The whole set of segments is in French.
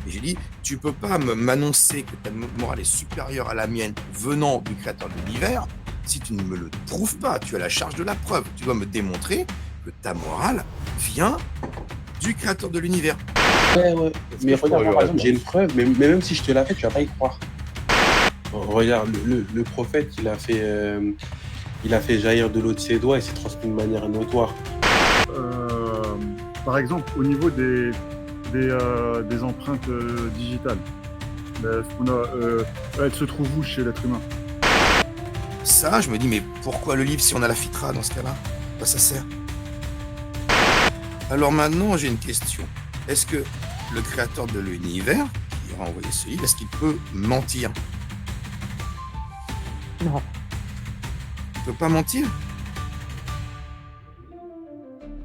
Et j'ai dit, tu peux pas m'annoncer que ta morale est supérieure à la mienne venant du créateur de l'univers si tu ne me le prouves pas. Tu as la charge de la preuve. Tu dois me démontrer que ta morale vient du créateur de l'univers. Ouais. Qu'est-ce Mais que je pourrais regarde, lui moi, par exemple, j'ai répondre? une preuve, mais même si je te la fais, tu vas pas y croire. Regarde, le prophète, il a fait jaillir de l'eau de ses doigts et s'est transmis de manière notoire. Euh, Par exemple, au niveau des empreintes digitales, elles se trouvent où chez l'être humain? Ça, je me dis, mais pourquoi le livre si on a la fitra dans ce cas-là? À quoi ça sert? Alors maintenant, j'ai une question. Est-ce que le créateur de l'univers, qui a envoyé ce livre, est-ce qu'il peut mentir? Non. Il peut pas mentir?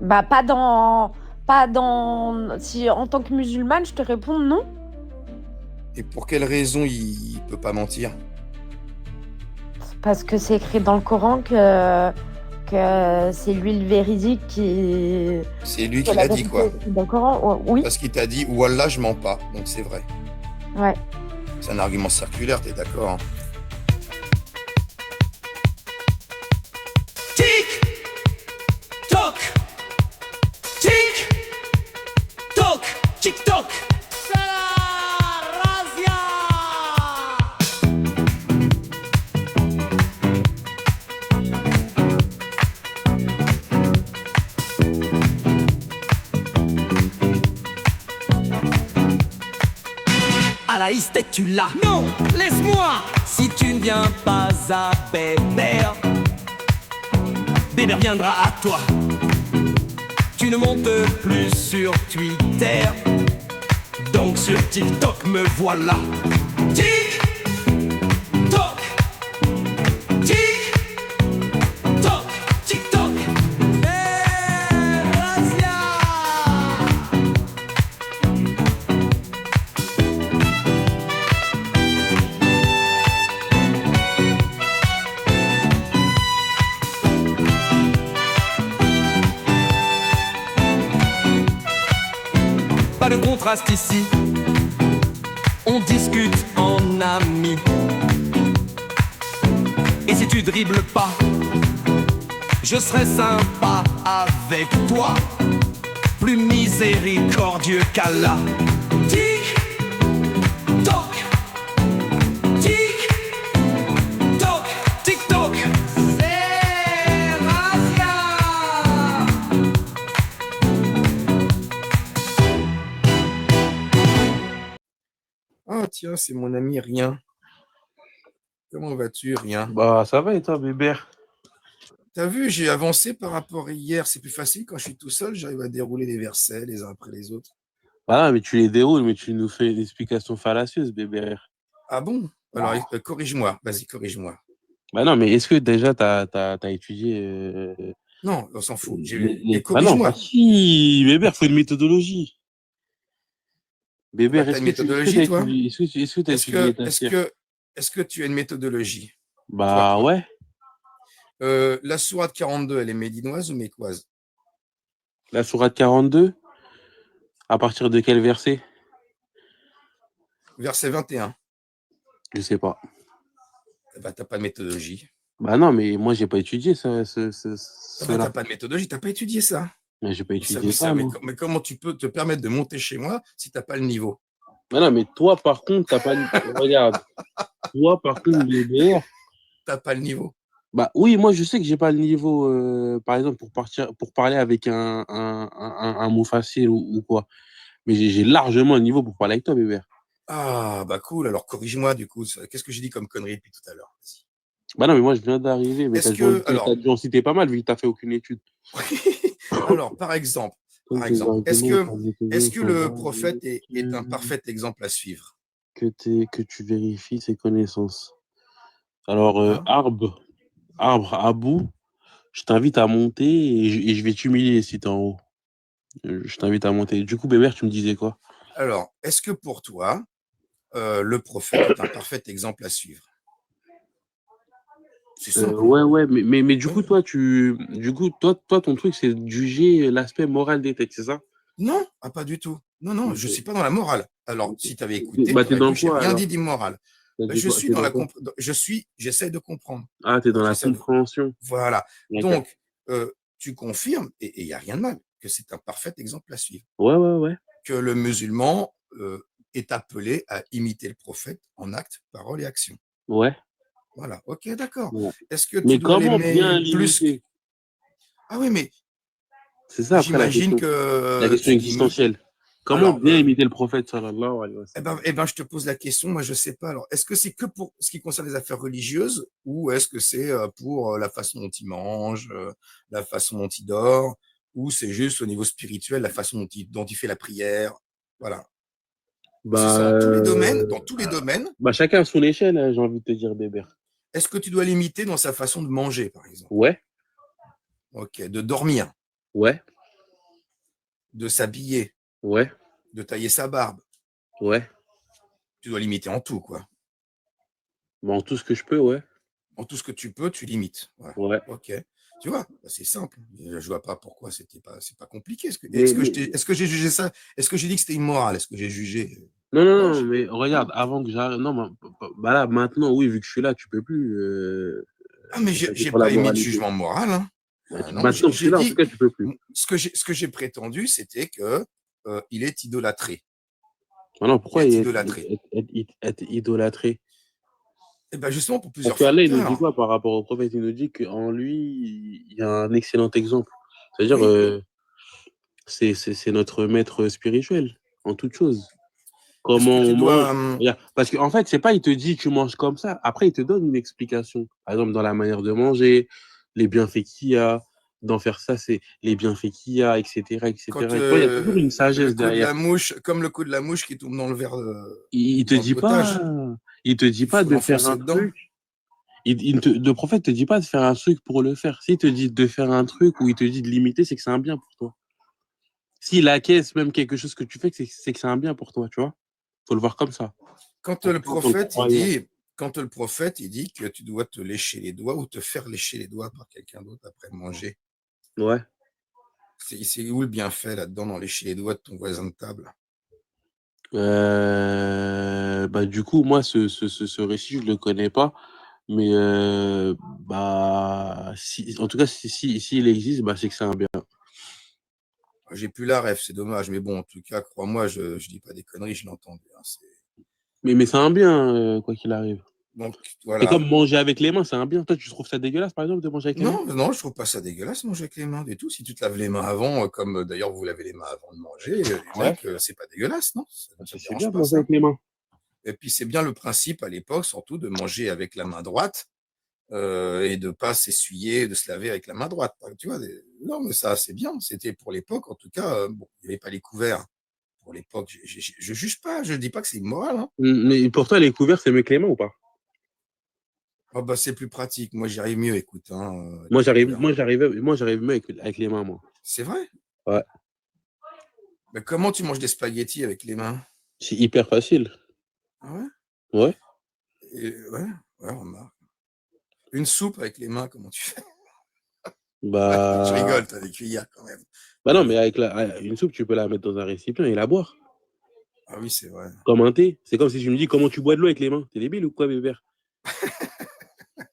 Bah, pas dans. Pas dans. Si en tant que musulmane, je te réponds non. Et pour quelle raison il peut pas mentir? Parce que c'est écrit dans le Coran que c'est l'huile véridique qui. C'est lui que qui la l'a dit, vérité quoi. est écrite dans le Coran. Oui. Parce qu'il t'a dit, Wallah, je mens pas, donc c'est vrai. Ouais. C'est un argument circulaire, t'es d'accord, hein? Tic toc, tic toc, tic toc. C'est la razzia. Alaïs, t'es-tu là? Non, laisse-moi. Si tu ne viens pas à Bébert, Bébert viendra à toi. Tu ne montes plus sur Twitter, donc sur TikTok me voilà. Tic toc, tic toc, tic toc. Hey, razzia. Pas de contraste ici, on discute en amis. Et si tu dribbles pas, je serai sympa avec toi, plus miséricordieux qu'Allah. Tic toc, tic toc, tic toc. C'est razzia. Ah tiens, c'est mon ami Rien. Comment vas-tu, Rien? Bah, ça va et toi, Bébert? T'as vu, j'ai avancé par rapport à hier. C'est plus facile quand je suis tout seul, j'arrive à dérouler les versets les uns après les autres. Bah non, mais tu les déroules, mais tu nous fais une explication fallacieuse, Bébert. Ah bon? Alors, corrige-moi, vas-y, corrige-moi. Bah non, mais est-ce que déjà t'as étudié Non, on s'en fout. Et Bah non, bah corrige-moi. si, Bébert, faut une méthodologie. Bah, Bébert, t'as une est-ce que méthodologie, t'as toi? étudié, est-ce que t'as Est-ce étudié que, les est-ce tafsirs? que, est-ce que tu as une méthodologie? Toi. Bah ouais. La sourate 42, elle est médinoise ou mécoise? La sourate 42, à partir de quel verset? Verset 21. Je sais pas. Bah, t'as pas de méthodologie. Bah non, mais moi, j'ai pas étudié ça, Ah bah, cela. t'as pas de méthodologie, t'as pas étudié ça. Mais j'ai pas Vous savez, étudié ça, moi. mais comment tu peux te permettre de monter chez moi si t'as pas le niveau? Bah non, mais toi, par contre, t'as pas... Regarde. Toi, par contre, Bébert... T'as pas le niveau. Bah oui, moi, je sais que j'ai pas le niveau, par exemple, pour parler avec un mot facile ou quoi. Mais j'ai largement le niveau pour parler avec toi, Bébert. Ah, bah cool, alors corrige-moi du coup. Qu'est-ce que j'ai dit comme connerie depuis tout à l'heure? Vas-y. Bah non, mais moi, je viens d'arriver, mais Est-ce que, t'as alors, dû en citer pas mal, vu que t'as fait aucune étude. alors, par exemple, Comme tes est-ce arguments, que, ta méthode est-ce que sont le valables, prophète est un parfait exemple à suivre? que tu vérifies ses connaissances. Alors, Hein? arbre à bout, je t'invite à monter et je vais t'humilier si t'es en haut. Je t'invite à monter. Du coup, Bébert, tu me disais quoi? Alors, est-ce que pour toi, le prophète est un parfait exemple à suivre? C'est simple, hein? Ouais, mais du coup, Oui. toi, ton truc, c'est de juger l'aspect moral des textes, c'est ça? Non, ah, pas du tout. Non, je suis pas dans la morale. Alors, si tu avais écouté, Bah, tu t'es aurais dans vu, j'ai quoi rien alors? dit d'immoral. T'as Bah, dit je quoi? suis T'es dans dans la quoi? j'essaie de comprendre. Ah, t'es dans la J'essaie de compréhension. Voilà. D'accord. Donc, tu confirmes, et il y a rien de mal, que c'est un parfait exemple à suivre. Ouais. Que le musulman est appelé à imiter le prophète en actes, paroles et actions. Ouais. Voilà. OK, d'accord. Ouais. Est-ce que tu Mais dois comment l'aimer bien plus que... limiter? Ah oui, mais C'est ça après j'imagine la que question tu limites. existentielle. Comment Alors, bien imiter le prophète sallallahu alayhi wa sallam? je te pose la question, moi je sais pas. Alors, est-ce que c'est que pour ce qui concerne les affaires religieuses, ou est-ce que c'est pour la façon dont il mange, la façon dont il dort, ou c'est juste au niveau spirituel, la façon dont il fait la prière? Voilà. Parce que c'est Bah, dans tous les domaines. bah chacun à son échelle, hein, j'ai envie de te dire, Bébert. Est-ce que tu dois l'imiter dans sa façon de manger, par exemple? Ouais, OK, de dormir, ouais, de s'habiller, ouais, de tailler sa barbe. ouais. Tu dois l'imiter en tout, quoi. Bon, tout ce que je peux, ouais. En tout ce que tu peux, tu limites. Voilà. Ouais. OK. Tu vois, bah, c'est simple. Je vois pas pourquoi c'est pas compliqué. Mais, Est-ce que j'ai jugé ça? Est-ce que j'ai dit que c'était immoral? Est-ce que j'ai jugé? Non, non, mais regarde, avant que j'arrive, non, bah là, maintenant, oui, vu que je suis là, tu peux plus ah, mais attaquer j'ai sur la pas émis de moralité. jugement moral, hein. Non, Maintenant que je suis j'ai là, en tout dit, cas, tu peux plus. ce que j'ai prétendu, c'était que il est idolâtré. Maintenant, Il pourquoi est idolâtré. être idolâtré? Et ben justement pour Parce plusieurs qu'Allah, il nous dit facteurs. quoi par rapport au prophète? Il nous dit qu'en lui, il y a un excellent exemple. C'est-à-dire, Oui, c'est notre maître spirituel, en toute chose. est-ce Comment que tu on mange. dois Regarde, parce qu'en fait, c'est pas, il te dit, tu manges comme ça. Après, il te donne une explication. Par exemple, dans la manière de manger, les bienfaits qu'il y a, d'en faire ça, c'est les bienfaits qu'il y a, etc., quand etc. Et tu vois, il y a toujours une le sagesse coup de derrière. la mouche, comme le coup de la mouche qui tombe dans le verre, Il te dans le dit pas, potage, il te dit il pas faut de faire l'enfoncer un dedans. truc. Le prophète te dit pas de faire un truc pour le faire. S'il te dit de faire un truc ou il te dit de l'imiter, c'est que c'est un bien pour toi. S'il acquiesce même quelque chose que tu fais, c'est que c'est un bien pour toi, tu vois. Faut le voir comme ça. Quand En le tout cas, en tant que prophète, croyant. quand le prophète, il dit que tu dois te lécher les doigts ou te faire lécher les doigts par quelqu'un d'autre après manger, Ouais. c'est où le bienfait là-dedans, dans lécher les doigts de ton voisin de table? Bah, du coup, moi, ce récit, je le connais pas. Mais bah, en tout cas, s'il existe, bah, c'est que c'est un bien. J'ai plus la ref, c'est dommage, mais bon, en tout cas, crois-moi, je dis pas des conneries, je l'ai entendu, hein, Mais c'est un bien, quoi qu'il arrive. donc C'est voilà. comme manger avec les mains, c'est un bien. Toi, tu trouves ça dégueulasse, par exemple, de manger avec les mains? Non, je trouve pas ça dégueulasse manger avec les mains du tout. Si tu te laves les mains avant, comme d'ailleurs vous lavez les mains avant de manger, les Ouais. mecs, c'est pas dégueulasse, non? Ça Bah, te c'est bien dérange de pas, manger ça? avec les mains. Et puis c'est bien le principe à l'époque, surtout, de manger avec la main droite, et de pas s'essuyer, de se laver avec la main droite. Tu vois, non, mais ça, c'est bien. C'était pour l'époque, en tout cas. Bon, il n'y avait pas les couverts pour l'époque. Je juge pas, je dis pas que c'est immoral, hein. Mais pour toi, les couverts, c'est mieux que les mains ou pas? Oh, bah, c'est plus pratique. Moi, j'y arrive mieux, écoute, hein, les couverts. Moi, j'arrive mieux avec les mains, moi. C'est vrai? Ouais. Mais comment tu manges des spaghettis avec les mains? C'est hyper facile. Ah ouais? Ouais. Ouais, remarque. Une soupe avec les mains, comment tu fais? Je Bah, rigole, t'as des cuillères quand même. bah non, Ouais. mais une soupe, tu peux la mettre dans un récipient et la boire. Ah oui, c'est vrai. Comme un thé. C'est comme si tu me dis comment tu bois de l'eau avec les mains. T'es débile ou quoi, Bébert?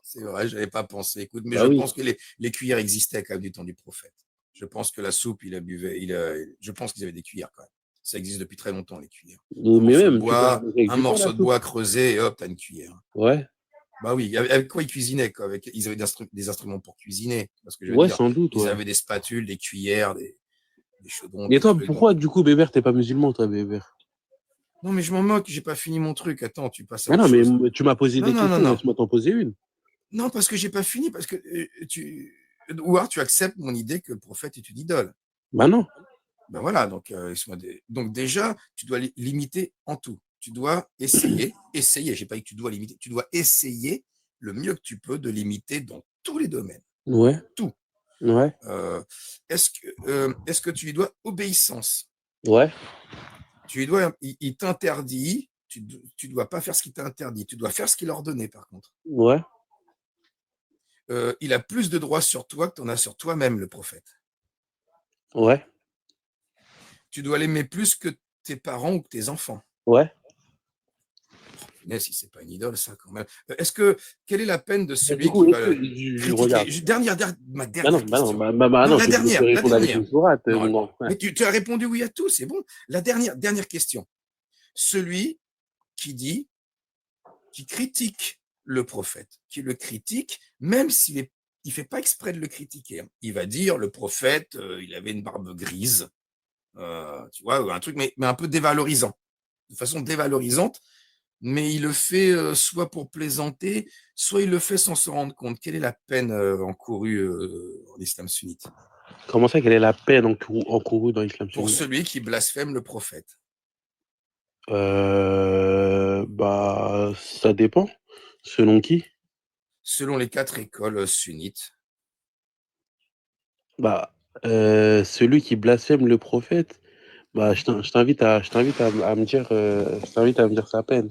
C'est vrai, j'avais pas pensé. Écoute, mais Bah je oui. pense que les cuillères existaient quand même du temps du prophète. Je pense que la soupe, je pense qu'ils avaient des cuillères quand même. Ça existe depuis très longtemps, les cuillères. Mais même, tu peux la manger avec Un du pain, la morceau de soupe. bois creusé et hop, t'as une cuillère. Ouais. Bah oui, avec quoi ils cuisinaient, quoi? Ils avaient des instruments pour cuisiner. Parce que je veux Ouais, dire, sans doute, ils ouais. avaient des spatules, des cuillères, des chaudrons, Et des toi, trucs. Donc... pourquoi, du coup, Bébert, t'es pas musulman, toi, Bébert? Non, mais je m'en moque, j'ai pas fini mon truc. Attends, tu passes à Ah autre non, chose. mais tu m'as posé Non, des non, non, questions, non. laisse-moi t'en poser une. Non, parce que j'ai pas fini, parce que ou alors tu acceptes mon idée que le prophète est une idole. Bah non. Ben voilà, donc déjà, tu dois l'imiter en tout. Tu dois essayer, j'ai pas dit que tu dois l'imiter, tu dois essayer le mieux que tu peux de l'imiter dans tous les domaines. Ouais. Tout. Ouais. Est-ce que tu lui dois obéissance? Ouais. Il t'interdit, tu dois pas faire ce qu'il t'a interdit, tu dois faire ce qu'il a ordonné par contre. Ouais. Il a plus de droits sur toi que tu en as sur toi-même, le prophète. Ouais. Tu dois l'aimer plus que tes parents ou que tes enfants. Ouais. Mais si c'est pas une idole, ça, quand même. Quelle est la peine de Mais du celui coup, qui est-ce va que, regarde, critiquer? Ma bah non, dernière question. Non, non, la tu peux dernière, la répondre avec dernière. une sourate, Non, mon grand frère. mais tu as répondu oui à tout, c'est bon. La dernière question. Celui qui critique le prophète, qui le critique, même s'il il fait pas exprès de le critiquer, hein. Il va dire le prophète, il avait une barbe grise, tu vois, ou un truc, mais un peu dévalorisant, de façon dévalorisante, mais il le fait soit pour plaisanter, soit il le fait sans se rendre compte. Quelle est la peine encourue en islam sunnite Comment ça, quelle est la peine encourue dans l'islam pour sunnite? celui qui blasphème le prophète? Bah, ça dépend. Selon qui? Selon les 4 écoles sunnites. Bah, celui qui blasphème le prophète, bah, je t'invite je t'invite à me dire sa peine.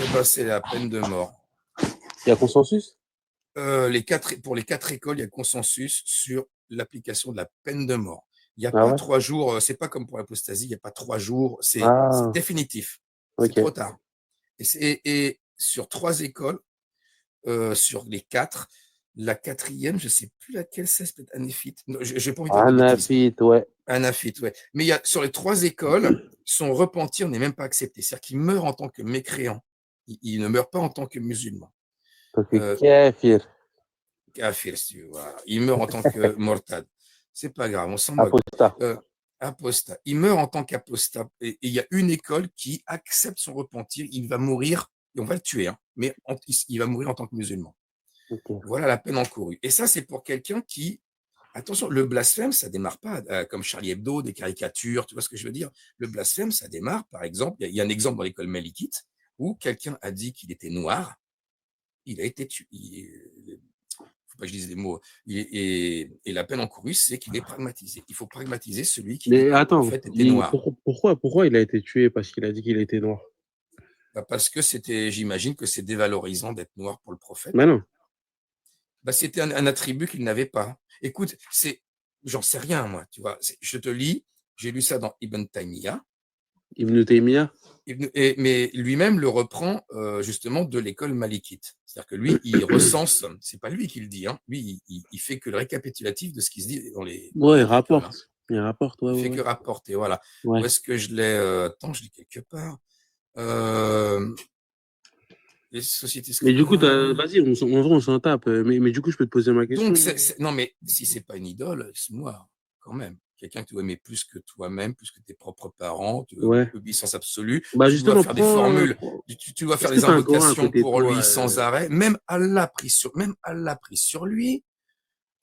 Eh ben, c'est la peine de mort. Il y a consensus? Pour les 4 écoles, il y a consensus sur l'application de la peine de mort. Il n'y a Ah pas ouais? 3 jours, c'est pas comme pour l'apostasie, il n'y a pas 3 jours, c'est Ah, définitif. C'est ok. trop tard. Et sur 3 écoles, sur les 4, la 4e, je ne sais plus laquelle c'est peut-être Hanéfite. J'ai pas envie de dire de bêtises. Hanafite, ouais. Hanafite, ouais. Mais sur les 3 écoles, son repentir n'est même pas accepté. C'est-à-dire qu'il meurt en tant que mécréant. Il ne meurt pas en tant que musulman. Parce que Euh, kafir, Kafir, si tu veux, voilà. Il meurt en tant que mortad. C'est pas grave, on s'en moque. apostat. Apostat. Il meurt en tant qu'apostat. Et il y a une école qui accepte son repentir. Il va mourir, et on va le tuer, hein, mais il va mourir en tant que musulman. Ok. Voilà la peine encourue. Et ça, c'est pour quelqu'un qui. Attention, le blasphème, ça démarre pas comme Charlie Hebdo, des caricatures, tu vois ce que je veux dire? Le blasphème, ça démarre, par exemple, il y a un exemple dans l'école malikite où quelqu'un a dit qu'il était noir, il a été tué. Faut pas que je dise des mots. Et la peine encourue, c'est qu'il est pragmatisé. Il faut pragmatiser celui qui dit Mais que le attends, prophète était noir. pourquoi il a été tué? Parce qu'il a dit qu'il était noir. Bah, parce que j'imagine que c'est dévalorisant d'être noir pour le prophète. Bah non. Bah, c'était un attribut qu'il n'avait pas. Écoute, j'en sais rien, moi, tu vois. Je te lis, j'ai lu ça dans Ibn Taymiyyah. Ibn Taymiyyah? Mais lui-même le reprend justement de l'école malikite. C'est-à-dire que lui, il recense, c'est pas lui qui le dit, hein, lui, il fait que le récapitulatif de ce qui se dit dans les Ouais, il autres écoles, hein. rapporte. Il rapporte, ouais, Il ouais, fait ouais. que rapporter, voilà. Ouais. Où est-ce que je l'ai attends, je l'ai quelque part. Les sociétés Mais du coup, scolaires. vas-y, on s'en tape. Mais du coup, je peux te poser ma question. Donc, non, mais si c'est pas une idole, c'est moi, quand même. Quelqu'un que tu dois aimer plus que toi-même, plus que tes propres parents, tu dois Ouais. obéissance absolue. Bah Tu dois justement, faire des formules, tu dois faire est-ce que des t'as un Coran à invocations côté de pour toi? lui sans arrêt. Même Allah pris sur lui.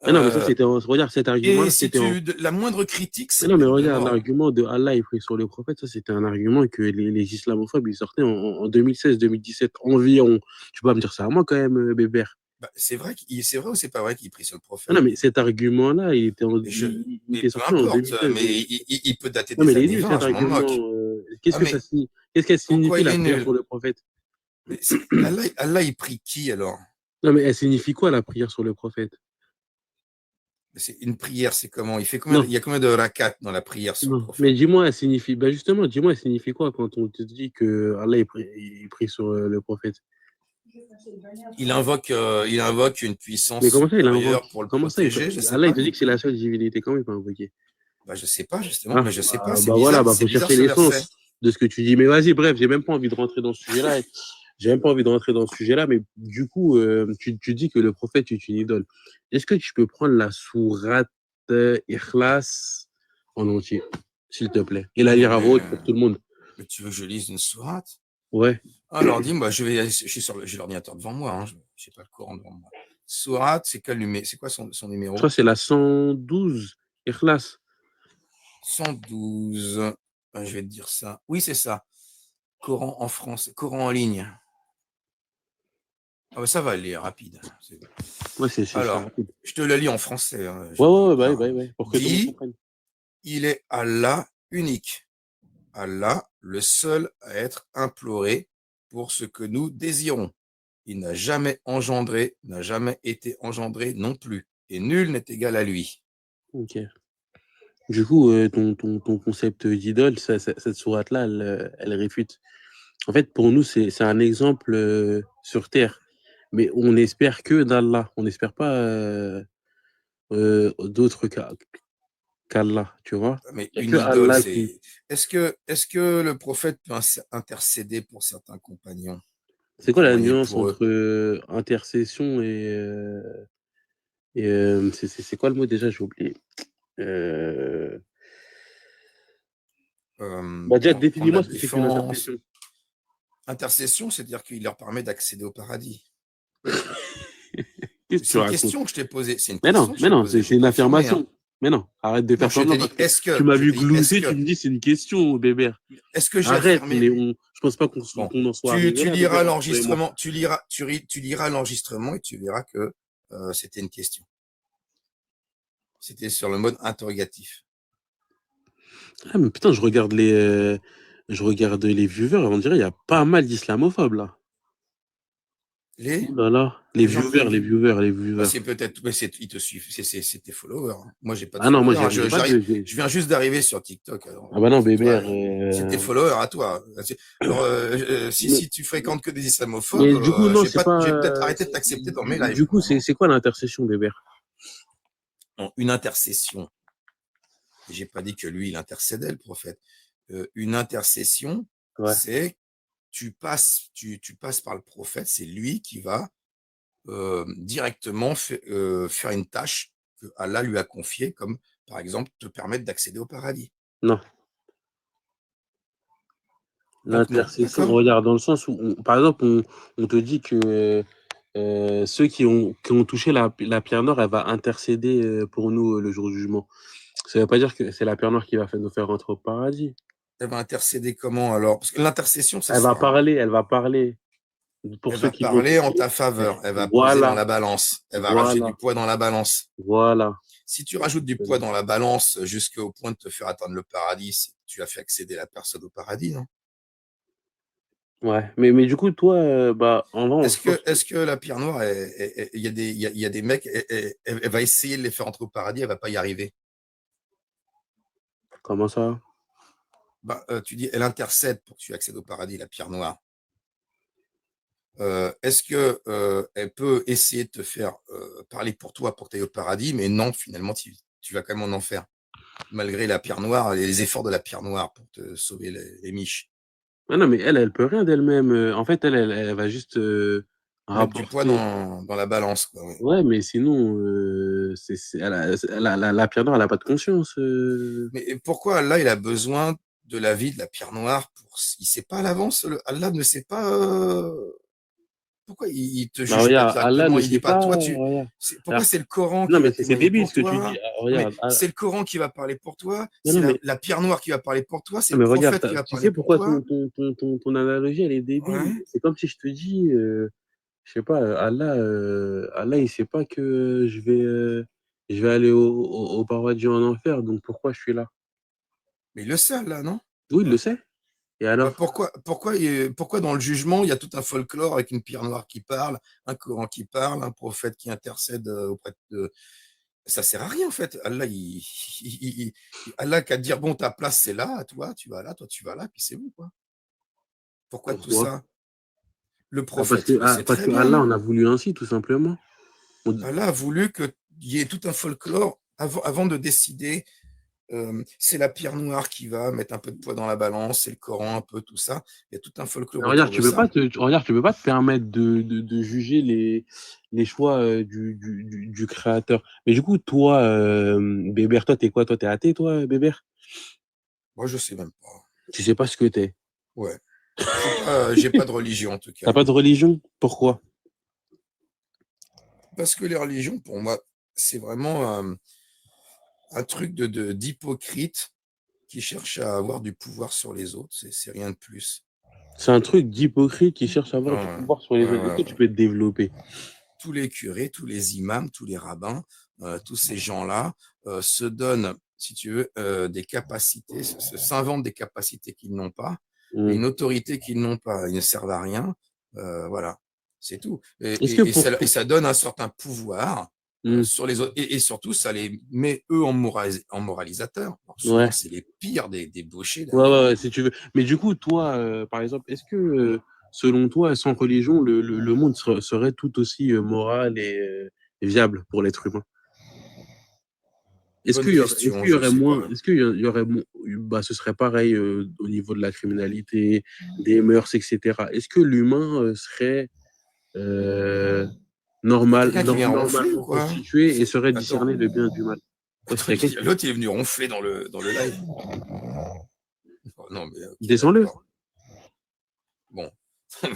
Mais non, mais ça, Euh, regarde, cet et argument-là, si la moindre critique, Mais c'est non, mais peine de regarde, mort, hein. l'argument de Allah est pris sur le prophète, ça, c'était un argument que les islamophobes, ils sortaient en 2016-2017 environ. Tu peux pas me dire ça à moi, quand même, Bébert. Bah, c'est vrai ou c'est pas vrai qu'il prie sur le Ah prophète? non, mais cet argument-là, il Mais était peu sorti en importe, 2016. mais il peut dater Non, mais des il est années nul, 20, cet je m'en argument. moque. Qu'est-ce Ah, que ça mais signifie? Qu'est-ce qu'elle pourquoi signifie, il la est prière nul? sur le prophète? Mais Allah, il prie qui alors? Non, mais elle signifie quoi, la prière sur le prophète? C'est une prière, c'est comment? Il Non, y a combien de rakats dans la prière sur le non. Mais prophète? dis-moi, elle signifie, bah justement, dis-moi, elle signifie quoi quand on te dit que Allah est pris sur le prophète? Il invoque une puissance Mais comment ça, il invoque? supérieure pour le Comment ça, protéger, je sais Allah, il pas. te dit que c'est la seule divinité, comment il peut invoquer? Bah, je sais pas, justement. Ah, Mais je sais pas, bah voilà, bah c'est faut bizarre chercher ce verset. l'essence de ce que tu dis. Mais vas-y, bref, j'ai même pas envie de rentrer dans ce sujet-là. J'ai même pas envie de rentrer dans ce sujet-là, mais du coup, tu dis que le prophète est une idole. Est-ce que tu peux prendre la sourate Ikhlas en entier, s'il te plaît, et la lire à voix haute pour tout le monde? Mais tu veux que je lise une sourate? Ouais. Alors, dis-moi, je suis j'ai l'ordinateur devant moi, hein, j'ai pas le Coran devant moi. Sourate, c'est c'est quoi son numéro? Je crois que c'est la 112, Ikhlas. 112. Je vais te dire ça. Oui, c'est ça. Coran en France, Coran en ligne. Ah bah ça va aller rapide. Ouais, c'est Alors, rapide. je te la lis en français, hein, Ouais, pour que tout le monde comprenne. il est Allah unique. Allah, le seul à être imploré pour ce que nous désirons. Il n'a jamais engendré, n'a jamais été engendré non plus, et nul n'est égal à lui. Ok. Du coup, ton concept d'idole, cette sourate-là, elle réfute. En fait, pour nous, c'est un exemple sur Terre. Mais on espère que d'Allah. On n'espère pas d'autres qu'Allah, tu vois. Mais Il n'y a une que idole, Allah qui. c'est. Est-ce que le prophète peut intercéder pour certains compagnons, C'est quoi la témoigner nuance pour eux? entre intercession et c'est quoi le mot déjà? J'ai oublié. Euh, Bah déjà, Prendre la définis-moi ce que c'est qu'une défense. intercession. Intercession, c'est-à-dire qu'il leur permet d'accéder au paradis. Qu'est-ce que tu C'est une racontes? question que je t'ai posée. C'est une Mais non, question que je mais t'ai non, posée. c'est Faut une confirmer, hein. affirmation. Mais non, arrête de Non, faire je t'ai semblant dit, parce que est-ce tu que, m'as je vu t'ai dit, glousser, tu me dis c'est une question, bébert. est-ce que j'ai Arrête, affirmé? je pense pas Bon, qu'on en soit arrivé tu là, liras bébert, entre toi et moi. l'enregistrement, tu liras l'enregistrement et tu verras que c'était une question. C'était sur le mode interrogatif. Ah, mais putain, je regarde les viewers et on dirait il y a pas mal d'islamophobes là. Les, Oh là là, les gens qui. les Bah, viewers. c'est peut-être, mais ils te suivent, c'est tes followers, hein. Moi, j'ai pas de Ah non, moi followers, hein. j'ai pas de. Je viens juste d'arriver sur TikTok. Alors, Ah bah non, toi, bébert. c'est tes followers à toi. Alors, Mais, si tu fréquentes que des islamophobes, mais du coup, non, c'est je vais pas. peut-être arrêter de t'accepter dans mes lives. Du coup, c'est quoi l'intercession, bébert? Non, une intercession. J'ai pas dit que lui, il intercédait, le prophète. Une intercession, Ouais. c'est tu passes par le prophète, c'est lui qui va directement faire une tâche que Allah lui a confiée, comme par exemple te permettre d'accéder au paradis. Non. Donc non, L'intercession, d'accord? regarde, dans le sens où, par exemple, on te dit que ceux qui ont touché la pierre noire, elle va intercéder pour nous le jour du jugement. Ça veut pas dire que c'est la pierre noire qui va nous faire rentrer au paradis. Elle va intercéder comment alors? Parce que l'intercession, c'est Elle va ça, hein. parler, elle va parler pour Elle ceux va qui l'ont parler en touché. ta faveur. Elle va peser dans Voilà, la balance. Elle va rajouter du voilà, poids dans la balance. voilà. Si tu rajoutes du poids dans la balance jusqu'au point de te faire atteindre le paradis, tu as fait accéder la personne au paradis, non? Ouais, mais du coup, toi, bah, en vrai, je pense que. Est-ce que la pierre noire, il y a il y a des mecs, elle va essayer de les faire entrer au paradis, elle va pas y arriver. Comment ça? Bah, tu dis, elle intercède pour que tu accèdes au paradis, la pierre noire. Est-ce que elle peut essayer de te faire parler pour toi pour que tu ailles au paradis, mais non, finalement, tu vas quand même en enfer, malgré la pierre noire et les efforts de la pierre noire pour te sauver les miches. Ah non, mais elle peut rien d'elle-même. En fait, elle va juste Mettre du poids rapporter. dans la balance, quoi, ouais. Ouais, mais sinon, la pierre noire, elle a pas de conscience. Mais pourquoi Allah, il a besoin de la vie de la pierre noire il sait pas à l'avance, Allah ne sait pas pourquoi il te Bah, juge pas regarde, Allah directement, ne il dit sait pas pas. toi Regarde. pourquoi c'est le Coran Non, qui mais va c'est témoigner débile pour ce que tu dis. toi? Ah, Non mais regarde. c'est le Coran qui va parler pour toi, Non, c'est non, mais, la pierre noire qui va parler pour toi, c'est non, le mais regarde, prophète qui va tu parler sais pour pourquoi toi. ton analogie, elle est débile. Ouais. C'est comme si je te dis, je sais pas, Allah, il sait pas que je vais aller au paradis en enfer, donc pourquoi je suis là? Mais il le sait là, non? Oui, il le sait. Et Bah alors? pourquoi dans le jugement, il y a tout un folklore avec une pierre noire qui parle, un Coran qui parle, un prophète qui intercède auprès de. Ça sert à rien en fait. Allah, Allah qu'à dire bon, ta place c'est là, toi tu vas là, toi tu vas là, puis c'est bon quoi. Pourquoi tout Pourquoi? ça? Le prophète, il le sait Parce très que Allah bien. en a voulu ainsi, tout simplement. Allah a voulu qu'il y ait tout un folklore avant de décider. C'est la pierre noire qui va mettre un peu de poids dans la balance, c'est le Coran, un peu tout ça. Il y a tout un folklore Regarde, autour de ça. regarde, tu peux pas te permettre de juger les choix du créateur. Mais du coup, toi, Bébert, toi, t'es quoi? Toi, t'es athée, toi, Bébert? Moi, je sais même pas. Tu sais pas ce que t'es. Ouais. J'ai pas de religion en tout T'as cas. pas de religion? Pourquoi? Parce que les religions, pour moi, c'est vraiment un truc d'hypocrite qui cherche à avoir du pouvoir sur les autres. C'est rien de plus. C'est un truc d'hypocrite qui cherche à avoir du Ouais, pouvoir sur les autres. Est-ce que tu ouais. peux te développer? Tous les curés, tous les imams, tous les rabbins, tous ces gens-là se donnent, si tu veux, des capacités, s'inventent des capacités qu'ils n'ont pas, et une autorité qu'ils n'ont pas. Ils ne servent à rien. Voilà, c'est tout. Est-ce que Et ça donne un certain pouvoir sur les autres. Et surtout, ça les met eux en moralisateurs. Alors, souvent, Ouais. c'est les pires des débauchés Ouais, d'ailleurs. ouais, si tu veux. Mais du coup, toi, par exemple, est-ce que, selon toi, sans religion, le monde serait tout aussi moral et viable pour l'être humain? Est-ce Bonne qu'il y aurait, question, je sais pas. est-ce qu'il y aurait, bah, ce serait pareil au niveau de la criminalité, des mœurs, etc. Est-ce que l'humain serait euh, Il y a quelqu'un qui vient ronfler ou normalement quoi? constitué et saurait Attends, discerner le bien du mal? Ouais, c'est quelqu'un qui l'autre il est venu ronfler dans le live. Oh, non mais ok, descend-le. d'accord. Bon,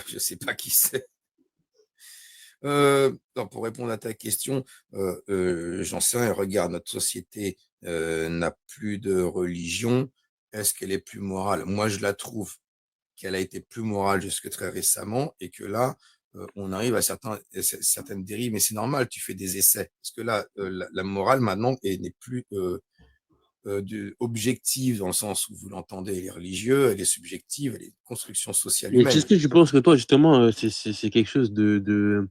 je sais pas qui c'est. Non, pour répondre à ta question, j'en sais rien. Regarde, notre société n'a plus de religion. Est-ce qu'elle est plus morale? Moi, je la trouve qu'elle a été plus morale jusque très récemment et que là, on arrive à certaines dérives. Mais c'est normal, tu fais des essais. Parce que là, la morale maintenant n'est plus objective dans le sens où vous l'entendez, elle est religieuse, elle est subjective, elle est construction sociale Mais est-ce humaine. que tu penses que toi, justement, c'est quelque chose de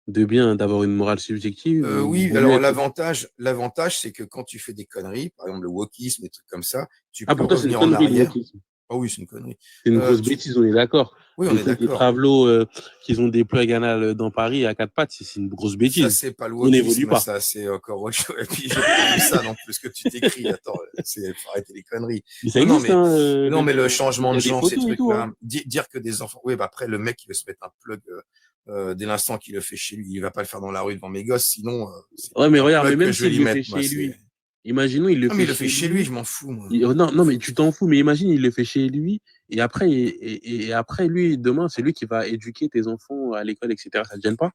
bien d'avoir une morale subjective ou Oui, vaut mieux alors être... l'avantage, c'est que quand tu fais des conneries, par exemple le wokisme, des trucs comme ça, tu Ah, peux pour toi, c'est une revenir en connerie, le arrière. wokisme. Ah oui, c'est une connerie. C'est une grosse Tu... bêtise, on est d'accord. Oui, on Le est truc des d'accord. travelots qui ont des plugs anal dans Paris à quatre pattes, c'est une grosse Ça, bêtise. c'est pas le On n'évolue wokisme, pas. ça, c'est encore autre chose. Et puis, j'ai pas vu ça non plus, ce que tu t'écris. Attends, faut arrêter les conneries. Mais ça Non, non, existe, mais, hein, non, mais le il changement y de a des genre, ces photos et tout, hein. trucs-là, dire que des enfants. Oui, bah après, le mec, il veut se mettre un plug dès l'instant qu'il le fait chez lui. Il va pas le faire dans la rue devant mes gosses, sinon, c'est Ouais, mais un regarde, mais plug que même je vais s'il lui le fait mettre, moi. chez lui, imaginons, il le Non, mais fait il le fait chez chez lui, lui. je m'en fous, moi. Non, Il non, mais faut... tu t'en fous, mais imagine, il le fait chez lui, et après, et après lui, demain, c'est lui qui va éduquer tes enfants à l'école, etc. Ça te gêne pas?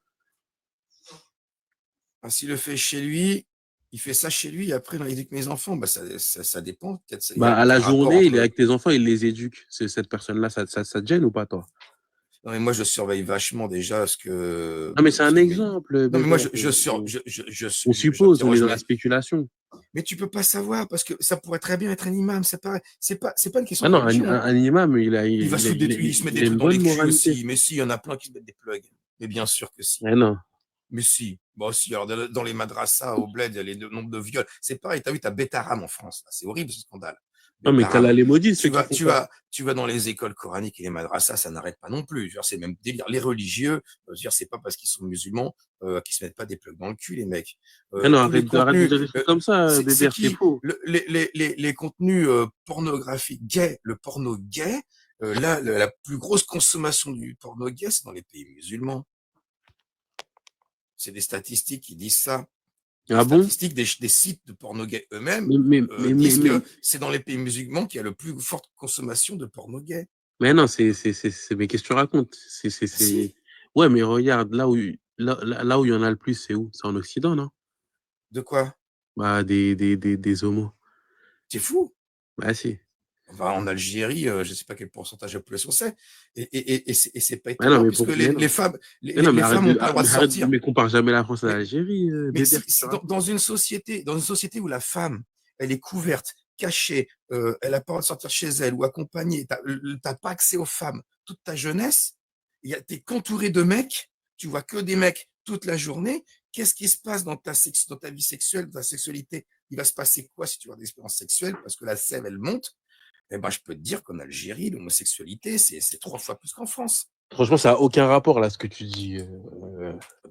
Ah, s'il le fait chez lui, il fait ça chez lui, et après, il éduque mes enfants. Bah, ça dépend. Peut-être il n'y a Bah, à aucun la rapport journée, il est entre. avec tes enfants, il les éduque. Cette personne-là, ça te gêne ou pas, toi? Non, mais moi, je surveille vachement déjà Non, mais c'est un ce que. exemple, Non, mais moi, bébé. On suppose, on est j'interroge dans la spéculation. Mais tu peux pas savoir parce que ça pourrait très bien être un imam. C'est pas une question Ah de non, religion. un imam, Il se met il des a trucs une dans bonne les culs moralité. aussi. Mais si, il y en a plein qui se mettent des plugs. Mais bien sûr que si. Mais non. Mais si. Bon, si. Alors, dans les madrassas, au bled, il y a le nombre de viols. C'est pareil. T'as vu, t'as Betaram en France. C'est horrible ce scandale. Non, mais qu'Allah Betaram. les maudisse, ceux Tu qui vas, font tu ça. vas, tu vas dans les écoles coraniques et les madrassas, ça n'arrête pas non plus. Genre, c'est même délire. Les religieux, c'est pas parce qu'ils sont musulmans qu'ils se mettent pas des plugs dans le cul, les mecs. Mais non, Tous les arrête de contenus, dire des trucs comme ça, c'est bébé, c'est qui faux. les contenus pornographiques gays, le porno gay. Là, la plus grosse consommation du porno gay, c'est dans les pays musulmans. C'est des statistiques qui disent ça. Les Ah bon? statistiques des sites de porno gay eux-mêmes Mais, disent que c'est dans les pays musulmans qu'il y a le plus forte consommation de porno gay. mais non, mais qu'est-ce que tu racontes? Si, Ouais, mais regarde, là où il y en a le plus, c'est où? C'est en Occident, non? de quoi? Bah, des homos. C'est fou. Bah, si. Enfin, en Algérie, je ne sais pas quel pourcentage de la population c'est, et c'est pas Mais non, étonnant puisque mais non. les femmes, Mais non, mais les femmes n'ont pas le droit de sortir. mais compare jamais la France à Mais, l'Algérie, mais bébé, qu'est-ce que tu si racontes? dans une société où la femme, elle est couverte, cachée, elle n'a pas le droit de sortir chez elle ou accompagnée, t'as pas accès aux femmes toute ta jeunesse, t'es entouré de mecs, tu vois que des mecs toute la journée. Qu'est-ce qui se passe dans ta vie sexuelle, dans ta sexualité? Il va se passer quoi si tu as des expériences sexuelles parce que la sève, elle monte? Eh ben, je peux te dire qu'en Algérie, l'homosexualité, c'est 3 fois plus qu'en France. Franchement, ça n'a aucun rapport, là, ce que tu dis.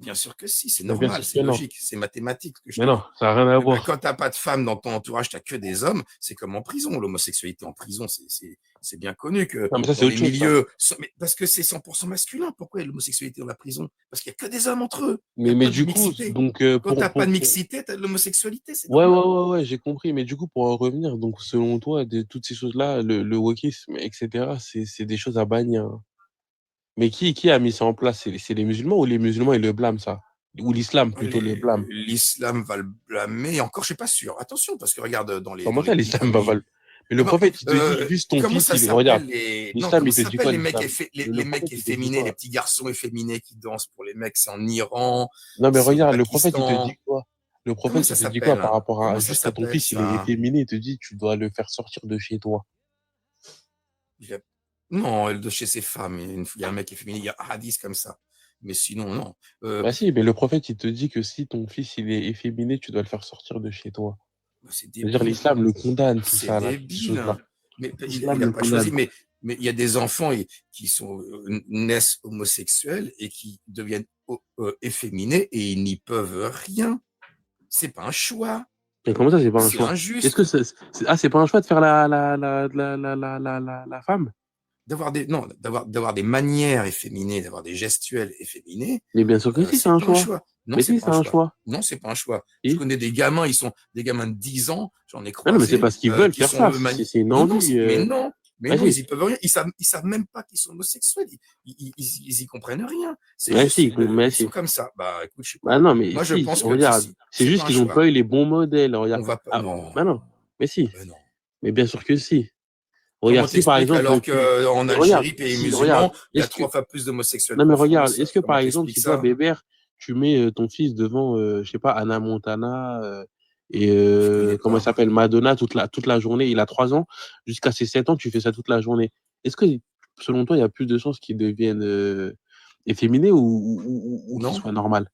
Bien sûr que si, c'est Mais bien normal, sûr c'est que non. logique, c'est mathématique ce que je Mais te non, dis. ça n'a rien à Eh ben, voir. quand t'as pas de femmes dans ton entourage, t'as que des hommes, c'est comme en prison. L'homosexualité en prison, c'est bien connu que Non, mais ça, c'est dans autre les chose, ça. milieux, mais parce que c'est 100% masculin. Pourquoi il y a l'homosexualité dans la prison? Parce qu'il y a que des hommes entre eux. Il n'y a Mais pas de du coup, mixité. donc, Quand t'as pas de mixité, t'as de l'homosexualité, c'est ouais, normal. ouais, j'ai compris. Mais du coup, pour en revenir, donc, selon toi, toutes ces choses-là, le wokisme, etc., c'est des choses à bannir. Mais qui a mis ça en place? C'est les musulmans ou les musulmans ils le blâment, ça? Ou l'islam plutôt le blâme? L'islam va le blâmer. Et encore, je suis pas sûr. Attention, parce que regarde, dans Comment les ça, pays l'islam comme va mal? Mais Eh le ben, prophète, il te dit juste ton comment fils, ça regarde, s'appelle non, l'islam, comment il te ça dit s'appelle quoi, les mecs, l'islam? Le les mecs prophète, il te dit efféminés, les quoi? petits garçons efféminés qui dansent pour les mecs? C'est en Iran, Non, mais c'est au regarde, le prophète, il te Pakistan. dit quoi? Le Comment prophète, ça il te dit quoi s'appelle, par hein? rapport Comment à ça juste à ton s'appelle fils, il est ça? efféminé, il te dit, tu dois le faire sortir de chez toi. Il y a- Non, de chez ces femmes, il y a un mec efféminé, il y a un hadith comme ça. Mais sinon, non. Bah si, mais le prophète, il te dit que si ton fils, il est efféminé, tu dois le faire sortir de chez toi. C'est C'est-à-dire, débile. l'islam le condamne, tout C'est ça, là, toutes ces débile. choses-là. Mais L'islam il a le pas choisi. condamne. Mais il y a des enfants qui naissent homosexuels et qui deviennent efféminés et ils n'y peuvent rien. C'est pas un choix. Et comment ça, c'est pas un C'est choix? injuste. Est-ce que c'est pas un choix de faire la femme? D'avoir des manières efféminées, d'avoir des gestuels efféminés, Mais bien sûr que si, c'est c'est un pas un choix. choix. Non, Mais c'est si, pas c'est un un choix. choix. Non, c'est pas un choix. Et Je connais des gamins, ils sont des gamins de 10 ans, j'en ai Ah non, mais c'est croisé, parce qu'ils veulent qui faire sont ça. C'est une Mais non, envie. mais non, Vas-y. ils y peuvent rien. Ils savent même pas qu'ils sont homosexuels. Ils y comprennent rien. C'est Ouais, juste, si, mais ils sont si. comme ça. Bah, écoute, je sais Bah pas. non, mais Moi, je si, pense que regarde. C'est c'est juste pas un qu'ils n'ont choix. pas eu les bons modèles. Regarde. On va pas. Ah, Non, bah non. Mais si. mais non. Mais bien sûr que si. Comment Regarde, si par t'expliques exemple, alors qu'en mais regarde, Algérie, pays si, regarde, musulman, il y a est-ce que, 3 fois plus d'homosexuels non mais qu'en regarde, France? est-ce que par Comment exemple, t'expliques si toi, ça? Bébert, tu mets ton fils devant, je sais pas, Anna Montana et Je connais comment il pas. s'appelle, Madonna toute la journée, il a 3 ans, jusqu'à ses 7 ans, tu fais ça toute la journée. Est-ce que, selon toi, il y a plus de chances qu'il devienne efféminé ou qu'il Non, soit normal?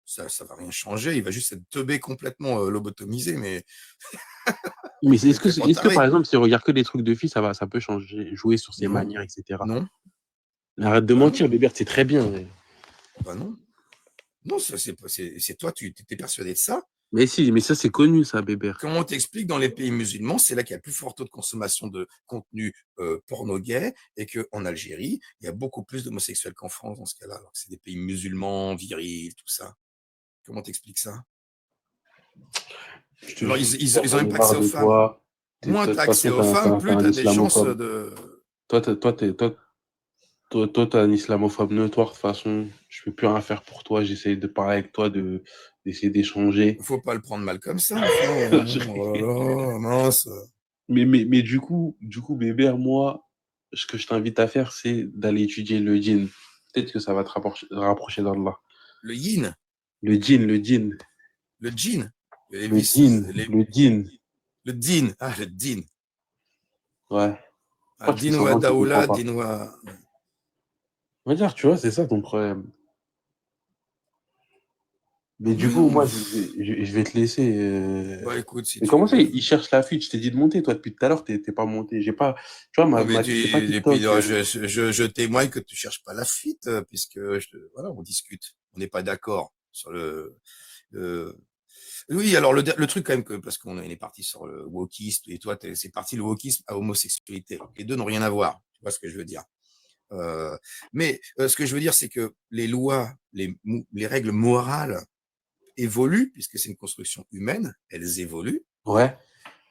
ça va rien changer. Il va juste être teubé complètement lobotomisé, mais Mais il est complètement est-ce que par taré. exemple, si on regarde que des trucs de filles, ça peut changer, jouer sur ses Non, manières, etc. non, Mais arrête de bah non, mentir, Bébert, c'est très bien. bah non. Non, c'est toi, tu étais persuadé de ça. Mais si, mais ça, c'est connu, ça, Bébert. Comment on t'explique dans les pays musulmans, c'est là qu'il y a le plus fort taux de consommation de contenu porno gay et qu'en Algérie, il y a beaucoup plus d'homosexuels qu'en France dans ce cas-là. Alors que c'est des pays musulmans, virils, tout ça. Comment t'expliques ça? Je te Alors, jure, ils ont j'en même ai pas accès marre aux de femmes. toi. Moins De tu toute as accès façon, aux femmes, t'es plus tu un as des chances islamophobe. de. Toi, t'es un islamophobe notoire. De toute façon, je peux plus rien faire pour toi. J'essaie de parler avec toi, d'essayer d'échanger. Faut pas le prendre mal comme ça, frère. Oh là là, mince. Mais du coup, Bébert, moi, ce que je t'invite à faire, c'est d'aller étudier le djinn. Peut-être que ça va te rapprocher d'Allah. Le yin, Le djinn, le djinn. le djinn, Le djinn, le djinn. le din. Ah, le din. Ouais. Ah, Pourquoi tu fais din wa semblant que tu comprends daoula, pas? din wa. On va dire, tu vois, c'est ça ton problème. Mais du Mais coup, non, moi, je vais te laisser. bah écoute, si Mais tu comment ça, veux. il cherche la fuite? Je t'ai dit de monter, toi, depuis tout à l'heure, t'es pas monté. J'ai pas, tu vois, Non, mais j'ai pas et puis, TikTok. je témoigne que tu cherches pas la fuite, puisque voilà, on discute. On n'est pas d'accord sur le- Oui, alors le truc quand même que parce qu'on est parti sur le wokisme et toi c'est parti le wokisme à homosexualité. Les deux n'ont rien à voir. Tu vois ce que je veux dire. Mais ce que je veux dire, c'est que les lois, les règles morales évoluent puisque c'est une construction humaine. Elles évoluent Ouais.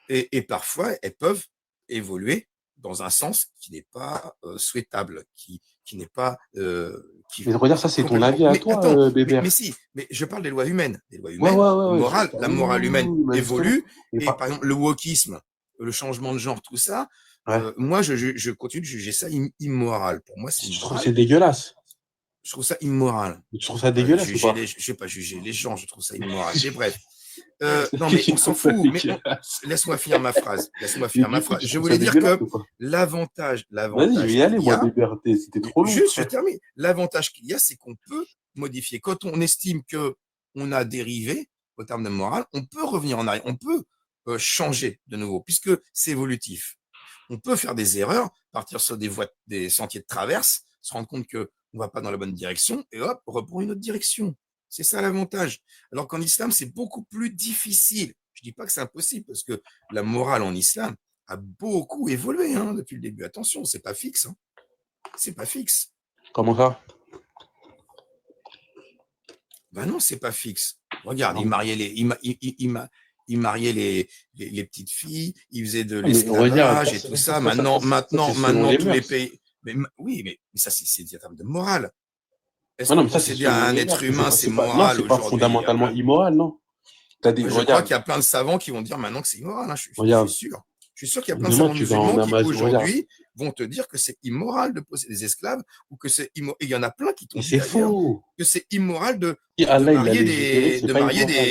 et parfois elles peuvent évoluer dans un sens qui n'est pas souhaitable, qui n'est pas Mais regarde, ça, c'est ton complètement. avis à Mais toi, attends, mais Bébert. si, mais je parle des lois humaines. Des lois Ouais, humaines, ouais, je sais morale, pas. la Oui, morale humaine bah, justement. évolue Mais et par exemple le wokisme, le changement de genre, tout ça. ouais. Moi, je continue de juger ça immoral. Pour moi, c'est Je trouve que immoral. c'est dégueulasse. Je trouve ça immoral. Tu trouves ça dégueulasse ou pas? Je sais pas juger les gens, je trouve ça immoral. Mais bref. C'est Non, que mais tu on s'en trouves ça fout. Mais dégueulasse. laisse-moi finir ma phrase. Laisse-moi Et finir ma du coup, phrase. tu Je trouves voulais ça dire dégueulasse que ou pas? l'avantage Vas-y, je vais y aller, qu'il y moi, a, Bébert. C'était trop long, juste, je frère. termine. L'avantage qu'il y a, c'est qu'on peut modifier. Quand on estime que on a dérivé au terme de morale, on peut revenir en arrière. On peut changer de nouveau, puisque c'est évolutif. On peut faire des erreurs, partir sur des sentiers de traverse, se rendre compte que on va pas dans la bonne direction et hop, reprendre une autre direction. C'est ça l'avantage. Alors qu'en islam, c'est beaucoup plus difficile. Je dis pas que c'est impossible parce que la morale en islam a beaucoup évolué depuis le début. Attention, c'est pas fixe. C'est pas fixe. Comment ça? Ben non, c'est pas fixe. Regarde, il Non. mariait il mariait les petites filles, il faisait de Ah, mais regarde, l'esclavage et tout ça. Maintenant, c'est selon les tous les mœurs. pays. Oui, mais ça, c'est des termes de morale. Est-ce Ah non, que mais ça, c'est posséder selon un les être mœurs. humain, c'est Non, moral c'est pas aujourd'hui? fondamentalement immoral, non. Je crois Regarde, qu'il y a plein de savants qui vont dire maintenant que c'est immoral. Je suis regarde. sûr. Je suis sûr qu'il y a plein de Demain, savants tu vas en musulmans qui Amazon. Regarde, aujourd'hui vont te dire que c'est immoral de posséder des esclaves ou que c'est immoral. Et il y en a plein qui t'ont Mais dit c'est d'ailleurs faux. que c'est immoral Si de Allah, il l'a marier légiféré, c'est de pas marier immoral.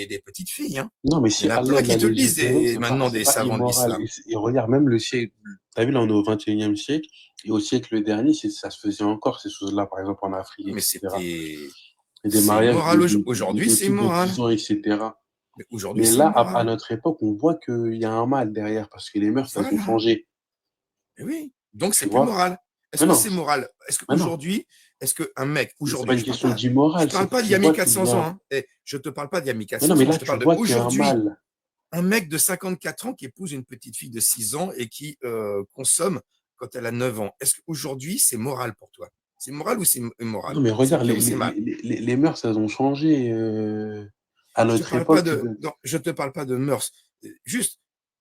des petites filles. Hein. Non, mais Il y si en a Allah, plein il qui l'a te le disent légiféré, maintenant, c'est des pas savants de immoral. l'islam. Et regarde, même le siècle, t'as vu, là, on est au 21e siècle, et au siècle dernier, ça se faisait encore, ces choses-là, par exemple, en Afrique, Mais etc. Et des c'est mariages immoral aujourd'hui, c'est au-dessus de immoral. 10 ans, etc. Mais aujourd'hui, Mais c'est là, à immoral. notre époque, on voit qu'il y a un mal derrière, parce que les mœurs, elles ont Voilà. changé, Et oui. Donc, tu c'est plus vois. moral. Est-ce Mais que non, c'est moral? Est-ce mais non, qu'aujourd'hui, est-ce qu'un mec, c'est pas aujourd'hui, une question je d'immoral, te c'est parle que pas d'il y tu a vois qu'il 1400 y a ans, un... hein. Je te parle pas d'il y a Mais non, mais 1400 ans, là, je te tu parle vois qu'il y a un d'aujourd'hui. mal. Un mec de 54 ans qui épouse une petite fille de 6 ans et qui consomme quand elle a 9 ans. Est-ce qu'aujourd'hui, c'est moral pour toi? C'est moral ou c'est immoral? Non, mais C'est regarde, bien ou c'est mal? les mœurs, elles ont changé à Je te notre parle pas époque. de, non, je te parle pas de mœurs. Juste,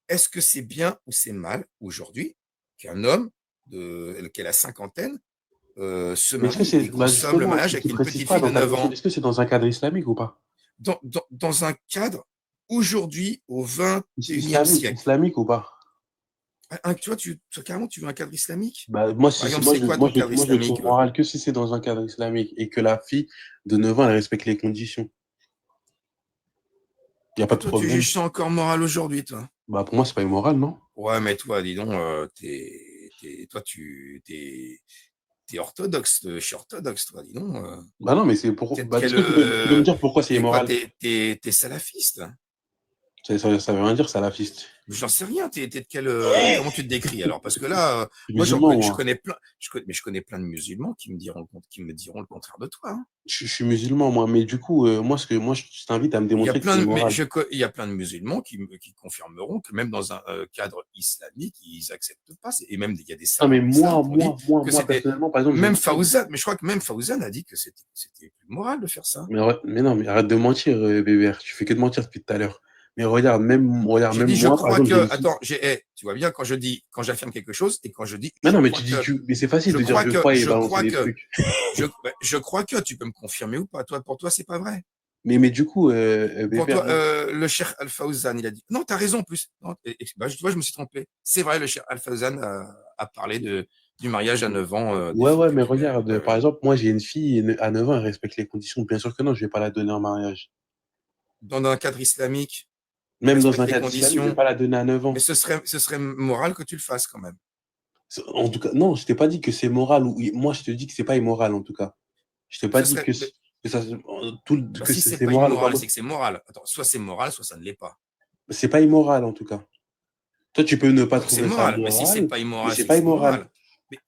est-ce que c'est bien ou c'est mal aujourd'hui qu'un homme qui a la cinquantaine se Mais est-ce que marie c'est, et bah consomme le justement, mariage avec tu une précises petite pas fille de dans ta 9 question, ans est-ce que c'est dans un cadre islamique ou pas? dans un cadre aujourd'hui au XXIe Islamique, siècle? islamique ou pas? Tu vois, carrément, tu veux un cadre islamique? Bah, moi, Par si, exemple, c'est quoi ton cadre moi, je le trouve islamique? moral que si c'est dans un cadre islamique et que la fille de 9 ans, elle respecte les conditions. Il n'y a pas Ah, de toi, tu problème. juges ça encore moral aujourd'hui, toi? Bah, pour moi, c'est pas immoral, non? Ouais, mais toi, dis donc, toi, t'es orthodoxe. Je suis orthodoxe, toi, dis donc. Bah non, mais c'est pour. T'es de Bah, est-ce quel, que tu peux me dire pourquoi c'est t'es quoi? immoral? T'es salafiste? Ça veut rien dire, salafiste. J'en sais rien. T'es de quel, comment tu te décris alors? Parce que là, Je suis moi, musulman, je moi. connais plein, mais je connais plein de musulmans qui me diront, le contraire de toi. Hein. Je suis musulman, moi. Mais du coup, moi, je t'invite à me démontrer que c'est immoral. Il y a plein de musulmans qui confirmeront que même dans un cadre islamique, ils acceptent pas. Et même, il y a des Ah, mais savants de l'islam qui ont dit que moi, c'était, personnellement, par exemple, je même m'excuse. Fawzan, mais je crois que même Fawzan a dit que c'était plus moral de faire ça. Mais non, mais arrête de mentir, Bébert. Tu fais que de mentir depuis tout à l'heure. Mais regarde, J'ai même dit, je moi, par crois exemple, j'ai que, une fille. attends, tu vois bien quand j'affirme quelque chose et quand je dis, Mais je non, mais crois que, mais c'est facile de dire je crois et je balancer crois des que, trucs. je crois que, tu peux me confirmer ou pas. Toi, pour toi, c'est pas vrai. Mais du coup, Pour Bébert, toi, le Cheikh Al Fawzan, il a dit, non, t'as raison en plus. Non, tu vois, je me suis trompé. C'est vrai, le Cheikh Al Fawzan a parlé du mariage à 9 ans des ouais, filles ouais, mais pupillères. regarde, Ouais, par ouais. exemple, moi, j'ai une fille à 9 ans, elle respecte les conditions. Bien sûr que non, je vais pas la donner en mariage. Dans un cadre islamique, il Même dans respecte un les cadre islamique, je vais conditions, pas la donner à 9 mais ans. ce serait moral que tu le fasses quand même. En tout cas, non, je t'ai pas dit que c'est moral ou moi, je te dis que c'est pas immoral, en tout cas. Je t'ai pas Ce dit serait, que ça, bah, que si c'est c'est pas moral ou pas. immoral, c'est que c'est moral. Attends, soit c'est moral, soit ça ne l'est pas. C'est pas immoral, en tout cas. Toi, tu peux ne pas Donc c'est trouver ça moral. Mais si c'est moral, pas mais immoral, c'est c'est que pas c'est immoral. moral. Mais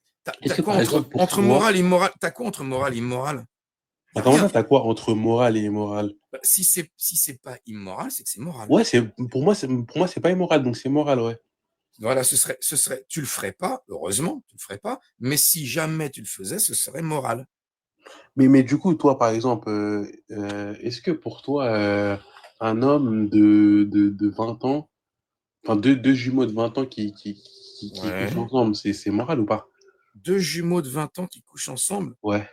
Est-ce t'as que, quoi par exemple, pour entre toi, moral et immoral? T'as quoi entre moral et immoral? Y bah, a comment ça, rien. t'as quoi entre moral et immoral? Bah, si c'est pas immoral, c'est que c'est moral. Ouais, pour moi, c'est pas immoral, donc c'est moral, ouais. Voilà, tu le ferais pas, heureusement, tu le ferais pas, mais si jamais tu le faisais, ce serait moral. Mais du coup, toi, par exemple, est-ce que pour toi, un homme de 20 ans, enfin deux jumeaux de 20 ans qui couchent Ouais. ensemble, c'est moral ou pas? Deux jumeaux de 20 ans qui couchent ensemble. Ouais,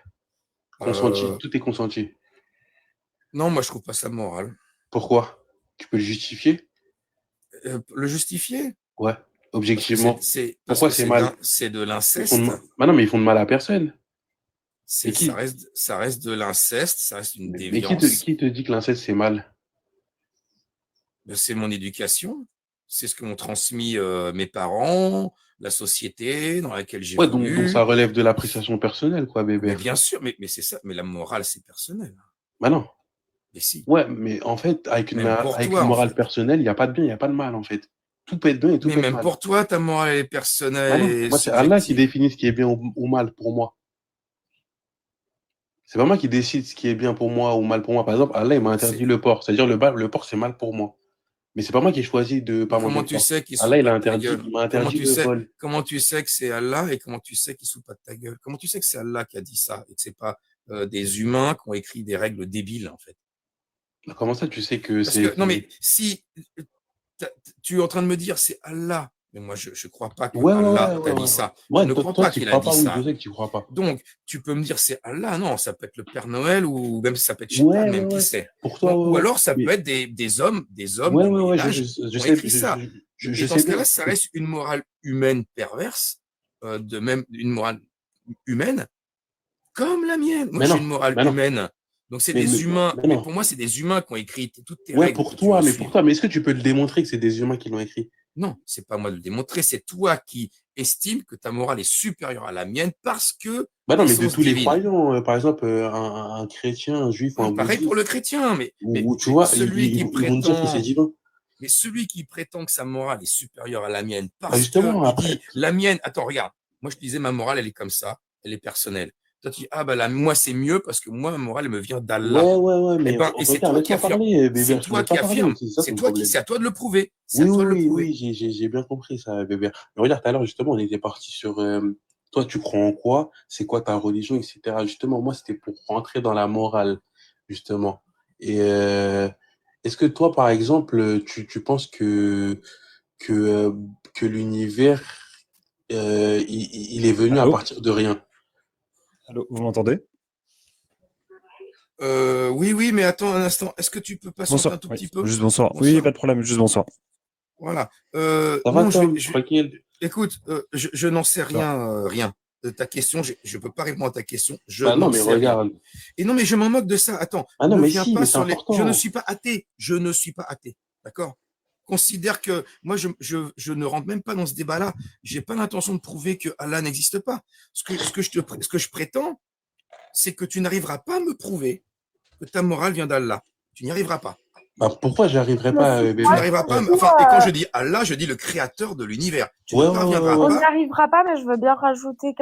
consenti, Euh, tout est consenti. non, moi je trouve pas ça moral. Pourquoi? Tu peux le justifier? Le justifier? Ouais, Parce que objectivement. parce Pourquoi que c'est mal? c'est de Ils font de l'inceste. mal. Bah non, mais ils font de mal à personne. Et Ça reste de l'inceste, ça reste une mais déviance. qui te dit que l'inceste c'est mal? C'est mon éducation. C'est ce que m'ont transmis mes parents, la société dans laquelle Ouais, donc ça j'évolue. relève de l'appréciation personnelle, quoi, Mais bébé. bien sûr, mais c'est ça. Mais la morale, c'est personnel. Bah non. Mais si, Ouais, mais en fait, même pour avec toi, une en morale fait. personnelle, il n'y a pas de bien, il n'y a pas de mal, en fait. Tout peut être bien et tout Mais peut être même mal. pour toi, ta morale est Bah personnelle non, et moi, c'est Allah qui subjective. définit ce qui est bien ou mal pour moi. C'est pas moi qui décide ce qui est bien pour moi ou mal pour moi. Par exemple, Allah, il m'a interdit C'est, le porc. C'est-à-dire, le porc, c'est mal pour moi. Mais c'est pas moi qui ai choisi de mais pas manger comment le tu porc. sais qu'il se Allah, fout pas de ta gueule? il m'a interdit le vol. Comment tu sais que c'est Allah et comment tu sais qu'il se fout pas de ta gueule? Comment tu sais que c'est Allah qui a dit ça et que c'est pas des humains qui ont écrit des règles débiles, en fait? Comment ça, tu sais que Parce que, non, mais c'est... si tu es en train de me dire c'est Allah, mais moi je crois pas que Ouais, ouais, ouais, Allah ouais, t'a ouais. dit ça. Je Ouais, ne crois toi, pas tu qu'il a crois dit pas, oui, je ça. sais que tu crois pas. Donc, tu peux me dire c'est Allah, non, ça peut être le Père Noël ou même ça peut être Chétan, Ouais, ouais, même qui ouais. sait. Pour toi, Donc, ou ouais, ouais. alors ça peut Mais, être des hommes ouais, du ouais, ouais, Moyen Âge qui je ont sais, écrit ça. je Et dans sais ce bien. cas-là, ça reste une morale humaine perverse une morale humaine comme la mienne. Moi, Mais j'ai non, une morale mais non. humaine. Donc, c'est Mais, des mais, humains. mais Mais non. pour moi, c'est des humains qui ont écrit toutes tes Ouais, règles pour que tu veux toi, mais pour suivre. toi. Mais est-ce que tu peux le démontrer que c'est des humains qui l'ont écrit? Non, c'est pas moi de le démontrer. C'est toi qui estimes que ta morale est supérieure à la mienne parce que Bah non, mais de essence tous les divine. croyants, par exemple, un chrétien, un juif ou un Pareil pour bouddhiste, le chrétien, ou tu mais vois, celui qui ils vont dire que c'est prétend divin. Mais celui qui prétend que sa morale est supérieure à la mienne Bah parce que justement, il après, dit la mienne, attends, regarde, moi je te disais ma morale elle est comme ça, elle est personnelle. Toi tu dis ah bah là moi c'est mieux parce que moi ma morale elle me vient d'Allah. ouais, Eh mais ben et c'est regarde, toi qui laisse-moi affirme, parler, c'est bébé, je te toi laisse qui pas parler, affirme, c'est ça ton problème. c'est à toi de le prouver, c'est à Oui, toi de le oui, prouver. oui, j'ai bien compris ça, bébé. Mais regarde, tout à l'heure, justement, on était parti sur toi, tu crois en quoi, c'est quoi ta religion, etc. Justement, moi, c'était pour rentrer dans la morale, justement. Et est-ce que toi, par exemple, tu penses que, euh, que l'univers, il est venu à Allô? partir de rien? Allô, vous m'entendez? Oui, mais attends un instant, est-ce que tu peux patienter Bonsoir. un tout Oui, petit peu? juste bonsoir. Oui, Bonsoir. pas de problème, juste bonsoir. Voilà. Ça va, Non, Tom? Tranquille? écoute, je n'en sais Ça va. rien de ta question. Je peux pas répondre à ta question. Je Bah non, n'en mais sais rien. regarde. Et non, mais je m'en moque de ça. Attends, Ah non, ne mais viens si, pas mais c'est sur les. Je ne important. suis pas athée. Je ne suis pas athée. D'accord? Considère que moi, je ne rentre même pas dans ce débat-là. J'ai pas l'intention de prouver que Allah n'existe pas. Ce que je prétends, c'est que tu n'arriveras pas à me prouver que ta morale vient d'Allah. Tu n'y arriveras pas. Bah pourquoi j'y arriverai Mais pas, si, Tu moi, bébé? n'arriveras pas. Ouais, surtout, Enfin, et quand je dis Allah, je dis le créateur de l'univers. Tu ne ouais, ouais, ouais, parviendras ouais. on n'y pas. arrivera pas, mais je veux bien rajouter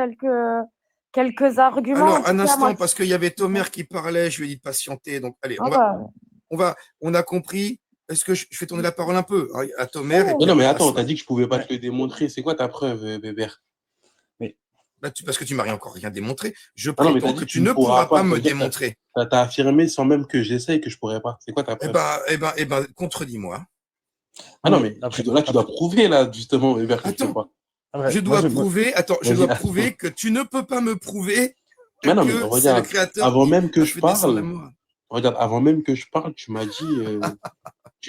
quelques arguments. En Alors, tout un cas, moi, instant, parce qu'il y avait Tomer qui parlait, je lui ai dit de patienter. Donc, allez, ah bah, on a compris. Est-ce que je fais tourner la parole un peu à Tomer et Non, puis oh, non, mais après à attends, t'as Swan. dit que je pouvais pas ouais, te le démontrer. C'est quoi ta preuve, Bébert? mais Parce que tu m'as encore rien démontré. Je Ah non, mais t'as prétends dit que que tu tu ne ne pourras pourras pas pas. Ça me veut dire que démontrer. t'as affirmé sans même que j'essaye que je pourrais pas. C'est quoi ta preuve? Contredis-moi. Ah non, non, mais mais tu dois prouver, là, justement, Bébert, que je peux Attends, pas. après, moi, je Vas-y. dois prouver que tu ne peux pas me prouver Mais non, mais que c'est le regarde, créateur avant qui même que a je fait descendre la parle, morale. regarde, avant même que je parle, tu m'as dit,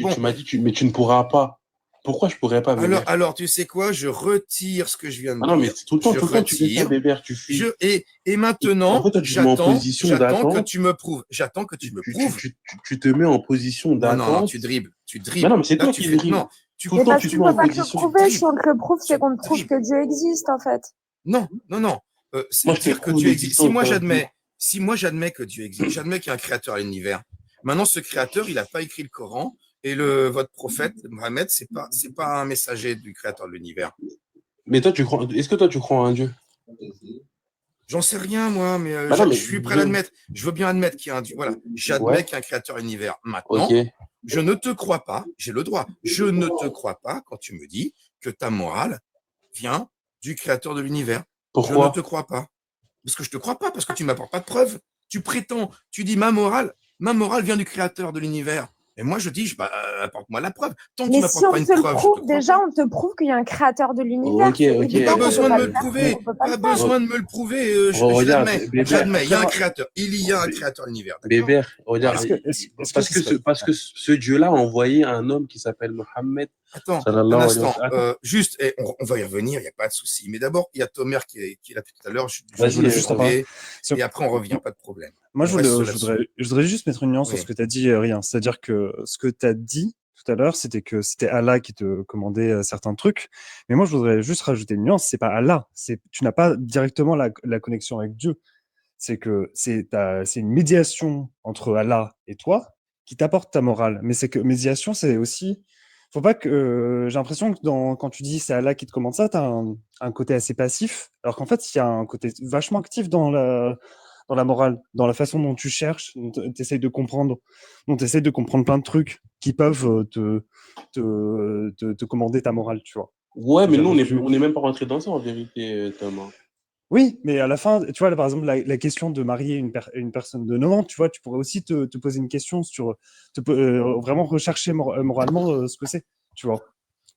Bon, tu m'as dit, mais tu ne pourras pas. Pourquoi je pourrais pas, Bébert? alors, tu sais quoi? Je retire ce que je viens de Ah non, mais dire. c'est Je tout le temps, tu fais ça, retire. Bébert. Tu fuis. Et En maintenant, fait, toi, tu te mets en position j'attends que d'attente. tu me prouves. J'attends que tu me prouves. Tu te mets en position Non, d'attente. tu dribbles. Mais non, mais c'est Là, toi tu qui fais. dribble. Non, tu Tout le mais temps, comprends. parce tu te qu'on mets peut en pas te le position. Tu prouver. Si dribbles. on te le prouve, c'est Tu qu'on te prouve dribbles. que Dieu existe, en fait. Non. Moi, je te Dire que prouve Dieu existe. l'existence d'un Dieu. Si moi j'admets que Dieu existe, j'admets qu'il y a un créateur à l'univers. Maintenant, ce créateur, il n'a pas écrit le Coran. Et votre prophète, Mohammed, c'est pas un messager du créateur de l'univers. Mais toi, est-ce que toi, tu crois en un Dieu? J'en sais rien, moi, mais Bah non, je mais suis prêt à Dieu. l'admettre. Je veux bien admettre qu'il y a un Dieu. Voilà, j'admets Ouais, qu'il y a un créateur à l'univers. ok. Maintenant, je ne te crois pas, j'ai le droit. Je ne te crois pas quand tu me dis que ta morale vient du créateur de l'univers. Je ne te Pourquoi? crois pas. Parce que je te crois pas, parce que tu m'apportes pas de preuves. Tu prétends, tu dis ma morale vient du créateur de l'univers. Et moi, je dis, apporte-moi la preuve. Tant que tu Mais si m'apportes pas on une te le preuve, je te prouve, crois déjà, pas. on te prouve qu'il y a un créateur de l'univers. Ok, C'est ok. Mais pas évident qu'on peut besoin de pas me le le faire. prouver. On peut pas Pas le faire. besoin de me le prouver. Je Regarde, l'admets. Bébert, Il y a un créateur. Il y a un créateur de l'univers. D'accord? Bébert, regarde. Voilà. est-ce que ce serait... Parce que ce Dieu-là a envoyé un homme qui s'appelle Mohammed, Attends, un sallallahu alayhi wa instant. sallam. Attends, Juste, on va y revenir, il n'y a pas de souci. Mais d'abord, il y a Tomer qui est là depuis tout à l'heure. Je Je vais voulais vas-y, juste en parler. l'expliquer. Et après, on revient, pas de problème. Moi, On reste là-dessus. je voudrais juste mettre une nuance sur ce Oui. que tu as dit, rien. C'est-à-dire que ce que tu as dit tout à l'heure, c'était que c'était Allah qui te commandait certains trucs. Mais moi, je voudrais juste rajouter une nuance. C'est pas Allah. Tu n'as pas directement la connexion avec Dieu. C'est que c'est une médiation entre Allah et toi qui t'apporte ta morale. Mais c'est que médiation, c'est aussi. Faut pas que. J'ai l'impression que quand tu dis c'est Allah qui te commande ça, tu as un côté assez passif. Alors qu'en fait, il y a un côté vachement actif dans la morale, dans la façon dont tu cherches, dont tu essayes de comprendre, plein de trucs qui peuvent te commander ta morale, tu vois. ouais, mais nous, C'est-à-dire, on n'est même pas rentré dans ça, en vérité, Thomas. oui, mais à la fin, tu vois, là, par exemple, la question de marier une personne de 9 ans, tu vois, tu pourrais aussi te poser une question sur, vraiment rechercher moralement ce que c'est, tu vois.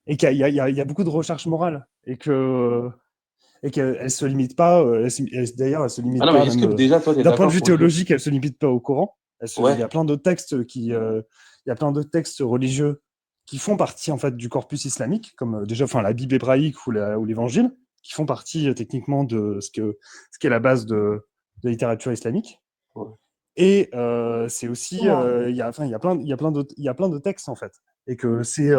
Et qu'il y a beaucoup de recherche morale, et qu'elle se limite pas, d'ailleurs, elle se Ah limite non, mais pas est-ce que même, déjà, toi, t'es d'un point de d'accord vue pour dire. théologique, elle se limite pas au Coran. Il y Ouais, a plein d'autres textes il y a plein d'autres textes religieux qui font partie en fait du corpus islamique, comme déjà, enfin, la Bible hébraïque ou l'Évangile, qui font partie techniquement de ce qui est la base de la littérature islamique. Ouais. Et c'est aussi, il y a plein de textes en fait. Et que c'est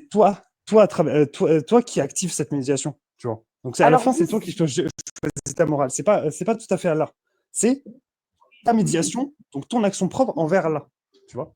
toi qui active cette médiation, tu vois. Donc à la Alors fin, c'est oui, toi qui choisis ta morale. C'est pas tout à fait Allah. C'est ta médiation, donc ton action propre envers Allah, tu vois.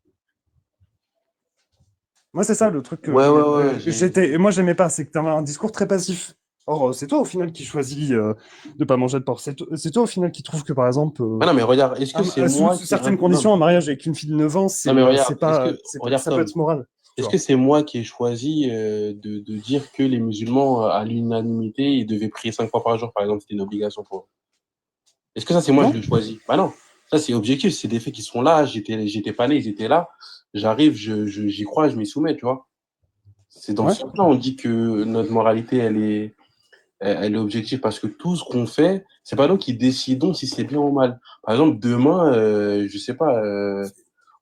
Moi, c'est ça le truc que Ouais. moi, j'aimais pas, c'est que tu avais un discours très passif. Or, c'est toi au final qui choisis de pas manger de porc. C'est toi au final qui trouve que par exemple, Ah non, mais regarde, est-ce que c'est moi sous qui. certaines Non, conditions, un mariage avec une fille de 9 ans, non, mais c'est regarde, pas, regarde, ça peut Tom, être moral. Tu est-ce vois. que c'est moi qui ai choisi de dire que les musulmans, à l'unanimité, ils devaient prier 5 fois par jour, par exemple, c'était une obligation pour eux? Est-ce que ça, c'est moi qui Non? l'ai choisi? Bah non. Ça, c'est objectif. C'est des faits qui sont là. J'étais pas né, ils étaient là. J'arrive, j'y crois, je m'y soumets, tu vois. C'est dans Ouais. ce sens-là, on dit que notre moralité, elle est objective parce que tout ce qu'on fait, c'est pas nous qui décidons si c'est bien ou mal. Par exemple, demain, je sais pas,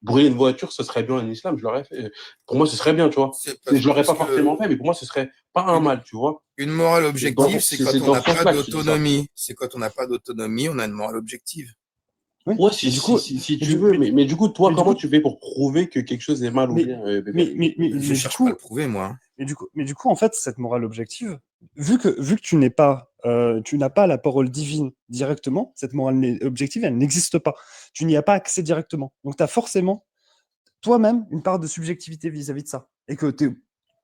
brûler une voiture, ce serait bien en islam, je l'aurais fait. Pour moi, ce serait bien, tu vois. C'est Je l'aurais parce pas que forcément fait, mais pour moi, ce serait pas un une, mal, tu vois. une morale objective, c'est C'est quand on dans n'a ce pas sens-là que je dis ça. d'autonomie. C'est quand on n'a pas d'autonomie, on a une morale objective. Oui. Ouais, Et du coup, si mais tu du, veux, mais du- mais du coup, toi, mais du comment coup, tu fais pour prouver que quelque chose est mal ou mais, bien, bébé? Je mais du cherche pas à le coup, prouver, moi. en fait, cette morale objective, vu que tu n'as pas la parole divine directement, cette morale objective, elle n'existe pas. Tu n'y as pas accès directement. Donc, tu as forcément toi-même une part de subjectivité vis-à-vis de ça. Et que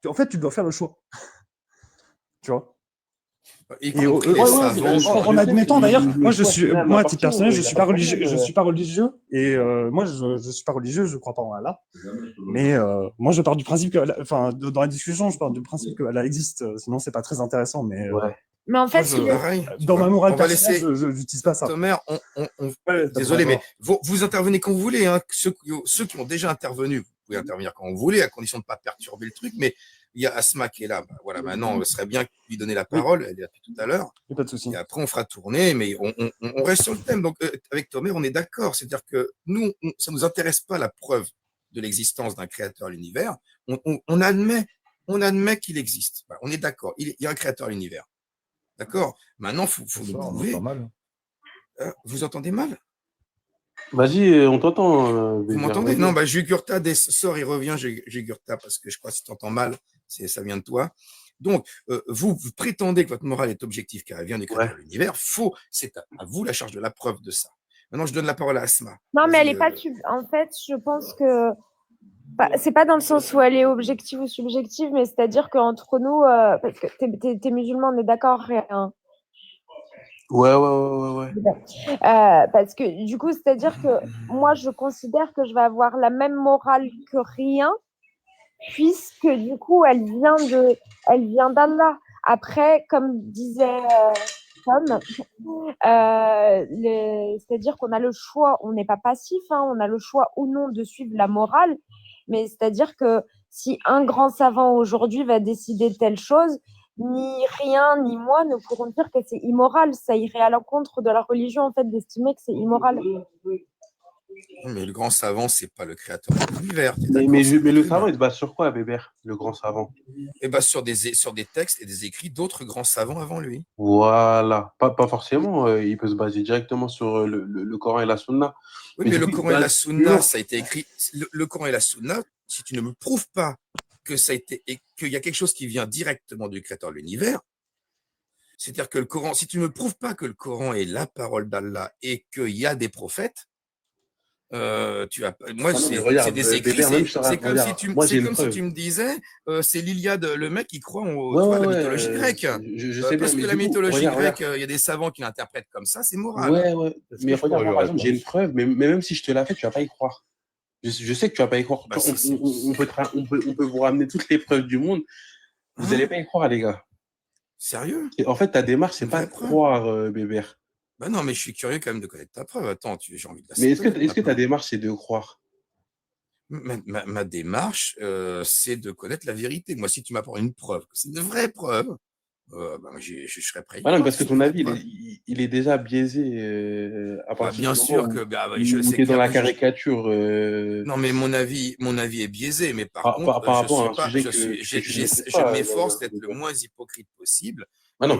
en fait, tu dois faire le choix. Tu vois. Y Et compris les Ouais, savants. en je sais, admettant d'ailleurs, le choix final moi à titre m'appartient, personnel, il n'y a pas de problème. je suis pas religieux et moi je suis pas religieux, je crois pas en Allah. Mais moi je pars du principe que, dans la discussion, je pars du principe que Allah existe. Sinon c'est pas très intéressant. Mais Ouais. mais en moi fait, C'est pareil, tu dans ma vois. morale On va personnelle, laisser je n'utilise pas ça. Tomer, Ouais, désolé, mais vous intervenez quand vous voulez. Hein. Ceux qui ont déjà intervenu, vous pouvez intervenir quand vous voulez, à condition de ne pas perturber le truc. Mais il y a Asma qui est là. Bah, voilà, maintenant, ce serait bien lui donner la Oui, parole. Elle est là depuis tout à l'heure. y a pas de souci. Et après, on fera tourner, mais on reste sur le thème. Donc, avec Tomer, on est d'accord. C'est-à-dire que nous, ça ne nous intéresse pas la preuve de l'existence d'un créateur à l'univers. On admet qu'il existe. Voilà, on est d'accord. Il y a un créateur à l'univers. D'accord. Maintenant, faut nous Ça, on prouver. entend mal. Vous entendez mal? Vas-y, on t'entend, Vous bébé, m'entendez? vas-y. Non, bah, Jugurtha sort, il revient, Jugurtha, parce que je crois que si tu entends mal, ça vient de toi. Donc, vous prétendez que votre morale est objective car elle vient du Ouais. créateur de l'univers. Faux, c'est à vous la charge de la preuve de ça. Maintenant, je donne la parole à Asma. non, mais elle Vas-y, est pas. En fait, je pense que c'est pas dans le sens où elle est objective ou subjective, mais c'est-à-dire qu'entre nous, parce que t'es musulman, on est d'accord, hein. Ouais. Parce que du coup, c'est-à-dire que moi, je considère que je vais avoir la même morale que rien, puisque du coup, elle vient d'Allah. Après, comme disait Tom, c'est-à-dire qu'on a le choix, on n'est pas passif, hein, on a le choix ou non de suivre la morale, mais c'est-à-dire que si un grand savant aujourd'hui va décider telle chose, ni rien ni moi ne pourront dire que c'est immoral. Ça irait à l'encontre de la religion, en fait, d'estimer que c'est immoral. mais le grand savant, c'est pas le créateur de l'univers. Mais le savant, il se base sur quoi, Bébert, le grand savant? Et bah, sur des textes et des écrits d'autres grands savants avant lui. Voilà. Pas forcément. Il peut se baser directement sur le Coran et la Sunna. Oui, Mais mais du le coup, il Coran et la base Sunna, sur- ça a été écrit. Le Coran et la Sunna, si tu ne me prouves pas que ça a été, qu'il y a quelque chose qui vient directement du créateur de l'univers, c'est-à-dire que le Coran, si tu ne me prouves pas que le Coran est la parole d'Allah et qu'il y a des prophètes, moi, Ah non, mais c'est regarde, des écrits, Bébert, même je te c'est comme si regarde, moi, j'ai une preuve. tu me disais, c'est l'Iliade, le mec qui croit Ouais, tu vois, la ouais, mythologie grecque. je sais bien, Parce que mais la du coup, mythologie regarde. grecque, il y a des savants qui l'interprètent comme ça, c'est moral. Ouais. Est-ce Mais que je regarde, pourrais lui moi, par exemple, j'ai répondre? une preuve, mais même si je te la fais, tu vas pas y croire. Je sais que tu vas pas y croire. Bah, On peut vous ramener toutes les preuves du monde. Vous hein? allez pas y croire, les gars. Sérieux? Et en fait, ta démarche, c'est Une pas vraie de preuve? croire, Bébert. Bah non, mais je suis curieux quand même de connaître ta preuve. Attends, j'ai envie de la Mais est-ce savoir que ta maintenant. démarche, c'est de croire? Ma démarche, c'est de connaître la vérité. Moi, si tu m'apportes une preuve, que c'est une vraie preuve, je serais prêt à y Ah non, mais croire. parce que Si ton tu as avis, preuve. il est déjà biaisé à partir Bien du sûr moment que je où sais tu es dans la clairement. caricature Non, mais mon avis est biaisé, mais par contre, par je rapport à suis un pas, sujet que tu ne maîtrises je pas. m'efforce d'être le moins hypocrite possible. Ah Et, non,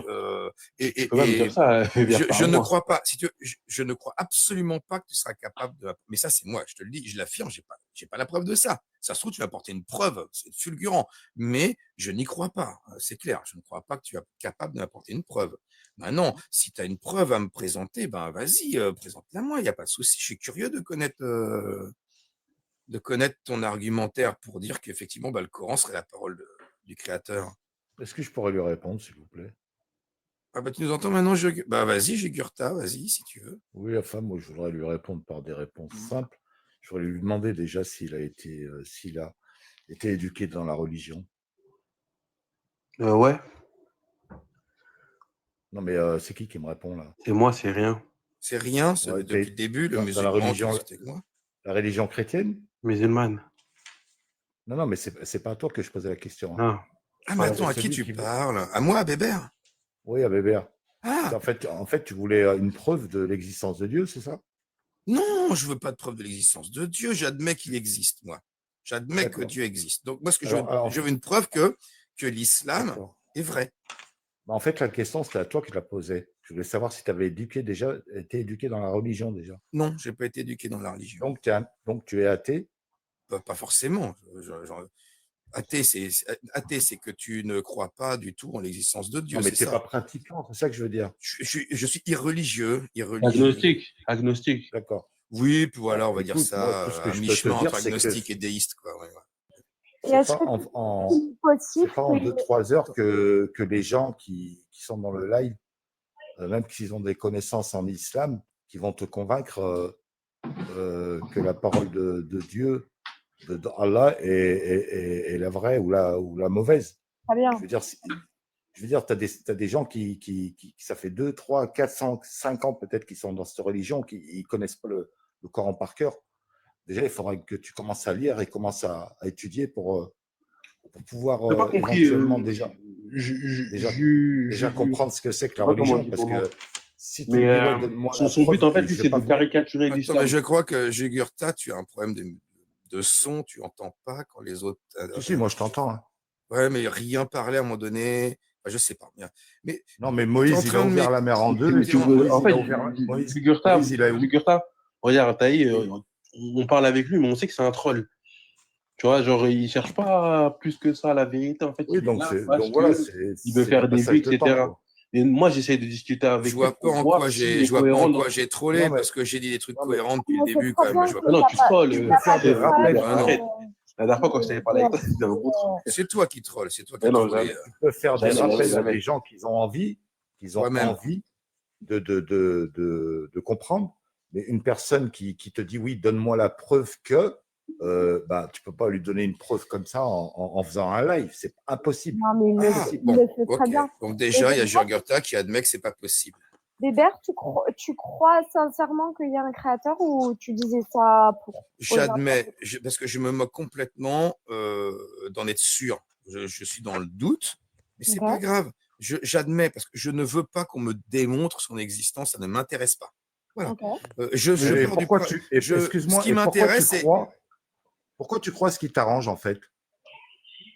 tu peux pas me dire ça, vers par je ne moi. crois pas, si tu veux, je ne crois absolument pas que tu seras capable de. Mais ça, c'est moi, je te le dis, je l'affirme, j'ai pas la preuve de ça. Ça se trouve, tu vas apporter une preuve, c'est fulgurant. Mais je n'y crois pas, c'est clair. Je ne crois pas que tu es capable d'apporter une preuve. Maintenant, si tu as une preuve à me présenter, ben vas-y, présente-la moi, il n'y a pas de souci. Je suis curieux de connaître ton argumentaire pour dire qu'effectivement, le Coran serait la parole du Créateur. Est-ce que je pourrais lui répondre, s'il vous plaît? Ah bah tu nous entends maintenant, bah vas-y, Jugurtha, vas-y, si tu veux. Oui, enfin, moi, je voudrais lui répondre par des réponses simples. Je voudrais lui demander déjà s'il a été éduqué dans la religion. Ouais, Non, mais c'est qui me répond là? et moi, c'est rien. C'est rien, Ouais, depuis le début, le dans la musulman qui religion, discute avec moi. la religion chrétienne? Musulmane. Non, mais c'est pas à toi que je posais la question. Ah. Ah, mais attends, à qui tu parles? À moi, à Bébert? Oui, à Bébert. Ah, En fait, tu voulais une preuve de l'existence de Dieu, c'est ça? non, je veux pas de preuve de l'existence de Dieu, j'admets qu'il existe, moi. J'admets que D'accord. Dieu existe. Donc, moi, ce que Alors, je veux une preuve que l'islam d'accord. est vrai. En fait, la question, c'était à toi que je la posais. Je voulais savoir si tu avais été éduqué dans la religion déjà. Non, j'ai pas été éduqué dans la religion. Donc, tu es athée? Pas forcément. Athée, c'est que tu ne crois pas du tout en l'existence de Dieu, Non, mais c'est tu n'es pas ça. pratiquant, c'est ça que je veux dire. Je suis irreligieux. Agnostique. D'accord. Oui, puis voilà, on va dire Écoute, moi, tout ça, ce que à je peux te mi-chemin dire, entre c'est que agnostique et déiste, quoi. Ouais. Et c'est est-ce pas que en c'est possible c'est pas en que 2-3 heures que les gens qui sont dans le live, même s'ils ont des connaissances en islam, qui vont te convaincre que la parole de Dieu, Allah est la vraie ou la mauvaise. très bien. Je veux dire, tu as des gens qui, ça fait 2, 3, 400, 5 ans peut-être qu'ils sont dans cette religion, qui ne connaissent pas le Coran par cœur. Déjà, il faudrait que tu commences à lire et commences à étudier pour pouvoir T'as pas compris. éventuellement déjà comprendre ce que c'est que la religion. Parce que si tu me dis, ouais, donne-moi la son but, preuve, en fait, je vais c'est pas de caricaturer Attends, l'islam. mais je crois que Jugurtha, tu as un problème de son, tu n'entends pas quand les autres. Si, moi je t'entends. Hein. Ouais, mais rien parler à un moment donné. Enfin, je sais pas. Mais non, mais t'es Moïse, en il train a de ouvert la mer en deux. En fait, Jugurtha, regarde, Taï, on parle avec lui, mais on sait que c'est un troll. Tu vois, genre, il cherche pas plus que ça la vérité. En fait, oui, donc voilà, il veut faire des vues, etc. Et moi, j'essaie de discuter avec lui. Je vois pas en quoi j'ai trollé, parce que j'ai dit des trucs cohérents depuis le début. Quand même. Non, tu trolles. Tu peux faire des rappels. La dernière fois, quand je t'avais parlé avec toi, c'était un gros troll. C'est toi qui trolles, c'est toi qui non, trolles. Tu peux faire des rappels à des gens qui ont envie, de comprendre. Mais une personne qui te dit oui, donne-moi la preuve que, tu peux pas lui donner une preuve comme ça en faisant un live, c'est impossible. Non, mais il le fait très bien. Donc déjà, il y a Jugurtha qui admet que c'est pas possible. Bébert, tu crois sincèrement qu'il y a un créateur ou tu disais ça pour... J'admets, parce que je me moque complètement d'en être sûr. Je suis dans le doute, mais c'est pas grave. J'admets, parce que je ne veux pas qu'on me démontre son existence, ça ne m'intéresse pas. Voilà. Excuse-moi, ce qui m'intéresse, c'est... Pourquoi tu crois ce qui t'arrange, en fait?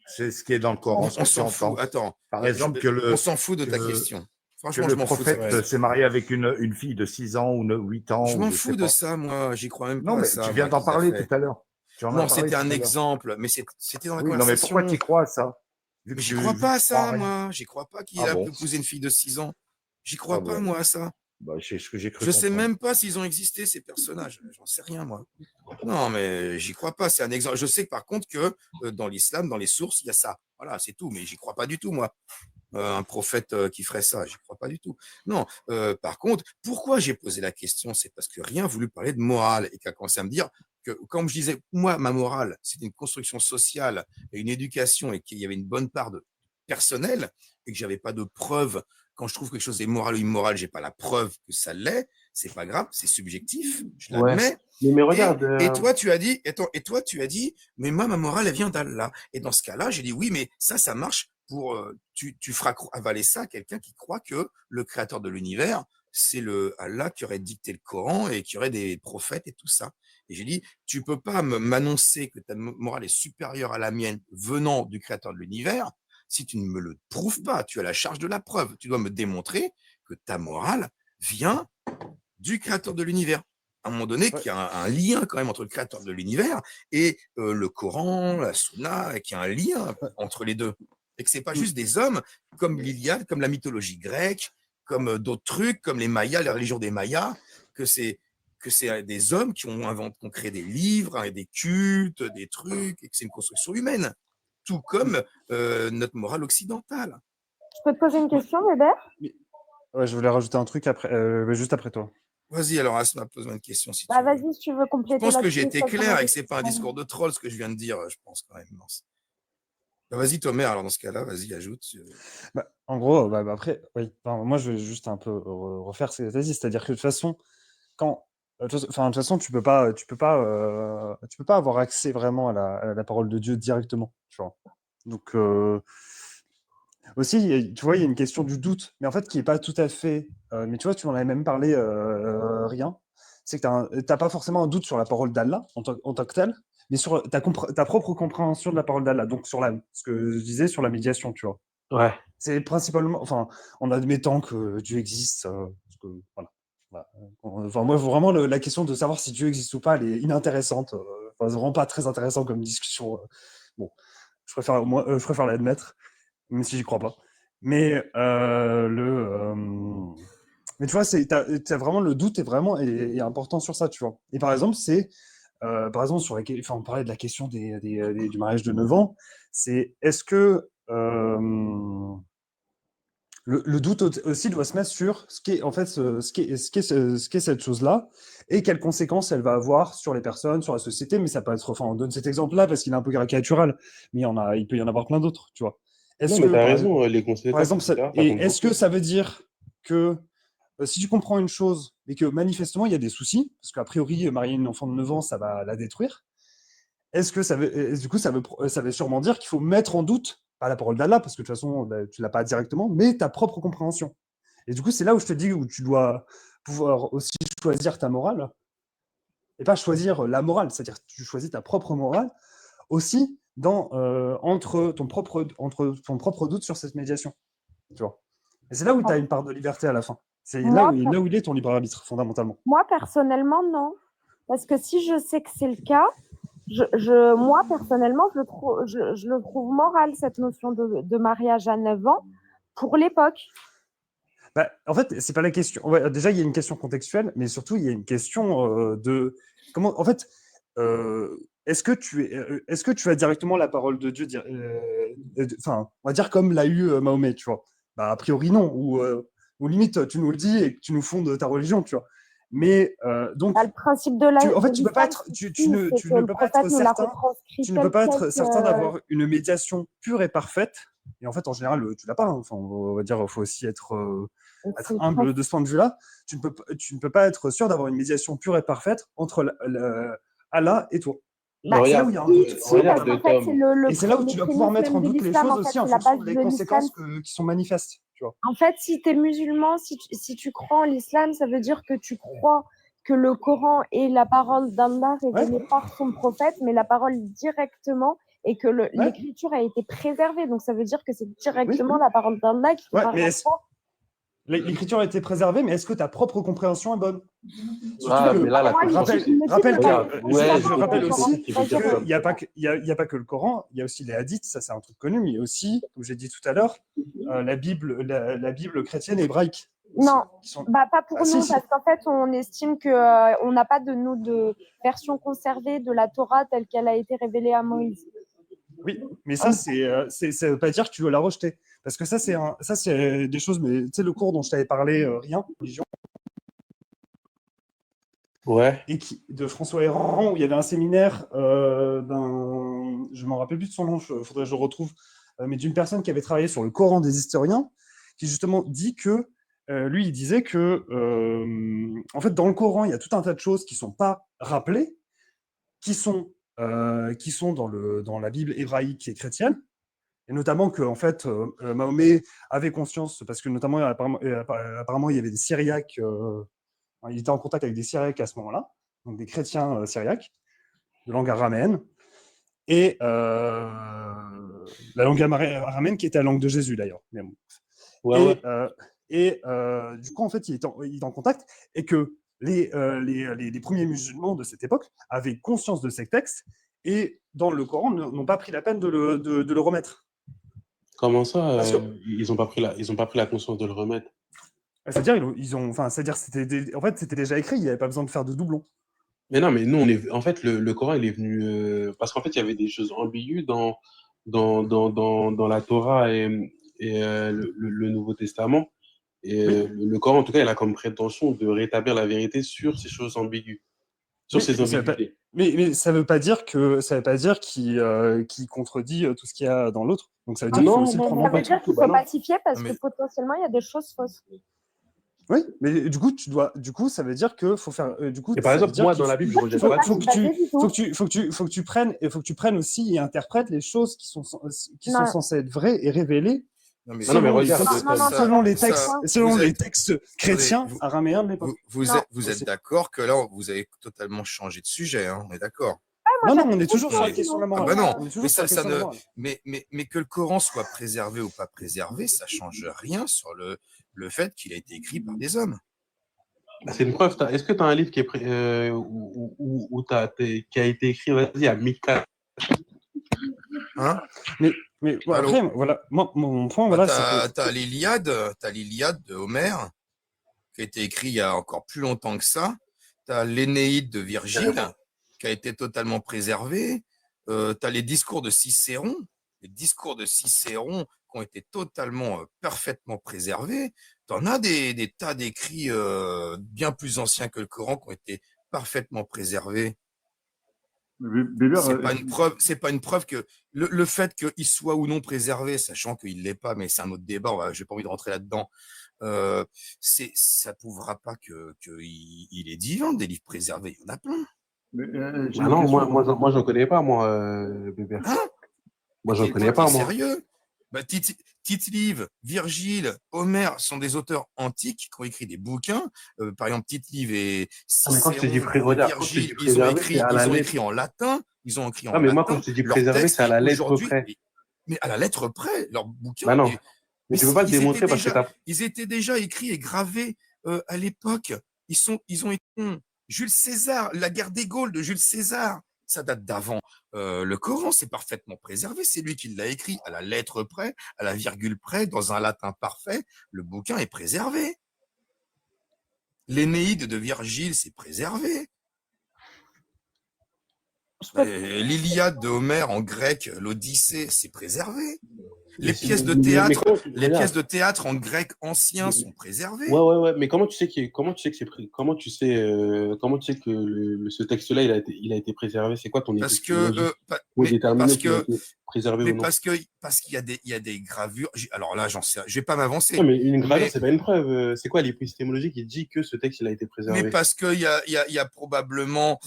C'est ce qui est dans le Coran. On s'en fout. Attends. Par exemple, on s'en fout de ta question. Franchement, le prophète s'est marié avec une fille de 6 ans ou 8 ans. Je m'en fous de ça, moi. J'y crois même pas. Non, mais tu viens d'en parler tout à l'heure. Non, c'était un exemple, mais c'était dans la conversation. Non, mais pourquoi tu crois à ça? J'y crois pas à ça, moi. J'y crois pas qu'il a épousé une fille de 6 ans. J'y crois pas, moi, à ça. C'est ce que j'ai cru. Je sais même pas s'ils ont existé, ces personnages. J'en sais rien, moi. Non, mais j'y crois pas. C'est un exemple. Je sais que par contre que dans l'islam, dans les sources, il y a ça. Voilà, c'est tout. Mais j'y crois pas du tout, moi. Un prophète qui ferait ça, j'y crois pas du tout. Non. Par contre, pourquoi j'ai posé la question, c'est parce que rien voulu parler de morale et qu'à commencé à me dire que, comme je disais, moi, ma morale, c'est une construction sociale et une éducation et qu'il y avait une bonne part de personnel et que j'avais pas de preuves. Quand je trouve que quelque chose est moral ou immoral, j'ai pas la preuve que ça l'est. C'est pas grave, c'est subjectif. Je l'admets. Mais regarde. Et toi, tu as dit, mais moi, ma morale, elle vient d'Allah. Et dans ce cas-là, j'ai dit oui, mais ça marche tu feras avaler ça à quelqu'un qui croit que le créateur de l'univers, c'est le Allah qui aurait dicté le Coran et qui aurait des prophètes et tout ça. Et j'ai dit, tu peux pas m'annoncer que ta morale est supérieure à la mienne venant du créateur de l'univers si tu ne me le prouves pas. Tu as la charge de la preuve. Tu dois me démontrer que ta morale vient du créateur de l'univers. À un moment donné, Ouais. qu'il y a un lien quand même entre le créateur de l'univers et le Coran, la Sunna, et qu'il y a un lien entre les deux. Et que c'est pas juste des hommes comme l'Iliade, comme la mythologie grecque, comme d'autres trucs, comme les Mayas, la religion des Mayas, que c'est des hommes qui ont créé des livres, hein, des cultes, des trucs, et que c'est une construction humaine. Tout comme notre morale occidentale. Je peux te poser une question, Weber? Ouais, je voulais rajouter un truc après, juste après toi. Vas-y, alors Asma, pose-moi une question si tu Bah, veux. vas-y, si tu veux Je compléter pense que là-dessus, j'ai été ça te clair donne et que c'est pas un discours de troll ce que je viens de dire, je pense quand même. Non. Bah, vas-y, Thomas, alors dans ce cas-là, vas-y, ajoute. Bah, en gros, après, oui. Enfin, moi, je vais juste un peu refaire ce que tu as dit, c'est-à-dire que de toute façon, de toute façon, tu peux pas avoir accès vraiment à la parole de Dieu directement, tu vois. Donc, aussi, tu vois, il y a une question du doute, mais en fait, qui est pas tout à fait. Mais tu vois, tu m'en avais même parlé, rien. C'est que t'as pas forcément un doute sur la parole d'Allah en tant que tel, mais sur ta propre compréhension de la parole d'Allah. Donc, sur ce que je disais sur la médiation, tu vois. Ouais. C'est principalement, enfin, en admettant que Dieu existe, parce que, voilà. Enfin, moi, vraiment, la question de savoir si Dieu existe ou pas, elle est inintéressante. Enfin, c'est vraiment pas très intéressant comme discussion. Bon, je préfère l'admettre, même si j'y crois pas. Mais mais tu vois, t'as vraiment le doute est important sur ça, tu vois. Et par exemple, par exemple on parlait de la question du mariage de 9 ans, c'est est-ce que le doute aussi doit se mettre sur ce qu'est en fait ce qu'est cette chose-là et quelles conséquences elle va avoir sur les personnes, sur la société. Mais ça peut être, enfin, on donne cet exemple-là parce qu'il est un peu caricatural, mais il peut y en avoir plein d'autres, tu vois. Non, Est-ce mais que t'as raison, les par conséquences, exemple, etc., ça et compte est-ce que beaucoup. ça veut dire que si tu comprends une chose, mais que manifestement il y a des soucis, parce qu'a priori marier une enfant de 9 ans, ça va la détruire, est-ce que du coup ça veut sûrement dire qu'il faut mettre en doute, pas la parole d'Allah, parce que de toute façon tu l'as pas directement, mais ta propre compréhension. Et du coup, c'est là où je te dis où tu dois pouvoir aussi choisir ta morale, et pas choisir la morale, c'est-à-dire que tu choisis ta propre morale aussi entre ton propre doute sur cette médiation. Tu vois. Et c'est là où tu as une part de liberté à la fin. C'est Moi, là où il est ton libre arbitre, fondamentalement. moi, personnellement, non. Parce que si je sais que c'est le cas, moi, personnellement, je le trouve moral, cette notion de mariage à 9 ans, pour l'époque. Bah, en fait, c'est pas la question. Ouais, déjà, il y a une question contextuelle, mais surtout, il y a une question de comment. En fait, est-ce que tu as directement la parole de Dieu, enfin, on va dire comme l'a eu Mahomet, tu vois. Bah, a priori non, ou limite tu nous le dis et que tu nous fondes ta religion, tu vois. Mais donc, Bah, le principe de en fait, de tu peux pas l'islam, être, c'est tu que ne le peux pas prophète être nous l'a certain, retranscrit tu ne peux tel pas quel être certain d'avoir une médiation pure et parfaite. Et en fait, en général, tu l'as pas. Hein. Enfin, on va dire, il faut aussi être humble de ce point de vue-là. Tu ne peux pas être sûr d'avoir une médiation pure et parfaite entre Allah et toi. Bah, C'est là où Regarde, il y a un si, doute. si, parce qu'en regarde fait, c'est Tom. Et c'est là où le tu dois pouvoir prémisse mettre même en de doute les l'islam. choses En fait, aussi en c'est la fonction base des de l'islam. conséquences qui sont manifestes. Tu vois. En fait, si tu es musulman, si tu crois en l'islam, ça veut dire que tu crois que le Coran est la parole d'Allah Ouais, révélée par son prophète, mais la parole directement, et que ouais, l'écriture a été préservée. Donc, ça veut dire que c'est oui. directement la parole d'Allah qui Ouais, fera mais rapport. l'écriture a été préservée, mais est-ce que ta propre compréhension est bonne? Surtout Ah, que, mais là, la Moi, question. il me dit de ne pas Regarde, ouais, je rappelle je sais ce aussi qu'il veut dire, qu'il Tom. n'y a pas que le Coran, il y a aussi les hadiths, ça c'est un truc connu, mais il y a aussi, comme j'ai dit tout à l'heure, la Bible chrétienne et hébraïque. Aussi, Non, qui sont... bah, pas pour Ah, si, nous, si. parce qu'en fait, on estime que on n'a pas de version conservée de la Torah telle qu'elle a été révélée à Moïse. Oui, mais ça, ça veut pas dire que tu veux la rejeter. Parce que ça, c'est des choses, mais tu sais, le cours dont je t'avais parlé, rien, religion, Ouais. et de François Héran, où il y avait un séminaire je m'en rappelle plus de son nom, faudrait que je le retrouve, mais d'une personne qui avait travaillé sur le Coran des historiens, qui justement dit que, lui, il disait que, en fait, dans le Coran, il y a tout un tas de choses qui sont pas rappelées, qui sont dans la Bible hébraïque et chrétienne, Et notamment que en fait, Mahomet avait conscience, parce que notamment, apparemment, il y avait des Syriaques, il était en contact avec des Syriaques à ce moment-là, donc des chrétiens syriaques, de langue araméenne, et la langue araméenne qui était la langue de Jésus d'ailleurs. Mais bon. Ouais, ouais. Du coup, en fait, il est en contact, et que les premiers musulmans de cette époque avaient conscience de ces textes, et dans le Coran, n'ont pas pris la peine de le remettre. Comment ça, Parce que- ils ont pas pris la conscience de le remettre? C'est-à-dire, en fait, c'était déjà écrit, il n'y avait pas besoin de faire de doublons. Mais non, mais nous, en fait, le Coran, il est venu, parce qu'en fait, il y avait des choses ambiguës dans la Torah et le Nouveau Testament. Et Oui. le Coran, en tout cas, il a comme prétention de rétablir la vérité sur ces choses ambiguës, sur Oui, ces ambiguïtés. mais ça veut pas dire qu'il contredit tout ce qu'il y a dans l'autre. Donc ça veut dire qu'il faut Non, aussi le non, prendre non, en Ça veut compte. dire qu'il Bah faut non. pacifier parce Mais- que potentiellement, il y a des choses fausses. Oui, mais du coup, ça veut dire que faut faire. Du coup, Et par ça veut exemple, dire moi, qu'il dans la Bible, je Faut rejette faut, pas pas faut tout. que se tu, baser du tout. faut que tu prennes et interprètes les choses qui sont Non. censées être vraies et révélées Non, mais, Ah non, mais selon, regarde, selon les ça- textes, vous selon êtes- les textes chrétiens vous- araméens de l'époque. vous êtes aussi. d'accord que là, vous avez totalement changé de sujet, hein, on est d'accord. Moi, Non, j'avais on est toujours sur la mais- question de la Ah morale. bah non, On est toujours mais sur la ça question de la ne, morale. mais que le Coran soit préservé ou pas préservé, ça change rien sur le fait qu'il a été écrit par des hommes. Bah, c'est une preuve. Est-ce que tu as un livre qui qui a été écrit, vas-y, à 1004? Hein? Mais bon, Allô. après, voilà, mon point, Bah, voilà, c'est que t'as l'Iliade de Homère, qui a été écrit il y a encore plus longtemps que ça. T'as l'Énéide de Virgile, qui a été totalement préservé. T'as les discours de Cicéron, qui ont été totalement, parfaitement préservés. T'en as des tas d'écrits bien plus anciens que le Coran qui ont été parfaitement préservés. Bébert, C'est pas une preuve que le fait qu'il soit ou non préservé, sachant qu'il l'est pas, mais c'est un autre débat. J'ai pas envie de rentrer là-dedans. Ça prouvera pas que il est divin des livres préservés. Il y en a plein. j'ai Ah une non, question. moi, j'en connais pas, moi, Bébert. Hein? Moi, j'en connais pas, T'es moi. sérieux? Bah, Tite-Live, Virgile, Homère sont des auteurs antiques qui ont écrit des bouquins. Par exemple, Tite-Live et Ah, mais quand je te dis Cicéron, regarde, quand je te dis Virgile, préservé, c'est à la ils ont lettre. écrit en latin. Ils ont écrit en Ah, mais moi, latin. quand je te dis Leurs préservé, textes, c'est à la lettre aujourd'hui, près. mais à la lettre près, leurs bouquins. Bah non. Mais tu peux pas le ils étaient démontrer parce que déjà, t'as. ils étaient déjà écrits et gravés à l'époque. Ils ont été. Jules César, la guerre des Gaules de Jules César, ça date d'avant. Le Coran, c'est parfaitement préservé. C'est lui qui l'a écrit à la lettre près, à la virgule près, dans un latin parfait. Le bouquin est préservé. L'Énéide de Virgile, c'est préservé. L'Iliade de Homère en grec, l'Odyssée, c'est préservé. Les pièces de théâtre en grec ancien sont préservées. Ouais. Mais comment tu sais que ce texte-là, il a été préservé? C'est quoi ton Parce épistémologie que, pour déterminer parce s'il a que, été préservé ou non? parce qu'il y a des gravures. Alors là, j'en sais, je vais pas m'avancer. Non, mais une gravure, Mais- c'est pas une preuve. C'est quoi l'épistémologie qui dit que ce texte, il a été préservé? Mais parce qu'il y a probablement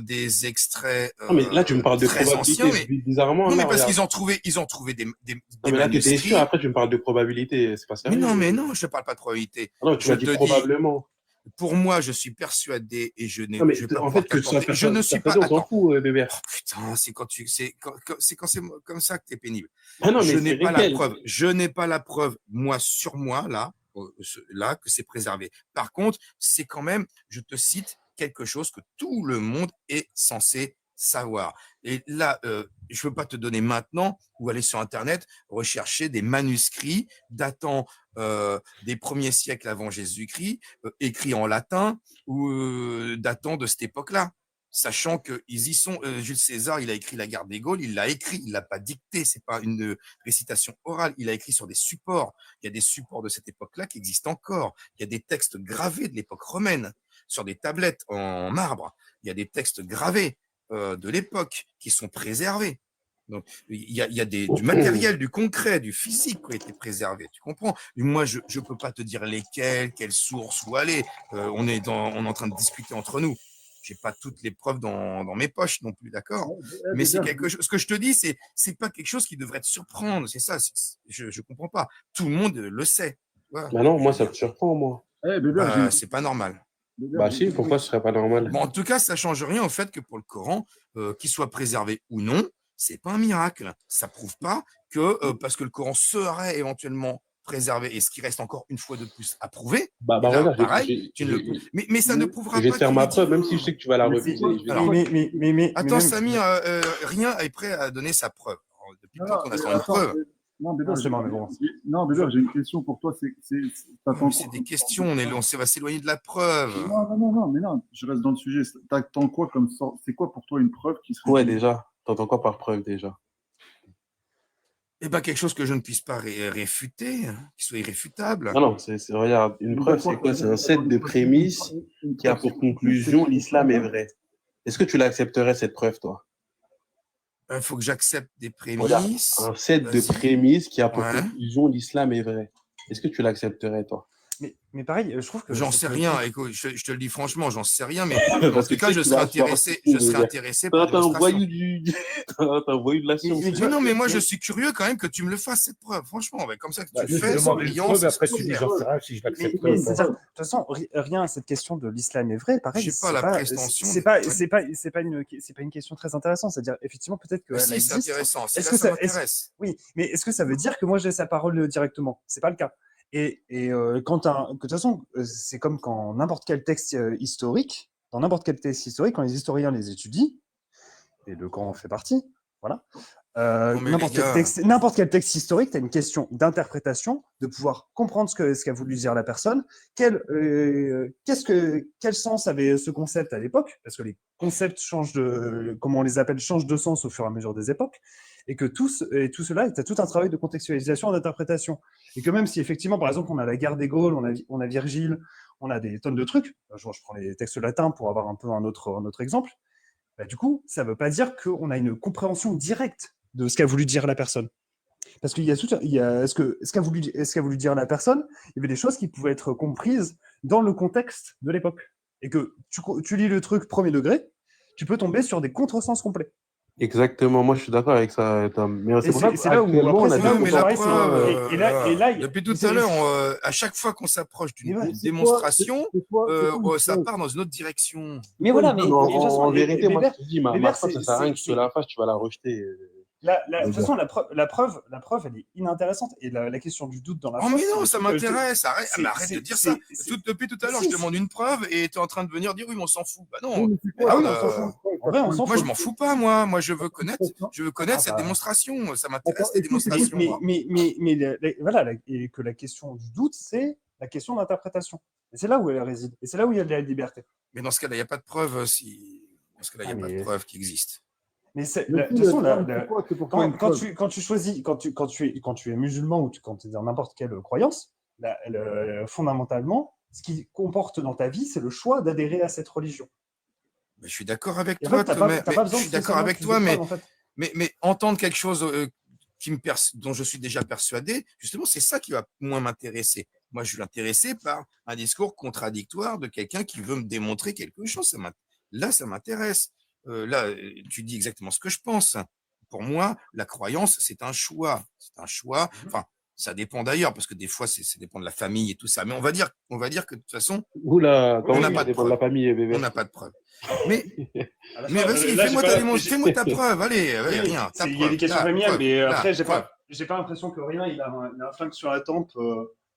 des extraits Non, mais là, tu me parles de très probabilité. anciens. Mais, Bizarrement, non, là, mais parce regarde. qu'ils ont trouvé des Non, mais là, tu étais manuscrits. sûr. Après, tu me parles de probabilité. C'est pas sérieux. Mais non, je ne parle pas de probabilité. Ah non, tu Je m'as dit te dis, probablement. pour moi, je suis persuadé et je n'ai Non, mais je vais pas en pouvoir fait, que tu sois t'apporter. Je ne suis pas. persuadé, on s'en Attends. fout, Bébert. Oh, putain, c'est quand c'est comme ça que t'es pénible. Ah non, mais Je c'est n'ai pas la lesquels? preuve. Je n'ai pas la preuve, moi, sur moi, là, que c'est préservé. Par contre, c'est quand même, je te cite quelque chose que tout le monde est censé savoir. Et là, je veux pas te donner maintenant ou aller sur Internet rechercher des manuscrits datant des premiers siècles avant Jésus-Christ, écrits en latin ou datant de cette époque-là. Sachant qu'ils y sont, Jules César, il a écrit la guerre des Gaules, il l'a écrit, il l'a pas dicté, c'est pas une récitation orale, il a écrit sur des supports. Il y a des supports de cette époque-là qui existent encore. Il y a des textes gravés de l'époque romaine sur des tablettes en marbre. Il y a des textes gravés de l'époque qui sont préservés. Donc, il y a du matériel, du concret, du physique qui a été préservé. Tu comprends? Moi, je peux pas te dire lesquels, quelles sources où aller. On est en train de discuter entre nous. j'ai pas toutes les preuves dans mes poches non plus, d'accord? Ouais, Mais c'est Bébert, quelque chose. Ce que je te dis, c'est pas quelque chose qui devrait te surprendre. C'est ça. Je comprends pas. Tout le monde le sait. Tu vois, Bah non, je moi, veux ça dire, me surprend, moi. Bébert, c'est pas normal. Bébert, Bah si, pourquoi ce serait pas normal? Bon, en tout cas, ça change rien au fait que pour le Coran, qu'il soit préservé ou non, c'est pas un miracle. Ça prouve pas que parce que le Coran serait éventuellement préservé, et ce qui reste encore une fois de plus à prouver. Bah Et là, regarde, pareil, tu ne le. Mais ça ne prouvera je vais pas te faire qu'il ma est preuve, même si divin. je sais que tu vas la Mais refuser. c'est- Je vais Alors, mais Attends, même. Samir, rien est prêt à donner sa preuve. Alors, depuis Non, quand non, on mais attend une attends, preuve? non, Non, Bébert, c'est bon, mais bon. non, Bébert, j'ai une question pour toi. T'attends Mais c'est quoi des comme questions, sorte de preuve? on va s'éloigner de la preuve. Non, mais non, je reste dans le sujet. T'attends quoi comme sorte? C'est quoi pour toi une preuve qui serait Ouais, divine? déjà. T'entends quoi par preuve, déjà? Eh ben, quelque chose que je ne puisse pas réfuter, qui soit irréfutable. Non, non, regarde, une preuve, c'est quoi? C'est un set de prémices qui a pour conclusion l'islam est vrai. Est-ce que tu l'accepterais, cette preuve, toi? Il faut que j'accepte des Regarde, prémices. un set de Vas-y. prémices qui a pour Ouais. conclusion l'islam est vrai. Est-ce que tu l'accepterais, toi? Mais pareil, je trouve que. J'en cette sais rien, logique- écoute, je te le dis franchement, j'en sais rien, mais en Parce que tout cas, je tu sais serais que tu vas intéressé, je je serais dire. intéressé par T'es un l'illustration. voyou t'es un voyou de la science. mais tu Mais vois, non, mais moi, je suis curieux quand même que tu me le fasses, cette preuve. Franchement, ouais, comme ça que tu Bah, le je te fais, sans demande une brillance, preuve, après c'est tu dis super. j'en sais rien si je Mais, l'accepte mais ou c'est ça. pas. De toute façon, rien, cette question de l'islam est vrai, pareil, J'ai pas la prétention c'est de- pas, ouais. c'est pas une question très intéressante. C'est-à-dire, effectivement, peut-être Mais qu'elle si, c'est existe. intéressant. Si Est-ce là, que ça ça, m'intéresse. oui, mais est-ce que ça veut dire que moi j'ai sa parole directement? C'est pas le cas. De toute façon, c'est comme quand n'importe quel texte historique, dans n'importe quel texte historique, quand les historiens les étudient, et le Coran en fait partie, voilà. Non, mais les gars, N'importe quel texte historique, tu as une question d'interprétation, de pouvoir comprendre ce qu'a voulu dire la personne, quel sens avait ce concept à l'époque, parce que les concepts comment on les appelle, changent de sens au fur et à mesure des époques, et que tout cela, tu as tout un travail de contextualisation et d'interprétation. Et que même si effectivement, par exemple, on a la guerre des Gaules, on a Virgile, on a des tonnes de trucs, je prends les textes latins pour avoir un peu un autre exemple, bah, du coup, ça ne veut pas dire qu'on a une compréhension directe de ce qu'a voulu dire la personne. Parce qu'il y a tout, il y a ce qu'a voulu dire la personne, il y avait des choses qui pouvaient être comprises dans le contexte de l'époque. Et que tu lis le truc premier degré, tu peux tomber sur des contresens complets. Exactement, moi je suis d'accord avec ça, Tom. Mais c'est Et pour ça c'est là où, qu'actuellement, après, on a c'est des là ouais, où, mais la pareil, preuve, et là, depuis tout c'est- à l'heure, à chaque fois qu'on s'approche Mais ouais, d'une C'est quoi démonstration, c'est quoi une ça preuve? part dans une autre direction. Mais voilà, Non, mais en, de toute façon, en vérité, moi je Bébert, te dis, ma Bébert, preuve, ça sert à rien que je te la fasse, tu vas la rejeter. de toute façon, la preuve, elle est inintéressante. Et la question du doute dans la Oh, preuve, mais c'est non, le ça truc, m'intéresse. Arrête, c'est- mais arrête c'est- de dire c'est- ça. c'est- Depuis tout à l'heure, si, je si. demande une preuve et tu es en train de venir dire oui, mais on s'en fout. Bah Oui, non, mais c'est quoi Ah oui, merde. on s'en fout. En vrai, on s'en Moi, je fout. m'en fous pas, moi. Moi, je veux connaître Ah cette bah. démonstration. Ça m'intéresse, Attends, les écoute, démonstrations, moi. Voilà, et que la question du doute, c'est la question d'interprétation. Et c'est là où elle réside. Et c'est là où il y a de la liberté. Mais dans ce cas-là, il n'y a pas de preuve Dans ce cas-là, il n'y Ah, a pas de mais preuve qui existe. mais mais de toute façon, c'est quoi, c'est pour toi une preuve? quand tu choisis, quand tu es musulman ou quand tu es dans n'importe quelle croyance, fondamentalement, ce qui comporte dans ta vie, c'est le choix d'adhérer à cette religion. Mais je suis d'accord avec Et en toi, fait, tu n'as Thomas. pas Mais je besoin de suis d'accord spécialement avec plus toi, de preuves, en fait. mais entendre quelque chose dont je suis déjà persuadé, justement, c'est ça qui va moins m'intéresser. Moi, je suis intéressé par un discours contradictoire de quelqu'un qui veut me démontrer quelque chose. Là, ça m'intéresse. Là, tu dis exactement ce que je pense. Pour moi, la croyance, c'est un choix. C'est un choix. Enfin, ça dépend d'ailleurs, parce que des fois, ça dépend de la famille et tout ça. Mais on va dire que de toute façon, Oula, on comment n'a ça pas de dépend de la preuve. famille, bébé? On n'a pas de preuve. Mais À la mais fin, vas-y, là, j'ai pas- fais-moi ta preuve. Allez, Oui, rien, ta il y a des preuve. questions La familiales, preuve, mais la après, preuve. j'ai pas l'impression que rien, il a un flingue sur la tempe.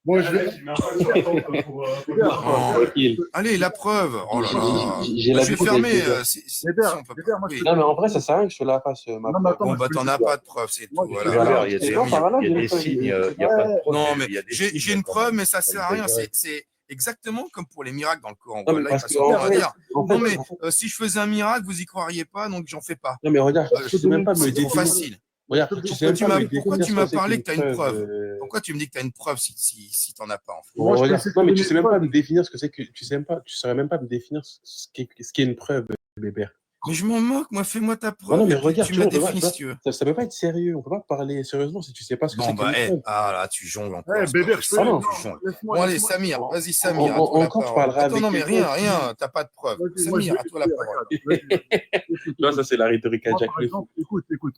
Bon, il met un flingue sur la tempe pour Oh, Tranquille. allez, la preuve. Oh là là. J'ai Je vais l'habitude fermer avec Bébert. si Bébert, on peut Bébert, pas. moi, je Oui. peux Non, mais en vrai, ça sert à rien que je te la fasse, ma Non, mais preuve. attends, Bon, moi, bah, je peux t'en as pas de preuve, c'est Moi, tout. je Voilà. peux- Bébert, il y a C'est des Non, ça va là, il y a j'ai des une preuve. signes, il n'y a pas de preuve. Non, mais il y a des j'ai signes une quand preuve, même. mais ça sert à rien. exagéré. C'est exactement comme pour les miracles dans le Coran. Non, mais Voilà, il parce passe que, son en temps à fait, dire non, mais en fait, si je faisais un miracle, vous y croiriez pas, donc j'en fais pas. non, mais regarde, Euh, tu sais même pas me C'est trop définir. facile. Regarde, tu sais même pas me Pourquoi définir tu ce que m'as c'est parlé qu'une que tu as une preuve. preuve? Pourquoi tu me dis que tu as une preuve si t'en as pas, en fait? Moi, je peux Regarde, essayer de non, te mais donner tu sais une même pas preuve. me définir ce que c'est que. Tu saurais même pas me définir ce qu'est une preuve, bébé. Mais je m'en moque, moi, fais-moi ta Non, preuve non, mais et puis regarde, tu tu me la vois, on peut pas, définis tu vois, si tu veux. ça peut pas être sérieux. On peut pas parler sérieusement si tu sais pas ce que Bon, c'est bah, qu'une preuve. là, tu jongles encore, Eh, c'est pas Béder, je te Ah possible, laisse. non. tu Non, jongles. laisse-moi, Bon, allez, laisse-moi. Samir, vas-y, Samir, à toi la Encore, tu parole. parleras Attends, avec non, mais quelqu'un rien, qui. rien, t'as pas de preuve. Vas-y, moi, je Samir, vais à toi la essayer, parole. regarde. Vas-y, vas-y. Écoute, Tu vois, écoute. ça, c'est la rhétorique à Moi, Jack par le fou. exemple, écoute,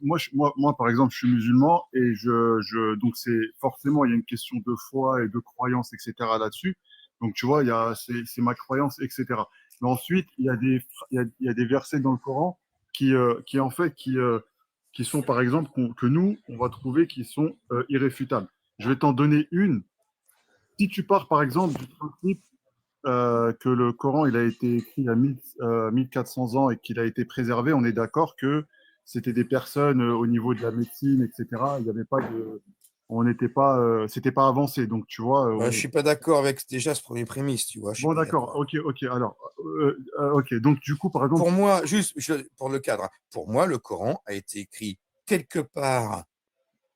moi, par exemple, je suis musulman et donc c'est forcément, il y a une question de foi et de croyance, etc. là-dessus. Donc, tu vois, c'est ma croyance, etc. Mais ensuite, il y a des versets dans le Coran en fait, qui sont, par exemple, que nous, on va trouver qui sont irréfutables. Je vais t'en donner une. Si tu pars, par exemple, du principe que le Coran il a été écrit il y a 1400 ans et qu'il a été préservé, on est d'accord que c'était des personnes au niveau de la médecine, etc. Il y avait pas de, on n'était pas, c'était pas avancé. Donc tu vois, Je suis pas d'accord avec déjà ce premier prémisse, tu vois, je suis bon pas d'accord, d'accord. ok. Alors, ok. Donc du coup, par exemple, Pour moi, pour le cadre, pour moi, le Coran a été écrit quelque part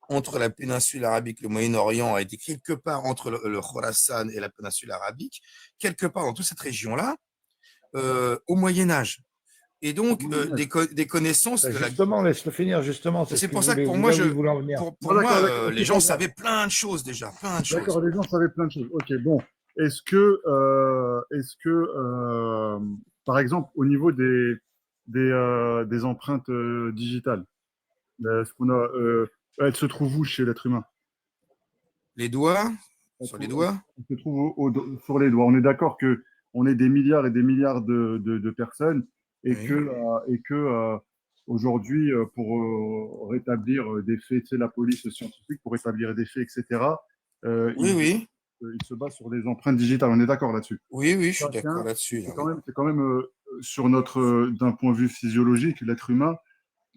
entre la péninsule arabique et le Moyen-Orient, a été quelque part entre le Khorasan et la péninsule arabique, quelque part dans toute cette région-là, au Moyen-Âge. Et donc, des connaissances de la. Justement, laisse-le finir, justement, c'est ce C'est que pour je ça que voulais, pour moi, là où il voulait en venir. pour bon, moi, d'accord, les ok, gens bon, savaient plein de choses déjà, plein de choses. d'accord, les gens savaient plein de choses. Ok, bon, est-ce que, par exemple, au niveau des empreintes digitales, est-ce qu'on a, elles se trouvent où chez l'être humain? Les doigts, Elle sur les trouve- doigts. elle se trouve sur les doigts. On est d'accord que on est des milliards et des milliards de personnes et Oui, que aujourd'hui, pour rétablir des faits, tu sais, la police scientifique, pour rétablir des faits, etc., oui, oui, il se base sur des empreintes digitales. On est d'accord là-dessus. oui, oui, je suis Ça d'accord tient- là-dessus. C'est Là, quand oui. même, c'est quand même sur d'un point de vue physiologique, l'être humain,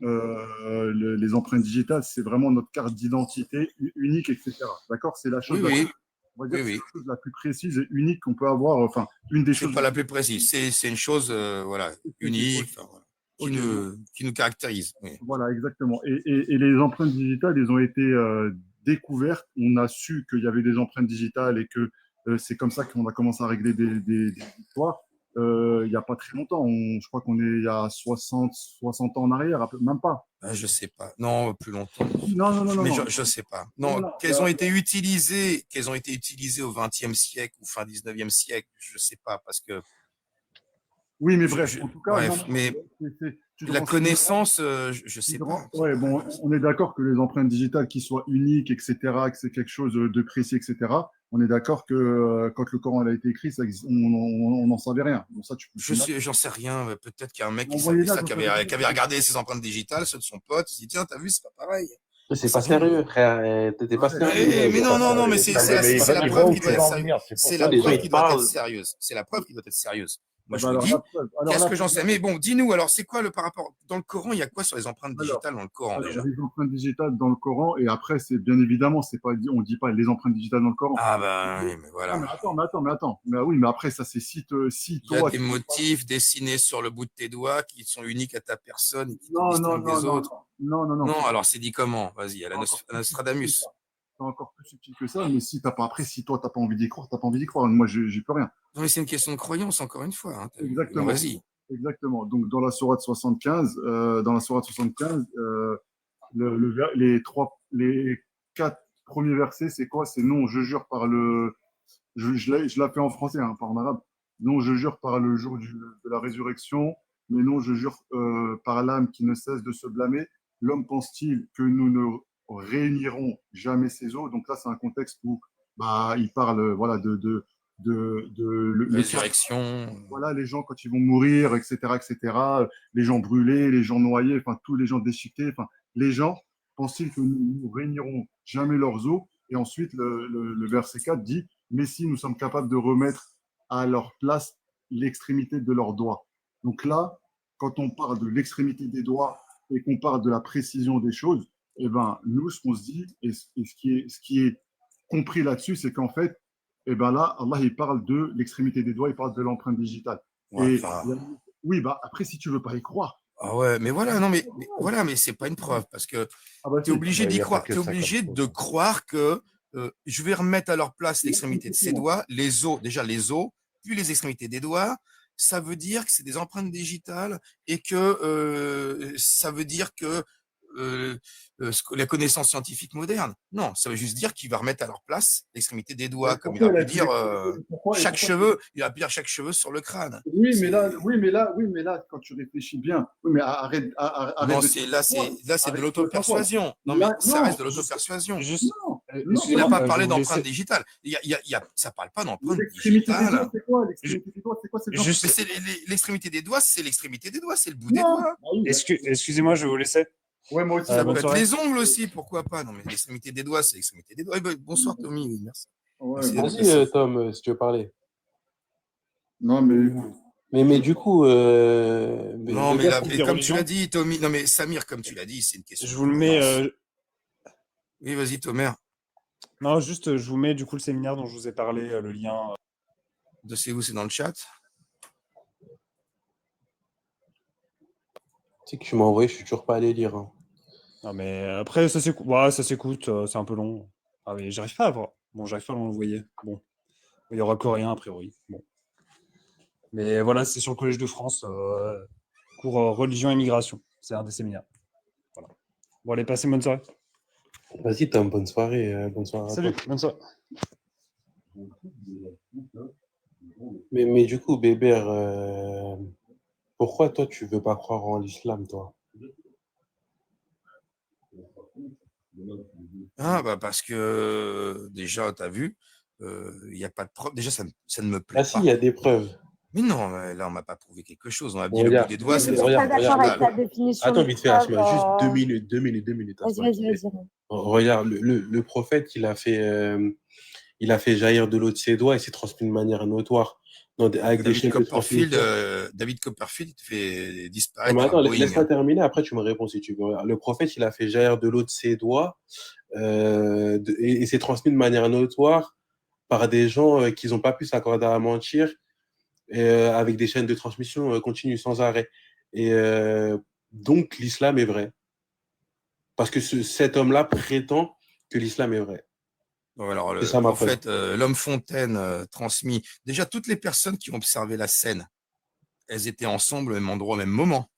les empreintes digitales, c'est vraiment notre carte d'identité unique, etc. D'accord? C'est la Oui, chose oui, on va dire oui, que c'est oui. la chose la plus précise et unique qu'on peut avoir. Enfin, une des C'est choses pas les la plus plus précise. C'est une chose, voilà, précises. unique, enfin, voilà, Ok, bon, qui nous caractérise. Oui. voilà, exactement. Et les empreintes digitales, elles ont été découvertes. On a su qu'il y avait des empreintes digitales et que c'est comme ça qu'on a commencé à régler des histoires. Il n'y a pas très longtemps. Je crois qu'on est il y a 60 ans en arrière, même pas. Je sais pas. Non, plus longtemps. Non, non, non, non, Mais non. je sais pas. Non, Non, non, non. qu'elles ont été utilisées au XXe siècle ou fin XIXe siècle, je sais pas, parce que Oui, mais bref, en tout cas, non, bref, non, mais tu te la renseignes. connaissance, je sais pas. Ouais, bon, on est d'accord que les empreintes digitales qui soient uniques, etc., que c'est quelque chose de précis, etc. On est d'accord que quand le Coran a été écrit, on n'en savait rien. Bon, ça, J'en sais rien. Peut-être qu'il y a un mec Au qui savait Moyen-Âge, ça, on savait rien. qui avait regardé ses empreintes digitales, ceux de son pote, il s'est dit, tiens, t'as vu, c'est pas pareil. C'est On pas sait rien. sérieux, frère. T'es pas Ouais. sérieux. Mais non, non, non, mais c'est la il preuve voit où qui tu doit vas être en sérieuse. venir, c'est pour C'est ça la Les gens, preuve que. qui ils doit être parlent. sérieuse. C'est la preuve qui doit être sérieuse. Moi, Ah je bah te alors dis, qu'est-ce là, que j'en sais? Mais bon, dis-nous, alors, c'est quoi le par rapport. Dans le Coran, il y a quoi sur les empreintes alors, digitales dans le Coran déjà? les empreintes digitales dans le Coran, et après, c'est bien évidemment, on dit pas les empreintes digitales dans le Coran. Ah ben, oui, mais Non, voilà. mais attends. Mais oui, mais après, ça, c'est si Il y a toi, des motifs dessinés sur le bout de tes doigts qui sont uniques à ta personne et qui te non, non, distinguent non, des non, autres. non, Non, alors c'est dit comment? Vas-y, à la encore plus subtil que Nostradamus. ça. C'est encore plus subtil que ça, mais si t'as pas, après, si toi, t'as pas envie d'y croire, t'as pas envie d'y croire. Moi, j'y peux rien. Non, mais c'est une question de croyance, encore une fois. Hein, t'as vu. Non, Exactement. vas-y. Exactement. Donc, dans la sourate 75, les quatre premiers versets, c'est quoi? C'est non, je jure par le, je l'ai fait en français, hein, pas en arabe. Non, je jure par le jour de la résurrection, mais non, je jure par l'âme qui ne cesse de se blâmer. L'homme pense-t-il que nous ne réunirons jamais ses os? Donc là, c'est un contexte où bah, il parle voilà, le temps, Résurrection. voilà, les gens quand ils vont mourir, etc., les gens brûlés, les gens noyés, enfin tous les gens déchiquetés, enfin les gens pensent-ils que nous réunirons jamais leurs os? Et ensuite, le verset 4 dit, mais si nous sommes capables de remettre à leur place l'extrémité de leurs doigts. Donc là, quand on parle de l'extrémité des doigts et qu'on parle de la précision des choses, eh ben, nous, ce qu'on se dit, et ce qui est compris là-dessus, c'est qu'en fait, et ben là, Allah, il parle de l'extrémité des doigts, il parle de l'empreinte digitale. Ouais, Et enfin, oui, bah après, si tu veux pas y croire, ah ouais, mais voilà, non, mais voilà, mais c'est pas une preuve parce que ah bah tu es si. obligé Il d'y n'y a pas croire. que Tu es ça comme obligé preuve. de croire que je vais remettre à leur place l'extrémité de ses doigts, les os, déjà les os, puis les extrémités des doigts, ça veut dire que c'est des empreintes digitales et que ça veut dire que la connaissance scientifique moderne. Non, ça veut juste dire qu'il va remettre à leur place l'extrémité des doigts, comme il a pu dire chaque cheveu, il a pu dire chaque cheveu sur le crâne. Oui, mais là, quand tu réfléchis bien, oui, mais arrête, arrête. Non, c'est de l'autopersuasion. Non, mais ça reste de l'autopersuasion. Juste, Il n'a pas je parlé vais vous d'empreinte laisser- digitale. Ça parle pas d'empreinte L'extrémité des digitale. doigts, c'est quoi? L'extrémité des doigts, c'est quoi? C'est le Juste- Mais c'est l'extrémité des doigts, c'est l'extrémité des doigts, c'est le bout des Non. doigts. Ah oui, Excusez-moi, je vais vous laisser. ouais, moi aussi. Ça bonne peut être soirée. les ongles aussi, pourquoi pas. Non, mais l'extrémité des doigts, c'est l'extrémité des doigts. Eh ben, bonsoir Tommy, oui, merci. Ouais, Merci bon. d'être Vas-y, passé. Tom, si tu veux parler. Non, mais Mais du coup, Non, mais gars, là, pour et des comme tu religions. l'as dit, Tommy, non, mais Samir, comme tu l'as dit, c'est une question. Je vous le mets. Oui, vas-y, Tomer. Non, juste, je vous mets du coup le séminaire dont je vous ai parlé, le lien. De c'est où, c'est dans le chat. tu sais que tu m'as envoyé, je suis toujours pas allé lire. Hein. Non, mais après, ça s'écoute. Ouais, ça s'écoute, c'est un peu long. Ah, mais j'arrive pas à voir. Bon, j'arrive pas à l'envoyer. Bon. Il y aura coréen, a priori. Bon. Mais voilà, c'est sur le Collège de France, cours religion et migration. C'est un des séminaires. Voilà. Bon, allez, passez une bonne soirée. Vas-y, Tom, bonne soirée. Bonne soirée à Salut, toi. bonne soirée. Mais du coup, Bébert, pourquoi toi, tu veux pas croire en l'islam, toi? Ah, bah, parce que déjà, tu as vu, il n'y a pas de preuve. Déjà, ça ne me plaît Ah si, pas. il y a des preuves. Mais non, là, on m'a pas prouvé quelque chose. On m'a dit Bon, le bout regarde, des doigts, c'est Je des suis pas regarde, empreintes d'accord avec digitales. ta définition Attends, de vite fait, preuve. Asma, juste 2 minutes, Asma, Vas-y, s'il te plaît. vas-y. Regarde, le prophète, il a fait jaillir de l'eau de ses doigts et s'est transmis de manière notoire. Avec des chaînes de transmission. David Copperfield, il te fait Non, disparaître mais un attends, Boeing. laisse-moi terminer, après tu me réponds si tu veux. Regarde, le prophète, il a fait jaillir de l'eau de ses doigts et s'est transmis de manière notoire par des gens qui n'ont pas pu s'accorder à mentir avec des chaînes de transmission continues sans arrêt. Et donc, l'islam est vrai. Parce que cet homme-là prétend que l'islam est vrai. Bon, alors, C'est le ça, ma preuve. prophète, l'homme fontaine transmis. Déjà, toutes les personnes qui ont observé la scène, elles étaient ensemble au même endroit, au même moment.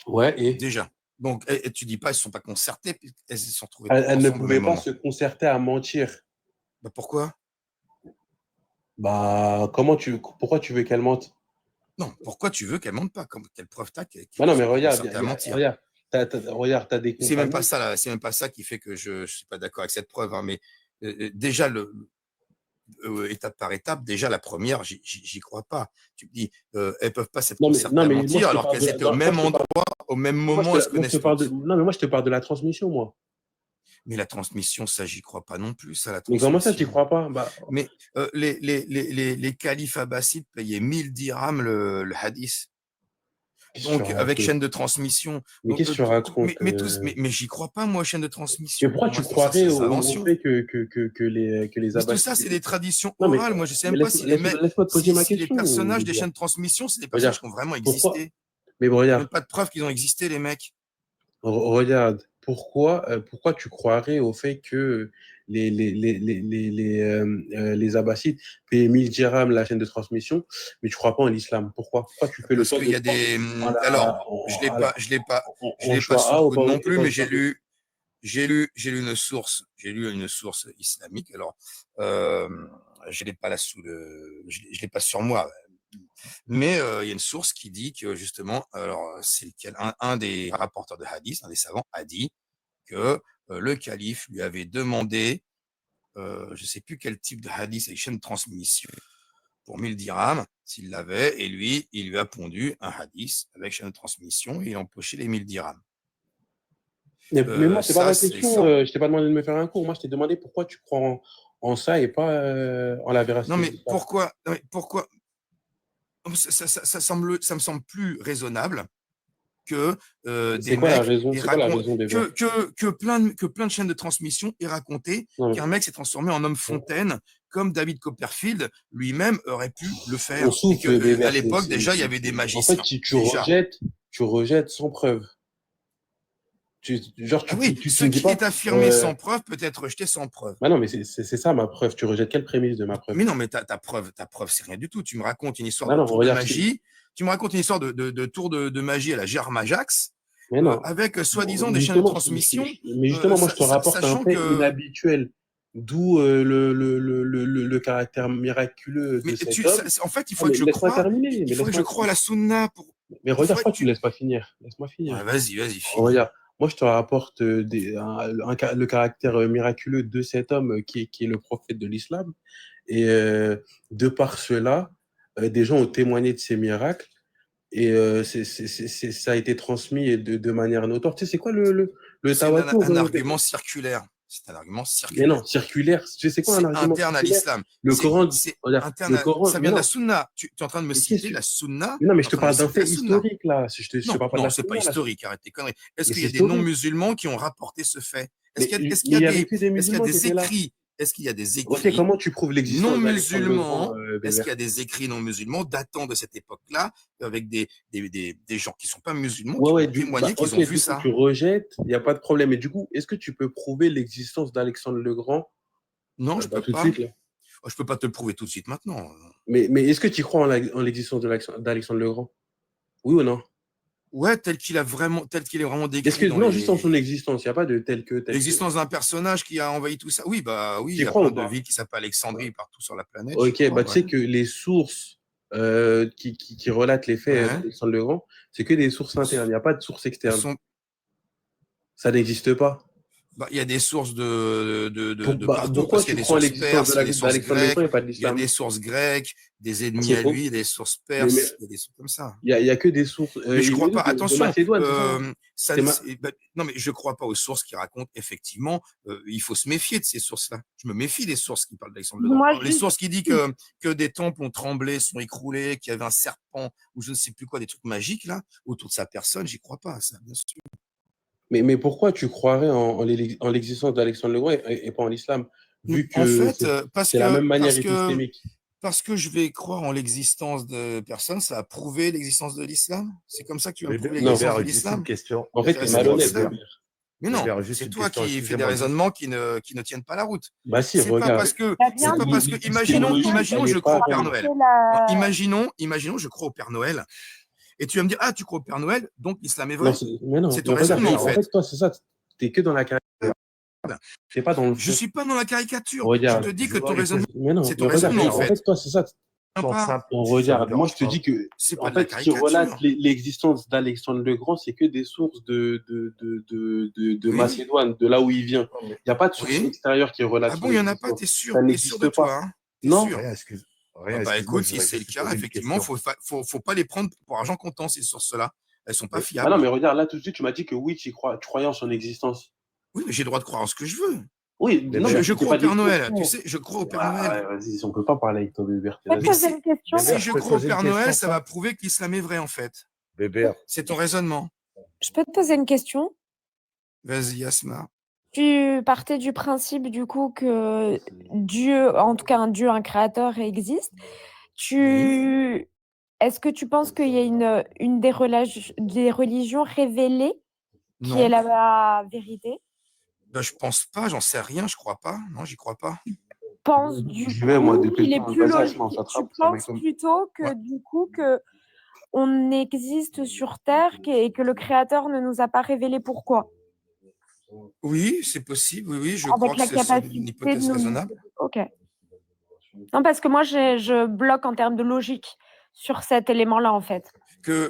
Ouais, et Déjà. Donc, et tu dis pas, elles ne se sont pas concertées, elles se sont trouvées elles ne ensemble au pouvaient même pas moment. se concerter à mentir. Bah, pourquoi? Bah, pourquoi tu veux qu'elles mentent? Non, pourquoi tu veux qu'elles mentent pas? Quelle preuve t'as qu'elles Bah non, mais sont regarde, concertées à mentir? regarde, t'as des C'est même pas compagnons. c'est même pas ça qui fait que je suis pas d'accord avec cette preuve, hein, mais déjà étape par étape, déjà la première, j'y crois pas. Tu me dis, elles peuvent pas s'être concertées à moi, mentir je te alors parle qu'elles étaient au même endroit, au même moment, elles se connaissent toutes. non, mais moi, je te parle de la transmission, moi. Mais la transmission, ça, j'y crois pas non plus, ça, la Mais comment ça, tu transmission. crois pas? Bah, Mais les califes abbassides payaient 1000 dirhams le hadith. qu'est-ce que tu Donc, avec racontes? chaîne de transmission. Mais Donc, qu'est-ce que tu racontes? mais j'y crois pas, moi, chaîne de Mais transmission. pourquoi Moi, tu tout ça, croirais c'est des au inventions. fait que les Mais tout ça, Abbassides. c'est des traditions Non, mais, orales. Moi, je sais mais même pas si les laisse-moi te poser ma si les question. personnages des Bébert. chaînes de transmission, c'est des personnages Regarde, qui ont vraiment pourquoi? existé. Mais bon, Il n'y a regarde, même pas de preuve qu'ils ont existé, les mecs. regarde, pourquoi tu croirais au fait que les Abbassides payaient 1000 dirhams la chaîne de transmission, mais tu crois pas en l'islam? Pourquoi tu fais le Parce choix qu'il de y a croire des. en la, Alors, en la- je l'ai pas en choix sous A le ou coude pas non plus, pas au mais choix B? j'ai lu une source islamique. Alors, je l'ai pas là je l'ai pas sur moi. Mais il y a une source qui dit que justement, alors c'est lequel, un des rapporteurs de hadith, un des savants, a dit que le calife lui avait demandé, je ne sais plus quel type de hadith avec chaîne de transmission, pour 1000 dirhams, s'il l'avait, et lui, il lui a pondu un hadith avec chaîne de transmission, et il a empoché les 1000 dirhams. Mais moi, c'est pas Ça, ma c'est question. sans. Je t'ai pas demandé de me faire un cours. Moi, je t'ai demandé pourquoi tu crois en ça et pas en la Non, véracité mais de l'islam. pourquoi ça me semble plus raisonnable que C'est des quoi la mecs raison? aient C'est quoi la racon- raison, Bébert? que plein de chaînes de transmission aient raconté Non, mais qu'un mec s'est transformé en homme fontaine, comme David Copperfield lui-même aurait pu le on faire. Et souffle, que Bébert. à l'époque, déjà, il y avait des En fait, magiciens. tu Déjà. rejettes sans preuve. Genre, Ah oui, tu ce me dis qui pas. est affirmé sans preuve peut être rejeté sans preuve. Bah non, mais c'est ça ma preuve. Tu rejettes quelle prémisse de ma preuve? Mais non, mais ta preuve, c'est rien du tout. Tu me racontes une histoire Bah de non, tour de regarde. magie. Tu me racontes une histoire de tour de magie à la Gérard Majax, Mais non. avec soi-disant Bon, des chaînes de justement, transmission, mais justement, moi, je te rapporte un sachant fait que. inhabituel. D'où le caractère miraculeux Mais de cet homme. en fait, il Ah, faut mais que je laisse-moi croie. terminer. Il Mais faut que je laisse-moi. croie à la sunna pour. Mais Il regarde, faudrait quoi, que tu laisses pas finir. Laisse-moi finir. Ouais, vas-y, Oh, finis. regarde, moi, je te rapporte le caractère miraculeux de cet homme qui est le prophète de l'islam. Et de par cela, des gens ont témoigné de ces miracles. Et ça a été transmis de manière notoire. Tu sais, c'est quoi le C'est tawatur? un argument circulaire. C'est un argument Mais non, circulaire. circulaire. Tu sais, c'est quoi un C'est argument interne à circulaire? l'islam. Le Coran, C'est regarde, interne le Coran, ça mais vient de la non. sunna. Tu es en train de me Mais citer qu'est-ce que la sunna. Mais non, mais je Tu te es en train de parle me d'un citer la fait sunna. historique, là. Je te parle pas de Non, la c'est pas sunna, là. historique, arrête tes conneries. Est-ce Mais qu'il y c'est a des historique. non-musulmans qui ont rapporté ce fait? Mais Est-ce qu'il il y y a avait que des est-ce qu'il y a musulmans qui des étaient là. écrits? Est-ce qu'il y a des Ok, écrits comment tu prouves l'existence d'Alexandre le Grand, non-musulmans? Est-ce Bébert? qu'il y a des écrits non-musulmans datant de cette époque-là, avec des gens qui ne sont pas musulmans, Ouais, qui ouais, ont témoigné qu'ils ok, ont vu du coup, ça? tu rejettes, il n'y a pas de problème. Et du coup, est-ce que tu peux prouver l'existence d'Alexandre le Grand Non, je peux tout de pas. suite, là? Je peux pas te le prouver tout de suite maintenant. Mais est-ce que tu crois en l'existence d'Alexandre le Grand? Oui ou non? Ouais, tel qu'il est vraiment Est-ce décrit que, dans non, juste en son les. existence, il n'y a pas de tel que. L'existence d'un personnage qui a envahi tout ça. Oui, il Tu y y a crois plein ou de pas? villes qui s'appellent Alexandrie partout sur la planète. J'y Ok, crois, tu ouais. sais que les sources qui relatent les faits Ouais. d'Alexandre le Grand, c'est que des sources internes, il n'y a pas de sources Elles externes. sont- Ça n'existe pas. Il y a des sources de partout, Pourquoi parce qu'il y tu a des crois en sources l'existence perses, il y a des sources d'Alexandre le Grand grecques, et pas de il y a l'islam? des sources grecques, des ennemis C'est à faux. lui, des sources Mais perses, il y a des sources comme ça. il y a que des sources. Mais je Il crois est pas. de Attention, Macédoine, c'est ça? C'est ma- non, mais je crois pas aux sources qui racontent effectivement. Il faut se méfier de ces sources-là. Je me méfie des sources qui parlent d'Alexandre le Grand. Moi, Alors, les juste, sources qui disent que des temples ont tremblé, sont écroulés, qu'il y avait un serpent ou je ne sais plus quoi, des trucs magiques là autour de sa personne, j'y crois pas à ça, bien sûr. Mais pourquoi tu croirais en l'existence d'Alexandre le Grand et pas en l'islam, vu En que fait, c'est la même manière épistémique? parce que je vais croire en l'existence de personnes, ça va prouver l'existence de l'islam. C'est comme ça que tu vas me prouver Non. l'existence de Bébert, juste une l'islam. question. En fait, C'est t'es c'est malhonnête. l'islam. Bébert. Mais non, Bébert, juste c'est une toi question, qui fais des excusez-moi, juste. raisonnements qui ne tiennent pas la route. Bah si, C'est pas regarde. parce que, Bah, c'est bien pas parce que, imaginons, elle je est crois au pas Père bonne. Noël. Imaginons, je crois au Père Noël. Et tu vas me dire, ah, tu crois au Père Noël, donc l'islam est vrai. Mais non, C'est ton mais regarde, raisonnement, en en fait. fait, toi, c'est ça. T'es que dans la caricature. T'es pas dans le Je fond. suis pas dans la caricature. Regarde. Je te dis Je que vois ton les raisonnement, Mais non, c'est ton mais regarde, raisonnement, en en fait. fait, toi, c'est ça. Pas. Regarde, moi, je te dis que, C'est pas en de la fait, ce qui relate caricature. l'existence d'Alexandre le Grand, c'est que des sources de Oui. Macédoine, de là où il vient. Il n'y a pas de source Oui. extérieure qui relate Ah son bon, il y en a pas, existence. t'es sûr? Ça T'es sûr n'existe de pas. toi, hein? T'es Non. sûr? Rien, Bah excuse-moi, écoute, je si voudrais c'est le juste cas, poser une effectivement, question. faut pas les prendre pour argent comptant, ces sources-là. Elles sont pas Ah fiables. non, mais regarde, là, tout de suite, tu m'as dit que oui, tu croyais en son existence. Oui, mais j'ai le droit de croire en ce que je veux. Oui, Mais non, je mais Je c'est crois pas au Père des Noël. questions. Tu sais, je crois au Père Ah, Noël. ouais, vas-y, on peut pas parler avec toi, Bébert. je peux te Vas-y. poser une question. Bébert, Si je je peux te crois au poser une Père Noël, question, ça va prouver que l'islam est vrai, en fait. Bébert, C'est ton raisonnement. Je peux te poser une question. Vas-y, Asma. Tu partais du principe, du coup, que Dieu, en tout cas un Dieu, un créateur existe. Oui. Est-ce que tu penses qu'il y a une des religions révélées qui est Non. la vérité? Ben, je pense pas, j'en sais rien, je crois pas. Non, j'y crois pas. Pense du J'y vais, moi, coup depuis qu'il le est temps. plus Vas-y, logique. Asma, on Tu s'attrape. Ça penses m'étonne. plutôt que Ouais. du coup que on existe sur Terre et que le Créateur ne nous a pas révélé pourquoi. Oui, c'est possible. Oui, je Avec crois que la c'est une capacité hypothèse de nous. raisonnable. Ok. Non, parce que moi, je bloque en termes de logique sur cet élément-là, en fait.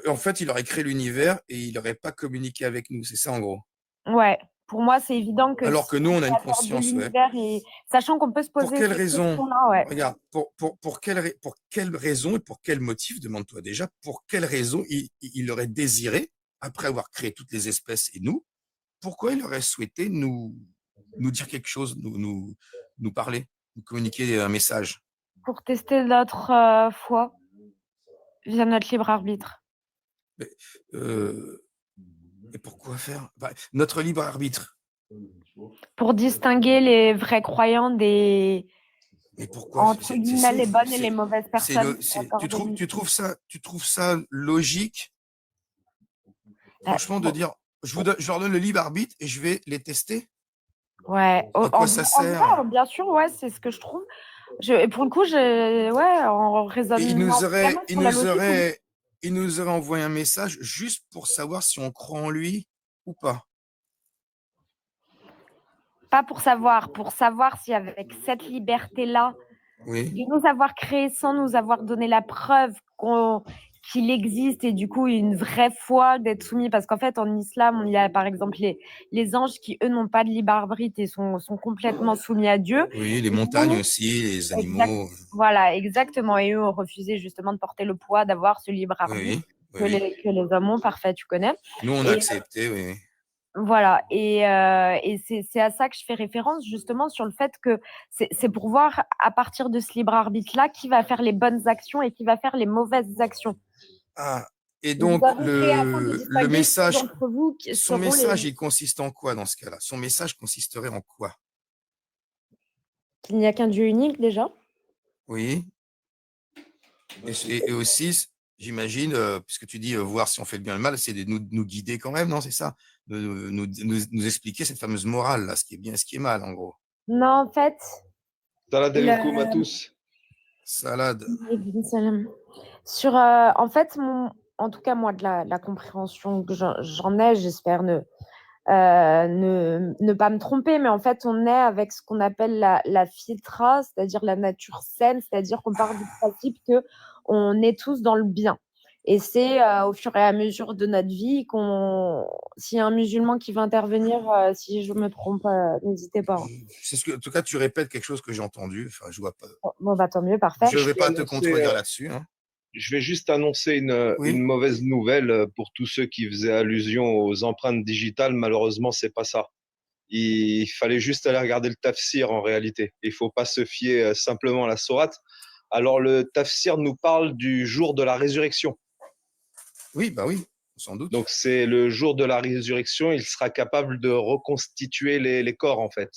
En fait, il aurait créé l'univers et il n'aurait pas communiqué avec nous. C'est ça, en gros. Ouais. Pour moi, c'est évident que Alors que nous, on a une créateur de conscience, ouais. l'univers et sachant qu'on peut se Pour poser quelle cette raison? question-là, ouais. Regarde, pour quelle raison et pour quel motif, demande-toi déjà, pour quelle raison il aurait désiré, après avoir créé toutes les espèces et nous, pourquoi il aurait souhaité nous dire quelque chose, nous parler, nous communiquer un message? Pour tester notre foi via notre libre arbitre. Et pourquoi faire? Notre libre arbitre. Pour distinguer les vrais croyants des, Mais pourquoi? entre guillemets, les bonnes et les mauvaises personnes. Tu trouves ça logique? Franchement, de dire, je leur donne le libre arbitre et je vais les tester. Ouais, À quoi ça sert? bien sûr, ouais, c'est ce que je trouve. Et pour le coup, en Et il nous raisonnant aurait, vraiment sur la logique, oui. il nous aurait envoyé un message juste pour savoir si on croit en lui ou pas. Pas pour savoir si avec cette liberté-là, Oui. de nous avoir créés sans nous avoir donné la preuve qu'il existe et du coup une vraie foi d'être soumis. Parce qu'en fait, en islam, il y a par exemple les anges qui, eux, n'ont pas de libre arbitre et sont complètement soumis à Dieu. Oui, les Et montagnes nous, aussi, les exact, animaux. voilà, exactement. Et eux ont refusé justement de porter le poids d'avoir ce libre Oui, arbitre oui, oui. que les hommes ont. Parfait, tu connais. Nous, on a Et accepté, oui. voilà, et c'est à ça que je fais référence justement sur le fait que c'est pour voir à partir de ce libre arbitre-là qui va faire les bonnes actions et qui va faire les mauvaises actions. Ah, et Nous donc, avons créé afin de le distinguer ceux message, d'entre vous qui son seront message, les... il consiste en quoi dans ce cas-là? Son message consisterait en quoi? Qu'il n'y a qu'un Dieu unique déjà. Oui. Et aussi, j'imagine, puisque tu dis voir si on fait le bien et le mal, c'est de nous guider quand même, non? C'est ça? De nous expliquer cette fameuse morale, là, ce qui est bien et ce qui est mal, en gros. Non, en fait, Salam alaikum à le... tous. Salade. Sur, en fait, en tout cas, moi, de la compréhension que j'en ai, j'espère ne pas me tromper, mais en fait, on est avec ce qu'on appelle la fitra, c'est-à-dire la nature saine, c'est-à-dire qu'on part du principe que on est tous dans le bien. Et c'est au fur et à mesure de notre vie s'il y a un musulman qui veut intervenir, si je me trompe, n'hésitez pas. Hein. C'est ce que, en tout cas, tu répètes quelque chose que j'ai entendu. Enfin, je vois pas. Bon, bah tant mieux, parfait. Je ne vais pas te contredire là-dessus. Hein. Je vais juste annoncer une mauvaise nouvelle pour tous ceux qui faisaient allusion aux empreintes digitales. Malheureusement, c'est pas ça. Il fallait juste aller regarder le tafsir en réalité. Il faut pas se fier simplement à la sourate. Alors le tafsir nous parle du jour de la résurrection. Oui, bah oui, sans doute. Donc c'est le jour de la résurrection. Il sera capable de reconstituer les corps en fait.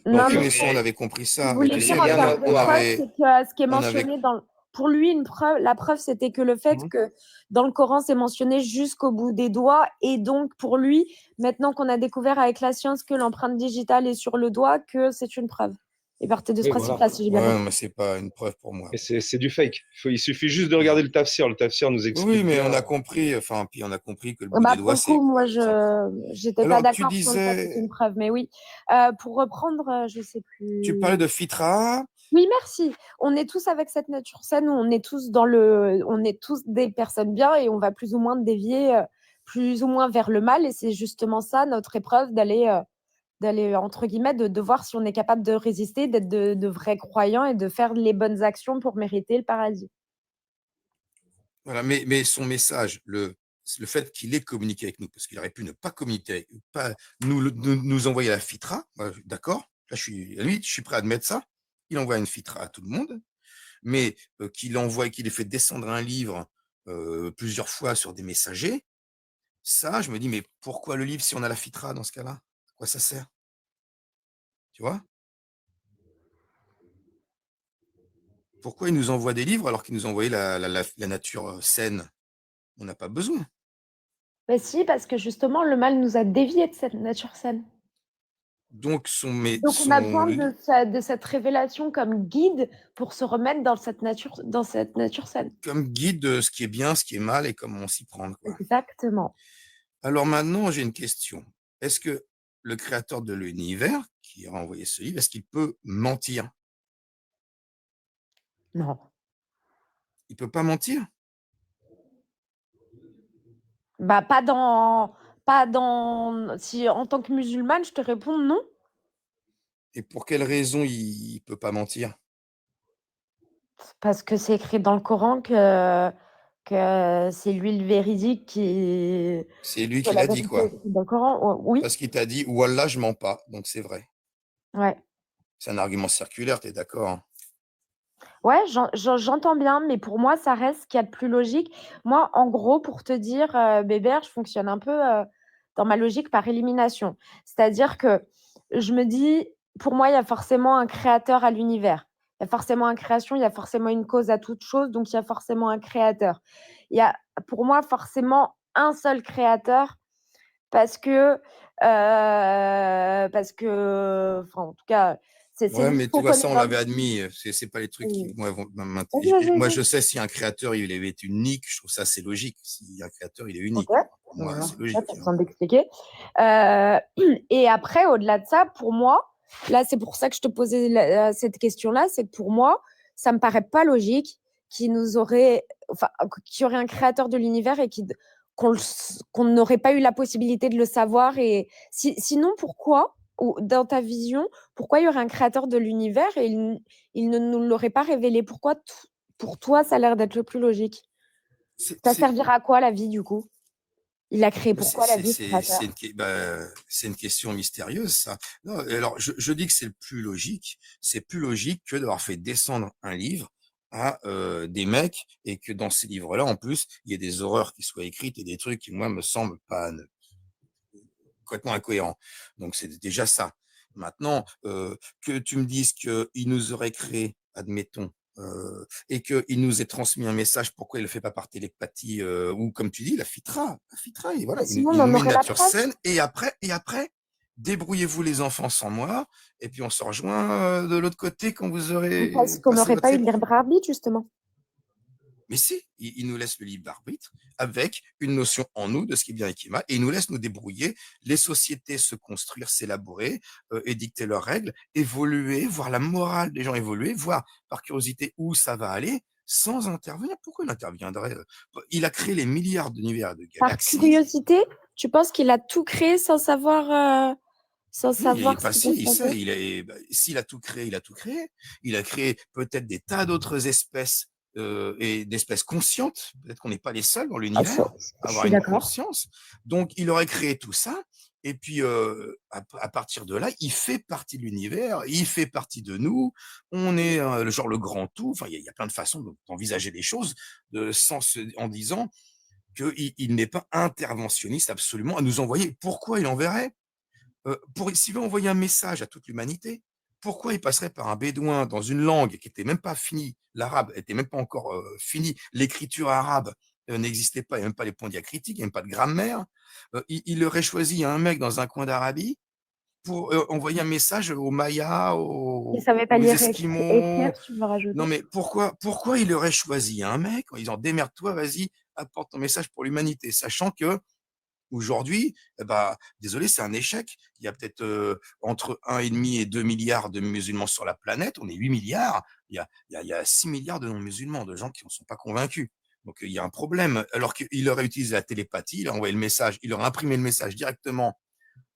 Non, Donc, mais ça, on avait compris ça. vous Mais voulez tu sais, dire en termes de preuve, c'est que ce qui est on avait- mentionné pour lui, la preuve, c'était que le fait que dans le Coran, c'est mentionné jusqu'au bout des doigts. Et donc, pour lui, maintenant qu'on a découvert avec la science que l'empreinte digitale est sur le doigt, que c'est une preuve. Et partez de ce Oui, principe-là, voilà. si j'ai bien Ouais, compris. mais c'est pas une preuve pour moi. Et c'est du fake. Il suffit juste de regarder le tafsir. Le tafsir nous explique Oui, mais bien. on a compris. Enfin, puis on a compris que le bout Bah, des pour doigts, le c'est. coup, moi, j'étais pas Alors, tu d'accord sur le fait que c'est disais, une preuve. Mais oui, pour reprendre, je sais plus. tu parlais de Fitra. Oui, merci. On est tous avec cette nature saine, on est tous on est tous des personnes bien et on va plus ou moins dévier plus ou moins vers le mal. Et c'est justement ça notre épreuve d'aller entre guillemets, de voir si on est capable de résister, d'être de vrais croyants et de faire les bonnes actions pour mériter le paradis. Voilà, mais son message, le fait qu'il ait communiqué avec nous, parce qu'il aurait pu ne pas communiquer, pas nous envoyer la Fitra, d'accord, là, à la limite, je suis prêt à admettre ça. Il envoie une Fitra à tout le monde, mais qu'il ait fait descendre un livre plusieurs fois sur des messagers, ça, je me dis, mais pourquoi le livre si on a la Fitra dans ce cas-là? À quoi ça sert? Tu vois? Pourquoi il nous envoie des livres alors qu'il nous envoyait la nature saine? On n'a pas besoin. Mais si, parce que justement, le mal nous a déviés de cette nature saine. Donc, Donc, on a besoin de cette révélation comme guide pour se remettre dans cette nature saine. Comme guide de ce qui est bien, ce qui est mal et comment on s'y prend. Quoi. Exactement. Alors maintenant, j'ai une question. Est-ce que le créateur de l'univers, qui a envoyé ce livre, est-ce qu'il peut mentir? Non. Il peut pas mentir? Bah, si en tant que musulmane, je te réponds non. Et pour quelle raison il peut pas mentir? Parce que c'est écrit dans le Coran que c'est lui le véridique qui. C'est lui Que qui la l'a dit, vérité quoi. est écrite dans le Coran. Oui. Parce qu'il t'a dit, Wallah, je mens pas, donc c'est vrai. Ouais. C'est un argument circulaire, tu es d'accord? Hein? Ouais, j'entends bien, mais pour moi, ça reste ce qu'il y a de plus logique. Moi, en gros, pour te dire, Bébert, je fonctionne un peu dans ma logique par élimination. C'est-à-dire que je me dis, pour moi, il y a forcément un créateur à l'univers. Il y a forcément une création, il y a forcément une cause à toute chose, donc il y a forcément un créateur. Il y a, pour moi, forcément un seul créateur parce que, enfin, en tout cas, c'est Ouais, juste mais tu qu'on vois, connaît ça, on dans l'avait admis. C'est pas les trucs qui, oui. moi, Vas-y, vas-y, moi, vas-y. je sais si un créateur, il est unique, je trouve ça, c'est logique. Si un créateur, il est Ok. unique, pour moi, c'est Là, logique. t'as besoin d'expliquer. Et après, au-delà de ça, pour moi, là, c'est pour ça que je te posais cette question-là, c'est que pour moi, ça me paraît pas logique qu'il y aurait un créateur de l'univers et qu'on n'aurait pas eu la possibilité de le savoir. Et sinon, pourquoi, ou dans ta vision, pourquoi il y aurait un créateur de l'univers et il ne nous l'aurait pas révélé? Pourquoi, pour toi, ça a l'air d'être le plus logique? C'est Ça c'est- servira à quoi la vie, du coup? Il a créé bah, pourquoi la vie, ce créateur? c'est une question mystérieuse, ça. Non, alors, je dis que c'est le plus logique. C'est plus logique que d'avoir fait descendre un livre à des mecs et que dans ces livres-là, en plus, il y ait des horreurs qui soient écrites et des trucs qui, moi, me semblent pas complètement incohérent. Donc c'est déjà ça. Maintenant, que tu me dises qu'il nous aurait créé, admettons, et qu'il nous ait transmis un message, pourquoi il ne le fait pas par télépathie, ou comme tu dis, la fitra, et voilà, Sinon, il on nous en met une aurait la nature preuve. saine, et après, débrouillez-vous les enfants sans moi, et puis on se rejoint de l'autre côté quand vous Parce aurez qu'on passé n'aurait votre pas eu de épreuve. libre arbitre, justement. Mais si, il nous laisse le libre d'arbitre avec une notion en nous de ce qui est bien et qui est mal, et il nous laisse nous débrouiller, les sociétés se construire, s'élaborer, édicter leurs règles, évoluer, voir la morale des gens évoluer, voir par curiosité où ça va aller, sans intervenir. Pourquoi il interviendrait? Il a créé les milliards d'univers et de Par galaxies. curiosité, tu penses qu'il a tout créé sans Non, il est savoir ce pas qui peut si, se il sait, passer? s'il a tout créé, il a tout créé. Il a créé peut-être des tas d'autres espèces et d'espèces conscientes. Peut-être qu'on n'est pas les seuls dans Ah, l'univers à je avoir suis une d'accord. conscience. Donc, il aurait créé tout ça. Et puis, à partir de là, il fait partie de l'univers, il fait partie de nous. On est le grand tout. Enfin, il y a plein de façons d'envisager les choses en disant qu'il n'est pas interventionniste absolument à nous envoyer. Pourquoi il enverrait s'il veut envoyer un message à toute l'humanité, pourquoi il passerait par un bédouin dans une langue qui n'était même pas finie, l'arabe n'était même pas encore fini, l'écriture arabe n'existait pas, il n'y a même pas les points diacritiques, il n'y a même pas de grammaire. Il aurait choisi un mec dans un coin d'Arabie pour envoyer un message aux Mayas, Il savait pas aux lire et écrire, Esquimaux. tu veux rajouter? Non, mais pourquoi il aurait choisi un mec en disant démerde-toi, vas-y, apporte ton message pour l'humanité, sachant que aujourd'hui, désolé, c'est un échec. Il y a peut-être entre 1,5 et 2 milliards de musulmans sur la planète. On est 8 milliards. Il y a 6 milliards de non-musulmans, de gens qui ne sont pas convaincus. Donc, il y a un problème. Alors qu'il aurait utilisé la télépathie, il a envoyé le message, il aurait imprimé le message directement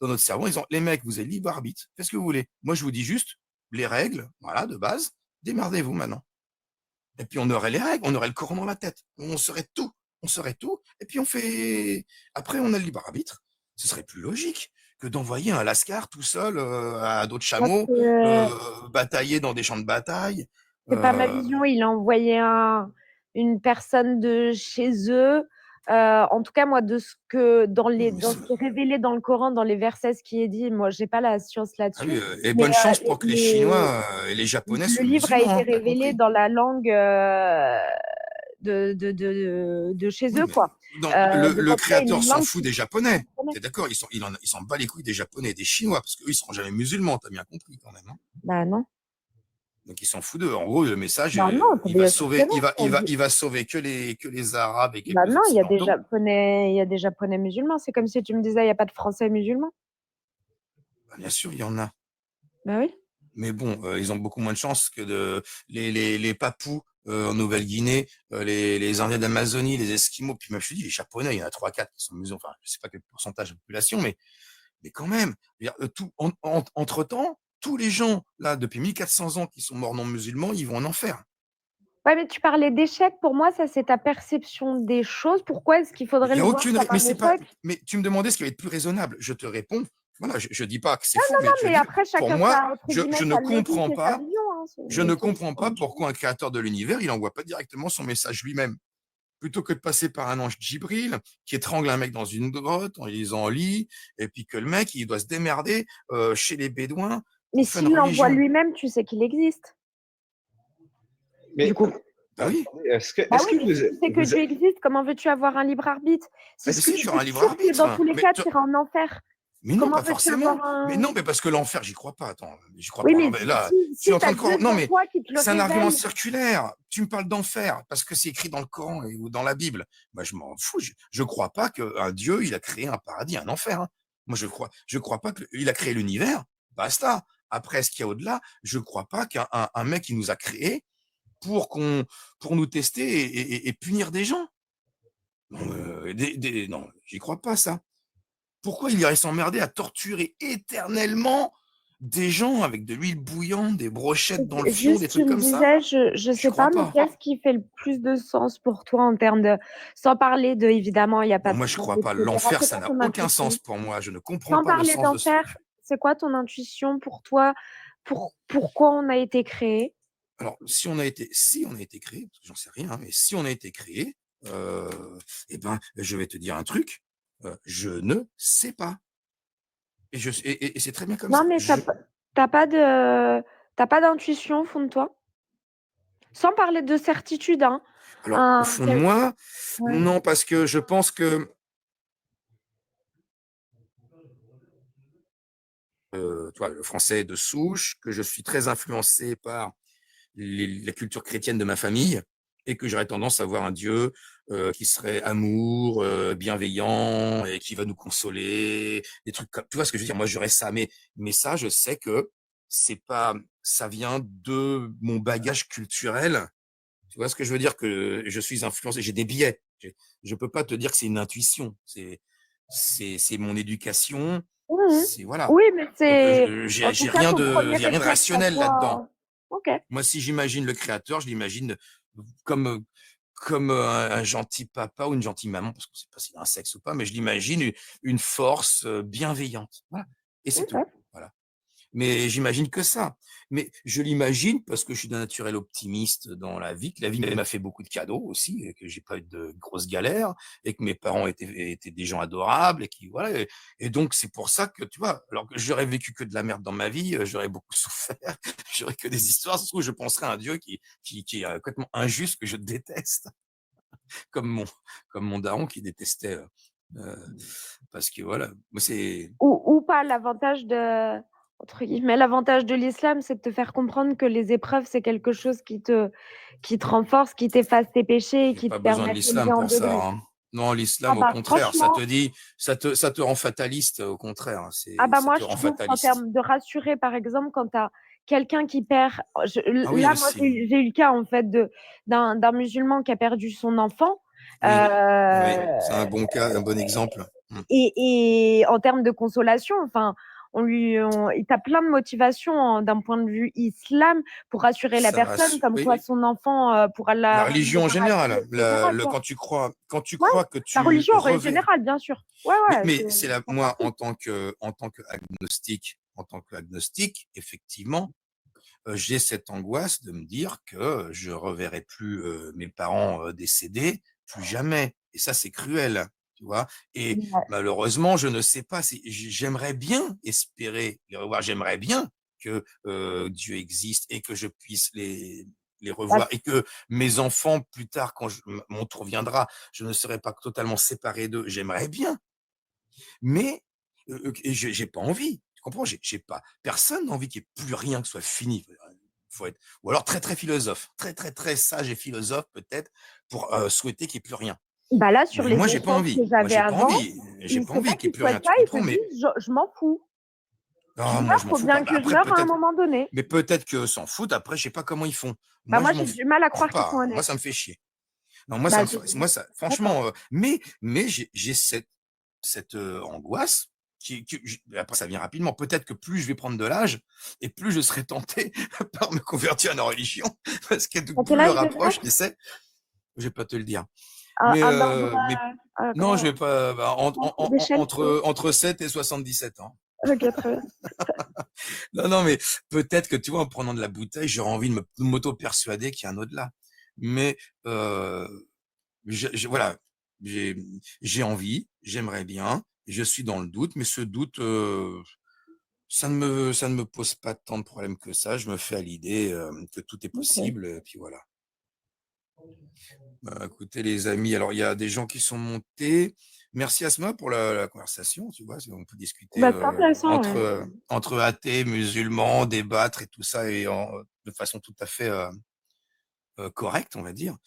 dans notre cerveau en disant les mecs, vous avez libre arbitre, faites ce que vous voulez. Moi, je vous dis juste les règles, voilà, de base, démerdez-vous maintenant. Et puis on aurait les règles, on aurait le Coran dans la tête, on saurait tout, et puis après on a le libre arbitre. Ce serait plus logique que d'envoyer un Lascar tout seul à d'autres Je pense chameaux, que batailler dans des champs de bataille. c'est pas ma Euh, vision. Il a envoyé une personne de chez eux. En tout cas, moi, de ce que non, mais dans ce qui est révélé dans le Coran, dans les versets, ce qui est dit, moi, j'ai pas la science ah oui, là-dessus. et Mais bonne chance pour que les Chinois et les Japonais le soient livre a musulmans, été hein, t'as révélé compris. dans la langue de chez Oui, eux, mais quoi. Donc, le en tout cas, créateur une s'en langue fout qu'ils des Japonais. connaissent. T'es d'accord? Il s'en bat les couilles des Japonais et des Chinois, parce qu'eux, ils seront jamais musulmans, t'as bien compris quand même, hein. Bah non. Donc il s'en fout d'eux. En gros, le message, Bah non, bien sûr que non. il va sauver que les Arabes et Bah quelques non, Occidentaux. Il y a des Japonais musulmans. C'est comme si tu me disais, il n'y a pas de Français musulmans. Bah, bien sûr, il y en a. Bah oui. Mais bon, ils ont beaucoup moins de chance que les Papous en Nouvelle-Guinée, les Indiens d'Amazonie, les Esquimaux, puis même je te dis, les Japonais, il y en a 3-4 qui sont musulmans. Enfin, je sais pas quel pourcentage de la population, mais quand même. Je veux dire, entre-temps, tous les gens, là, depuis 1400 ans qui sont morts non musulmans, ils vont en enfer. Ouais, mais tu parlais d'échec. Pour moi, ça, c'est ta perception des choses. Pourquoi est-ce qu'il faudrait Il y le a voir aucune, comme mais un c'est pas, échec? mais tu me demandais ce qui va être plus raisonnable. Je te réponds. Voilà, je dis pas que c'est Non, faux, non, mais non, je mais dis, après, pour chacun moi, sa, entre guillemets, je ne sa logique comprends et sa pas, vision. Hein. je ne C'est comprends pas différent. pourquoi un créateur de l'univers, il n'envoie pas directement son message lui-même. Plutôt que de passer par un ange Djibril qui étrangle un mec dans une grotte en lui disant lit, et puis que le mec, il doit se démerder chez les Bédouins Mais pour faire une s'il l'envoie religion. lui-même, tu sais qu'il existe. Mais Du coup. Bah oui. Est-ce que, Bah est-ce oui, que mais si tu sais que vous, Dieu existe, comment veux-tu avoir un libre arbitre? Bah, Si si, tu tu auras un es libre sûr que dans arbitre. tous les cas, tu iras en enfer, Mais non, comment pas veux-tu forcément. avoir Mais un... non, mais parce que l'enfer, j'y crois pas. Attends, j'y crois Oui, pas. mais Mais là, si tu es en tu train as de Dieu croire. Non, devant mais toi qui te le c'est un argument révèle, circulaire. Tu me parles d'enfer parce que c'est écrit dans le Coran ou dans la Bible. Moi, je m'en fous. Je crois pas qu'un Dieu, il a créé un paradis, un enfer. Hein. Moi, je crois pas qu'il a créé l'univers. Basta. Après, ce qu'il y a au-delà, je crois pas qu'un mec qui nous a créés pour pour nous tester et punir des gens. Non, non, j'y crois pas ça. Pourquoi il irait s'emmerder à torturer éternellement des gens avec de l'huile bouillante, des brochettes dans le fion, des juste tu trucs me comme ça? disais, je J'y sais pas, crois mais pas. qu'est-ce qui fait le plus de sens pour toi en termes de... Sans parler de, évidemment, il n'y a pas Non, de moi, je crois paradis, pas. etc. L'enfer, C'est ça quoi n'a ton aucun sens intuition? pour moi. Je ne comprends Sans pas le parler sens de ce truc. d'enfer, c'est quoi ton intuition pour toi? Pourquoi on a été créé? Alors, si on a été créé, parce que j'en sais rien, hein, mais si on a été créé, eh ben, je vais te dire un truc, je ne sais pas. Et c'est très bien comme Non, ça. mais t'as pas de, t'as pas d'intuition au fond de toi? Sans parler de certitude, hein. Alors, au fond de moi, Ouais. non, parce que je pense que tu vois, le français de souche, que je suis très influencé par la culture chrétienne de ma famille et que j'aurais tendance à voir un Dieu qui serait amour, bienveillant et qui va nous consoler, des trucs comme, tu vois ce que je veux dire? Moi, j'aurais ça, mais ça, je sais que c'est pas, ça vient de mon bagage culturel. Tu vois ce que je veux dire? Que je suis influencé, j'ai des biais. Je peux pas te dire que c'est une intuition. C'est mon éducation. Mmh. C'est voilà. Oui, mais Donc, c'est, en tout j'ai cas, rien ton premier j'ai rien de réflexe à rationnel là-dedans. toi. Ok. Moi, si j'imagine le créateur, je l'imagine comme, un gentil papa ou une gentille maman, parce qu'on sait pas s'il a un sexe ou pas, mais je l'imagine une force bienveillante. Voilà. Et c'est tout. Ok. Voilà. Mais j'imagine que ça. Mais je l'imagine parce que je suis d'un naturel optimiste dans la vie, que la vie m'a fait beaucoup de cadeaux aussi, et que j'ai pas eu de grosses galères, et que mes parents étaient des gens adorables, et qui, voilà. Et donc, c'est pour ça que, tu vois, alors que j'aurais vécu que de la merde dans ma vie, j'aurais beaucoup souffert, j'aurais que des histoires, ça se trouve, je penserais à un Dieu qui est complètement injuste, que je déteste, comme mon daron qui détestait, parce que voilà, moi c'est, Ou pas, l'avantage de, entre guillemets, l'avantage de l'islam, c'est de te faire comprendre que les épreuves, c'est quelque chose qui te renforce, qui t'efface tes péchés et j'ai qui te pas besoin permet de d'élever l'islam en pour ça, degré. hein. Non, Ah l'islam, au bah contraire, ça te franchement, dit, ça te rend fataliste, au contraire, hein, ah bah ça moi te je rend trouve qu'en fataliste. termes de rassurer, par exemple, quand tu as quelqu'un qui perd, Ah oui, là moi aussi. j'ai eu le cas en fait d'un musulman qui a perdu son enfant. Oui, oui, Euh, c'est un bon cas, un bon exemple. et en termes de consolation, enfin, il a plein de motivations d'un point de vue islam pour rassurer la Ça personne, rassure, comme oui. quoi son enfant pourra La ramener religion au en paradis, général, etc. Quoi. quand tu Ouais, crois que la tu religion en règle revers, générale, bien sûr. Ouais, ouais, mais c'est là, on s'en moi, fout. en tant qu'agnostique, effectivement, j'ai cette angoisse de me dire que je reverrai plus mes parents décédés, plus jamais. Et ça, c'est cruel, tu vois. Et Ouais. malheureusement, je ne sais pas si j'aimerais bien espérer les revoir. J'aimerais bien que Dieu existe et que je puisse les Bah, revoir et que mes enfants, plus tard, quand mon tour viendra, je ne serai pas totalement séparé d'eux. J'aimerais bien, mais j'ai pas envie. Tu comprends? J'ai pas. Personne n'a envie qu'il n'y ait plus rien, que ce soit fini. Faut être, ou alors très très philosophe, très très très sage et philosophe peut-être pour souhaiter qu'il n'y ait plus rien. bah là, sur Mais les moi j'ai pas échanges que envie. Moi j'avais j'ai pas avant, envie. J'ai pas c'est pas envie qu'il n'y ait qu'ils plus rien. souhaitent ça, Tu ils te comprends? Mais disent je m'en fous. Je ah, moi meurs, je m'en faut fous pas. bien Bah, que je après meure à un peut-être, moment donné. mais peut-être que s'en foutent. Après je sais pas comment ils font. Bah Moi moi, je m'en j'ai du mal à fous croire qu'ils pas. sont Moi honnêtes. ça me fait chier. Non, moi ça Bah, me moi ça d'accord. franchement mais j'ai cette angoisse après ça vient rapidement. Peut-être que plus je vais prendre de l'âge et plus je serai tenté par me convertir à la religion parce que À plus quel l'heure âge déjà? approche, tu sais, je vais pas te le dire. Un, Mais un ordre non, je grand vais pas d'échelle? Oui. entre 7 et 77 ans. Ok, très bien. Non, non, mais peut-être que tu vois, en prenant de la bouteille, j'aurais envie de m'auto-persuader qu'il y a un au-delà. Mais voilà, j'ai j'ai envie, j'aimerais bien, je suis dans le doute, mais ce doute, ça ne me pose pas tant de problèmes que ça. Je me fais à l'idée que tout est Ok. possible, et puis voilà. Bah, écoutez, les amis, alors il y a des gens qui sont montés. Merci Asma pour la conversation, tu vois, on peut discuter Bah, c'est intéressant, entre, ouais. entre athées, musulmans, débattre et tout ça de façon tout à fait correcte, on va dire.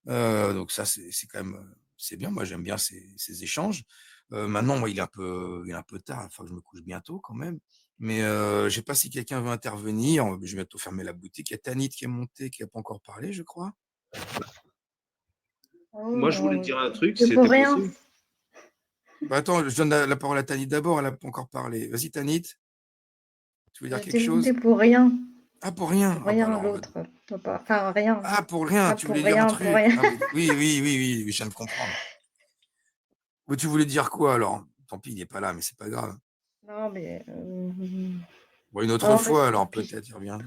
Donc ça, c'est quand même, c'est bien. Moi, j'aime bien ces échanges. Maintenant, moi, il est un peu tard. Il faut que je me couche bientôt quand même. Mais je ne sais pas si quelqu'un veut intervenir. Je vais bientôt fermer la boutique. Il y a Tanit qui est monté, qui n'a pas encore parlé, je crois. Moi, je voulais dire un truc, C'est si pour c'était rien. possible. Bah, attends, je donne la parole à Tanit d'abord. Elle n'a pas encore parlé. Vas-y, Tanit. Tu veux dire quelque J'étais montée chose? pour rien. Ah, pour rien. Pour Ah, bah rien, alors, l'autre. Enfin, rien. ah, pour rien. Pas Tu pour voulais dire un rien, pour truc. rien. Ah, oui, oui, oui, oui, oui, je viens de comprendre. Mais tu voulais dire quoi alors? Tant pis, il n'est pas là, mais c'est pas grave. Non, mais. Bon, une autre Non, mais fois, tant alors pis. peut-être, il reviendra.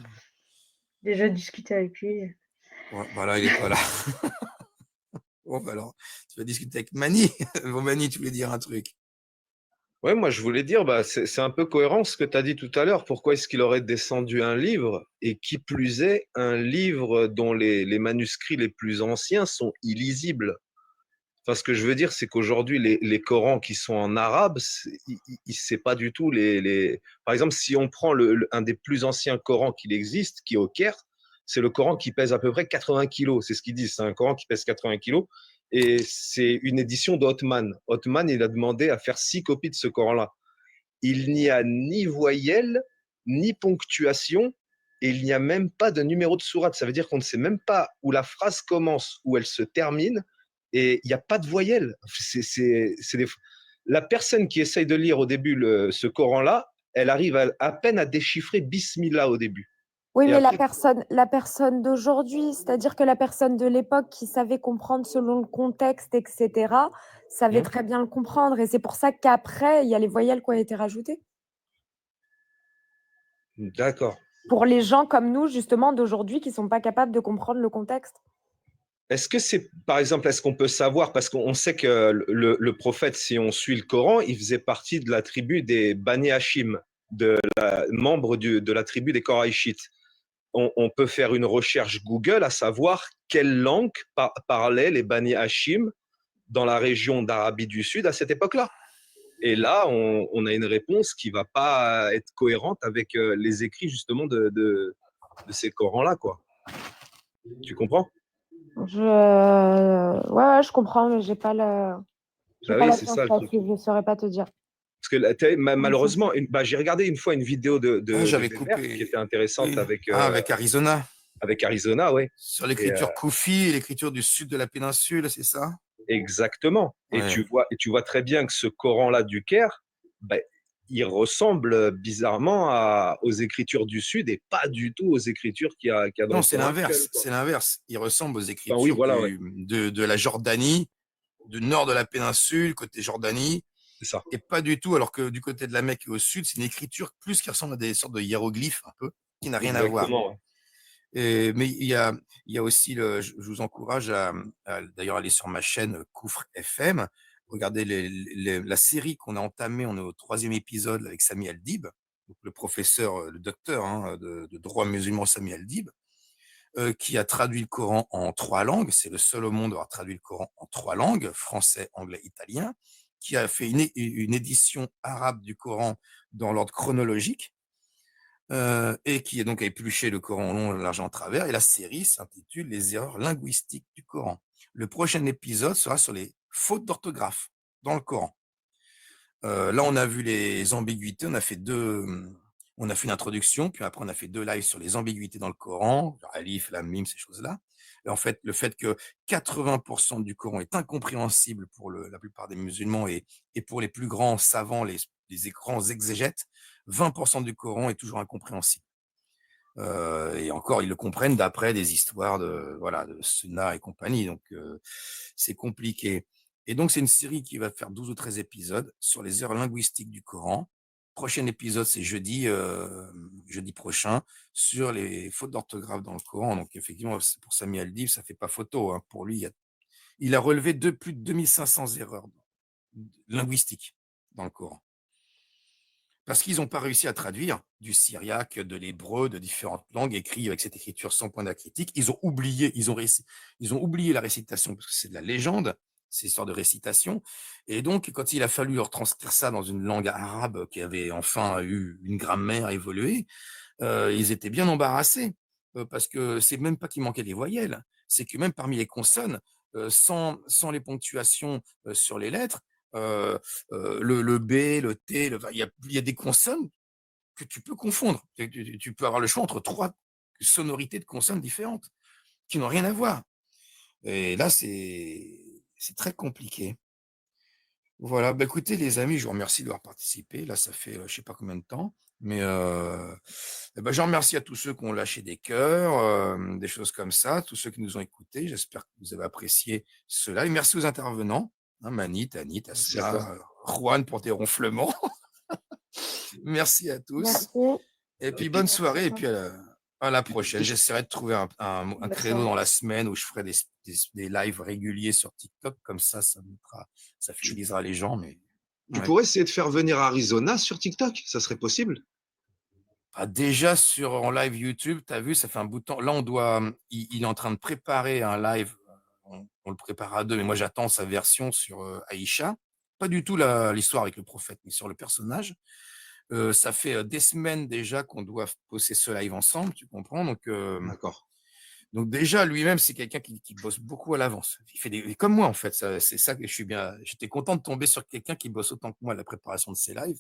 Déjà discuté avec lui. Ouais, bah là, il n'est pas là. Bon, bah alors, tu vas discuter avec Mani. Bon, Mani, tu voulais dire un truc. Ouais, moi, je voulais dire, bah, c'est un peu cohérent ce que tu as dit tout à l'heure. Pourquoi est-ce qu'il aurait descendu un livre, et qui plus est, un livre dont les manuscrits les plus anciens sont illisibles? Enfin, ce que je veux dire, c'est qu'aujourd'hui, les Corans qui sont en arabe, c'est pas du tout Par exemple, si on prend un des plus anciens Corans qu'il existe, qui est au Caire, c'est le Coran qui pèse à peu près 80 kilos. C'est ce qu'ils disent, c'est un Coran qui pèse 80 kilos. Et c'est une édition d'Othman. Othman, il a demandé à faire 6 copies de ce Coran-là. Il n'y a ni voyelle, ni ponctuation, et il n'y a même pas de numéro de sourate. Ça veut dire qu'on ne sait même pas où la phrase commence, où elle se termine, et il n'y a pas de voyelle. La personne qui essaye de lire au début ce Coran-là, elle arrive à peine à déchiffrer Bismillah au début. Oui, Et mais après, la personne d'aujourd'hui, c'est-à-dire que la personne de l'époque qui savait comprendre selon le contexte, etc., savait très bien le comprendre. Et c'est pour ça qu'après, il y a les voyelles qui ont été rajoutées. D'accord. Pour les gens comme nous, justement, d'aujourd'hui, qui ne sont pas capables de comprendre le contexte. Est-ce que c'est, par exemple, est-ce qu'on peut savoir, parce qu'on sait que le prophète, si on suit le Coran, il faisait partie de la tribu des Bani Hashim, membre de la tribu des Koraïchites. On peut faire une recherche Google à savoir quelle langue parlaient les Bani Hashim dans la région d'Arabie du Sud à cette époque-là. Et là, on a une réponse qui va pas être cohérente avec les écrits justement de ces Corans-là, quoi. Tu comprends? Ouais, je comprends, mais j'ai pas Bah pas oui, la c'est science ça le truc. là-dessus, je ne saurais pas te dire. Parce que malheureusement, j'ai regardé une fois une vidéo de J'avais Weber coupé. qui était intéressante Oui. avec Avec Arizona. ouais. Sur l'écriture Koufi et l'écriture du sud de la péninsule, c'est ça? Exactement. Ouais. Et tu vois très bien que ce Coran-là du Caire, il ressemble bizarrement aux écritures du Sud et pas du tout aux écritures qu'il y a dans Non, le c'est Coran actuel, l'inverse. quoi. C'est l'inverse. Il ressemble aux Enfin, oui, écritures voilà, ouais, de la Jordanie, du nord de la péninsule, côté Jordanie, c'est ça. et pas du tout, alors que du côté de la Mecque et au sud, c'est une écriture plus qui ressemble à des sortes de hiéroglyphes un peu, qui n'a rien à voir. Exactement, ouais. Mais il y a aussi, je vous encourage à d'ailleurs aller sur ma chaîne Koufr FM, regardez la série qu'on a entamée, on est au 3e épisode avec Sami Aldib, donc le professeur, le docteur hein, de droit musulman Sami Aldib, qui a traduit le Coran en 3 langues. C'est le seul au monde à avoir traduit le Coran en 3 langues, français, anglais, italien, qui a fait une édition arabe du Coran dans l'ordre chronologique, et qui a donc épluché le Coran en long, large en travers. Et la série s'intitule Les erreurs linguistiques du Coran. Le prochain épisode sera sur les fautes d'orthographe dans le Coran. Là, on a vu les ambiguïtés, on a fait une introduction, puis après on a fait 2 lives sur les ambiguïtés dans le Coran, alif, lam, mim, ces choses-là. Et en fait, le fait que 80% du Coran est incompréhensible pour la plupart des musulmans et pour les plus grands savants, les grands exégètes, 20% du Coran est toujours incompréhensible. Et encore, ils le comprennent d'après des histoires de Sunna et compagnie, donc c'est compliqué. Et donc, c'est une série qui va faire 12 ou 13 épisodes sur les erreurs linguistiques du Coran. Prochain épisode, c'est jeudi prochain, sur les fautes d'orthographe dans le Coran. Donc, effectivement, pour Sami Aldib, ça fait pas photo. Hein. Pour lui, il a relevé plus de 2500 erreurs linguistiques dans le Coran. Parce qu'ils n'ont pas réussi à traduire du syriaque, de l'hébreu, de différentes langues écrites avec cette écriture sans point d'acritique. Ils ont oublié la récitation parce que c'est de la légende, c'est une histoire de récitation. Et donc, quand il a fallu leur transcrire ça dans une langue arabe qui avait enfin eu une grammaire évoluée, ils étaient bien embarrassés parce que c'est même pas qu'il manquait des voyelles, c'est que même parmi les consonnes, sans les ponctuations sur les lettres, le B, le T, il y a des consonnes que tu peux confondre. Tu peux avoir le choix entre 3 sonorités de consonnes différentes qui n'ont rien à voir. Et là, c'est très compliqué. Voilà, bah, écoutez les amis, je vous remercie d'avoir participé. Là, ça fait, je sais pas combien de temps, mais je remercie à tous ceux qui ont lâché des cœurs, des choses comme ça, tous ceux qui nous ont écoutés. J'espère que vous avez apprécié cela et merci aux intervenants, hein, Manit, Anit, Merci à Asma, Juan pour tes ronflements. Merci à tous Merci. et puis bonne soirée et puis à la prochaine. puis- J'essaierai de trouver un Bonne créneau soirée. dans la semaine où je ferai des lives réguliers sur TikTok, comme ça fidélisera les gens, mais Tu ouais. pourrais essayer de faire venir Arizona sur TikTok, ça serait possible. Ah, déjà en live YouTube, tu as vu, ça fait un bout de temps. Là, il est en train de préparer un live. On le prépare à 2, mais moi, j'attends sa version sur Aïcha. Pas du tout l'histoire avec le prophète, mais sur le personnage. Ça fait des semaines déjà qu'on doit poster ce live ensemble, tu comprends? D'accord. Donc déjà, lui-même, c'est quelqu'un qui bosse beaucoup à l'avance. Il fait comme moi, en fait. C'est ça que j'étais content de tomber sur quelqu'un qui bosse autant que moi à la préparation de ses lives.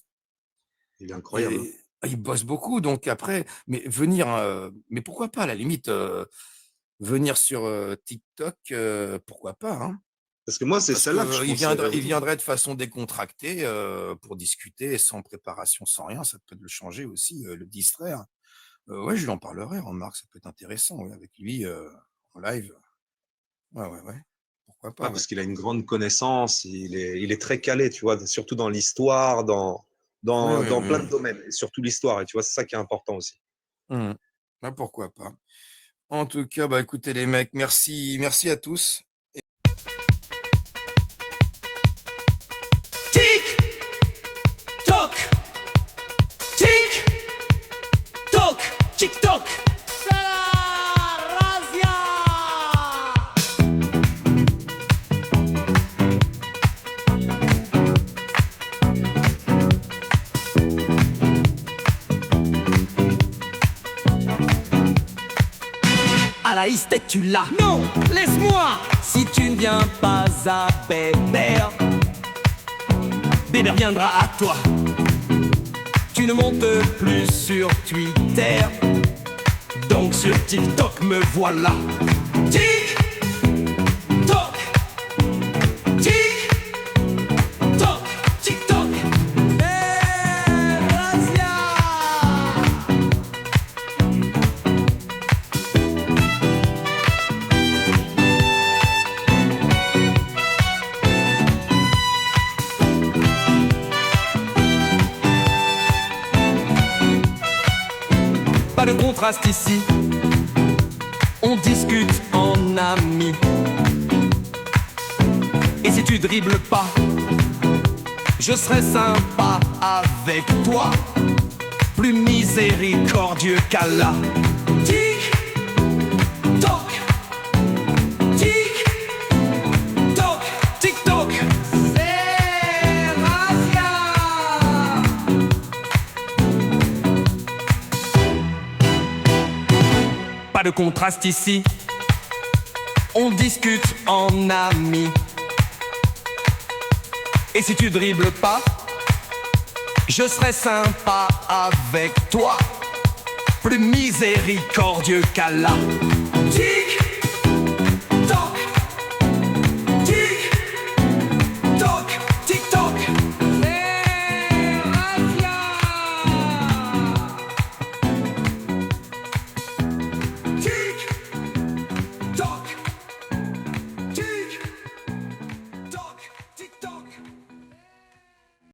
Il est incroyable. Et il bosse beaucoup, donc après, mais mais pourquoi pas, à la limite, venir sur TikTok, pourquoi pas, hein? Parce que moi, c'est Parce celle-là que je qu'il pensais. viendrait de façon décontractée pour discuter, sans préparation, sans rien, ça peut le changer aussi, le distraire. Ouais, je lui en parlerai, remarque, ça peut être intéressant, ouais, avec lui en live. Ouais, pourquoi Ah, pas, ouais. parce qu'il a une grande connaissance, il est très calé, tu vois, surtout dans l'histoire, dans Oui, plein de domaines, et surtout l'histoire, et tu vois, c'est ça qui est important aussi. Ouais, pourquoi pas. En tout cas, écoutez les mecs, merci à tous. Tic toc, tic toc, tic toc. C'est la razzia. Alaïs, t'es-tu là? Non, laisse-moi. Si tu ne viens pas à Bébert, Bébert viendra à toi. Tu ne montes plus sur Twitter, donc sur TikTok me voilà. Tic toc, tic toc, tic toc. Razzia. Pas de contraste ici, on discute en amis. Et si tu dribbles pas, je serai sympa avec toi, plus miséricordieux qu'Allah. Tic toc, tic toc, tic toc. C'est razzia. Pas de contraste ici, on discute en amis. Et si tu dribbles pas, je serai sympa avec toi, plus miséricordieux qu'Allah. Tic